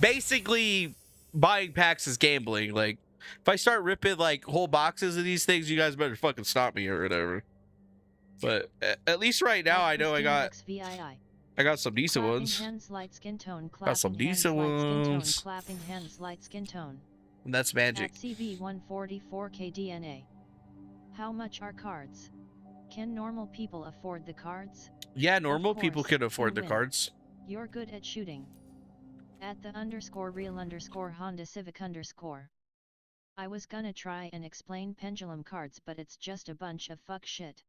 Basically, buying packs is gambling. Like, if I start ripping like whole boxes of these things, you guys better fucking stop me or whatever. But at least right now, I know I got some decent ones. Got some decent ones. Clapping hands, light skin tone. And that's magic. At CV 144K DNA. How much are cards? Can normal people afford the cards? Yeah, normal Of people course, can afford you the win. cards. You're good at shooting. At the _real_ Honda Civic _ I was gonna try and explain pendulum cards, but it's just a bunch of fuck shit.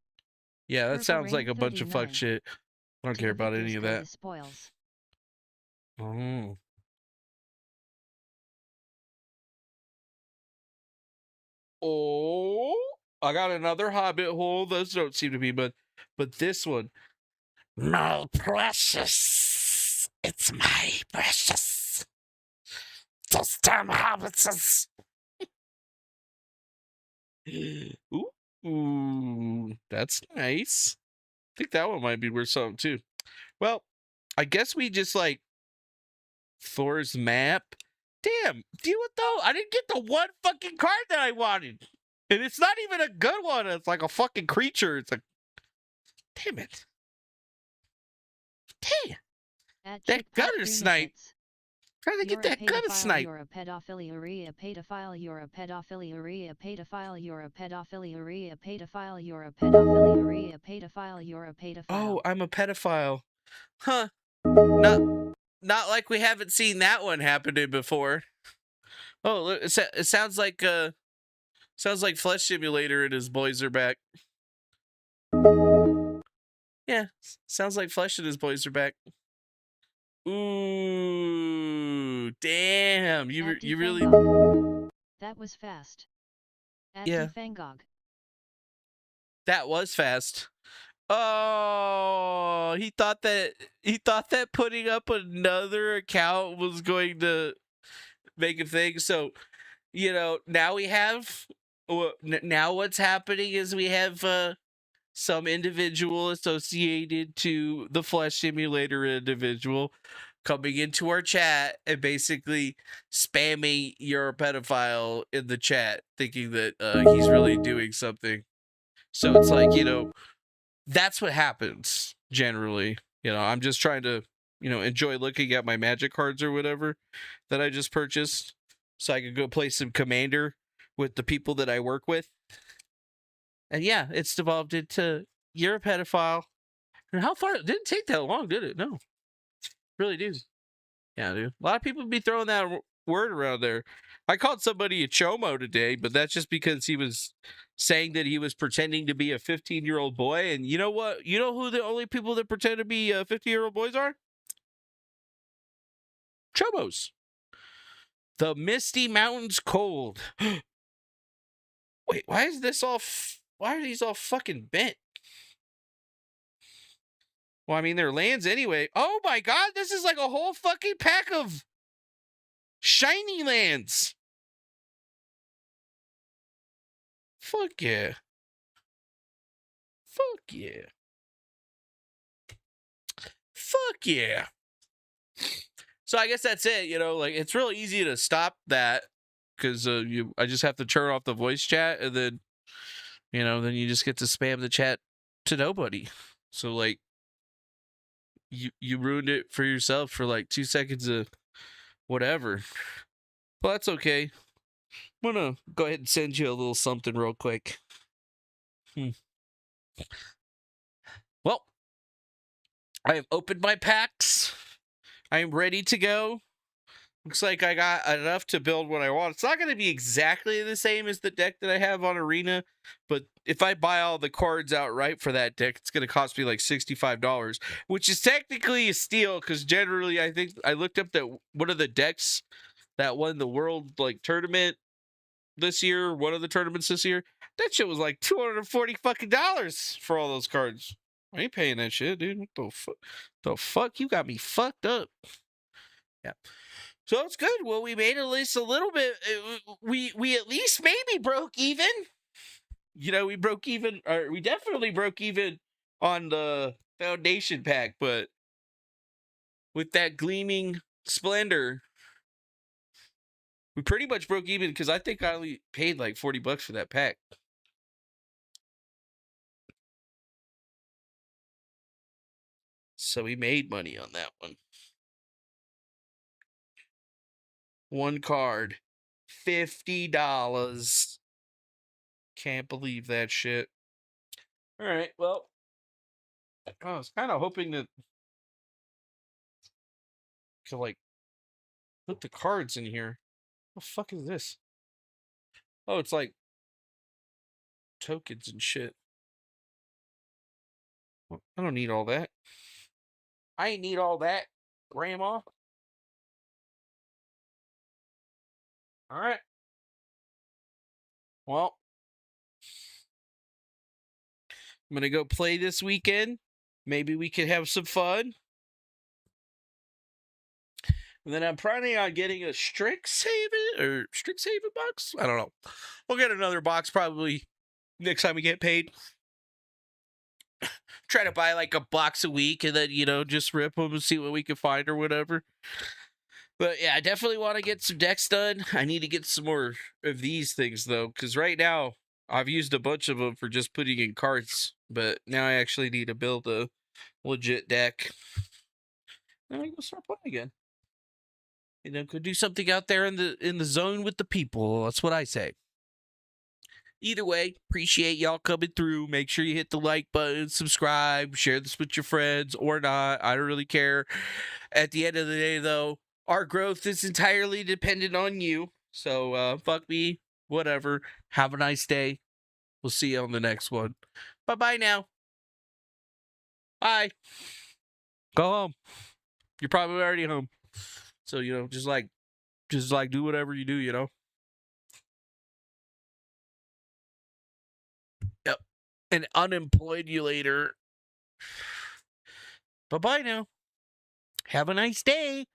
Yeah, that Purple sounds Rain like a bunch of fuck 39. shit. I don't care about any of that. Spoils. Oh. Oh, I got another Hobbit hole. Those don't seem to be, but this one. My precious. It's my precious. Those damn hobbitses. Ooh, that's nice. I think that one might be worth something too. Well, I guess we just like Thor's map. Damn, deal with though. I didn't get the one fucking card that I wanted. And it's not even a good one. It's like a fucking creature. It's like, damn it. Damn. That gutter snipe. Trying to get that gutter snipe. You're a pedophile, pedophile, you're a pedophile, pedophile, you're a pedophile, pedophile, you're a pedophile, pedophile, you're a pedophile. Oh, I'm a pedophile. Huh. Not like we haven't seen that one happening before. Oh, look, it sounds like Flesh Simulator and his boys are back. Yeah, sounds like Flesh and his boys are back. Ooh, damn! You really. That was fast. Yeah. Fangog. That was fast. Oh, he thought that putting up another account was going to make a thing. So, you know, now what's happening is we have some individual associated to the Flesh Simulator individual coming into our chat and basically spamming "you're a pedophile" in the chat, thinking that he's really doing something. So it's like, you know, that's what happens generally. You know, I'm just trying to, you know, enjoy looking at my magic cards or whatever that I just purchased so I could go play some Commander with the people that I work with. And yeah, it's devolved into "you're a pedophile." And how far? It didn't take that long, did it? No. Really did. Yeah, dude. A lot of people be throwing that word around there. I called somebody a chomo today, but that's just because he was saying that he was pretending to be a 15-year-old boy. And you know what? You know who the only people that pretend to be 50-year-old boys are? Chomos. The Misty Mountains Cold. Wait, why is this all... why are these all fucking bent? Well, I mean, they're lands anyway. Oh my god, this is like a whole fucking pack of shiny lands. Fuck yeah. Fuck yeah. Fuck yeah. So I guess that's it, you know, like it's real easy to stop that because I just have to turn off the voice chat and then, you know, then you just get to spam the chat to nobody. So like, you ruined it for yourself for like 2 seconds of whatever. Well, that's okay. I'm gonna go ahead and send you a little something real quick. Well, I have opened my packs. I am ready to go. Looks like I got enough to build what I want. It's not going to be exactly the same as the deck that I have on Arena, but if I buy all the cards outright for that deck, it's going to cost me like $65, which is technically a steal because generally I think I looked up that one of the decks that won the world like tournament this year, one of the tournaments this year, that shit was like $240 fucking for all those cards. I ain't paying that shit, dude. What the fuck? The fuck? You got me fucked up. Yeah. So it's good. Well, we made at least a little bit. We at least maybe broke even. You know, we broke even, or we definitely broke even on the foundation pack, but with that gleaming splendor, we pretty much broke even because I think I only paid like $40 for that pack. So we made money on that one. One card, $50. Can't believe that shit. All right, well, I was kind of hoping to like put the cards in here. What the fuck is this? Oh, it's like tokens and shit. Well, I don't need all that. I ain't need all that, Grandma. All right. Well, I'm going to go play this weekend. Maybe we could have some fun. And then I'm planning on getting a Strixhaven box. I don't know. We'll get another box probably next time we get paid. Try to buy like a box a week and then, you know, just rip them and see what we can find or whatever. But yeah, I definitely want to get some decks done. I need to get some more of these things though, because right now I've used a bunch of them for just putting in carts. But now I actually need to build a legit deck. Then I can start playing again. You know, could do something out there in the zone with the people. That's what I say. Either way, appreciate y'all coming through. Make sure you hit the like button, subscribe, share this with your friends or not. I don't really care. At the end of the day, though, our growth is entirely dependent on you. So, fuck me, whatever. Have a nice day. We'll see you on the next one. Bye-bye now. Bye. Go home. You're probably already home. So, you know, just like do whatever you do, you know. Yep. And unemployed you later. Bye-bye now. Have a nice day.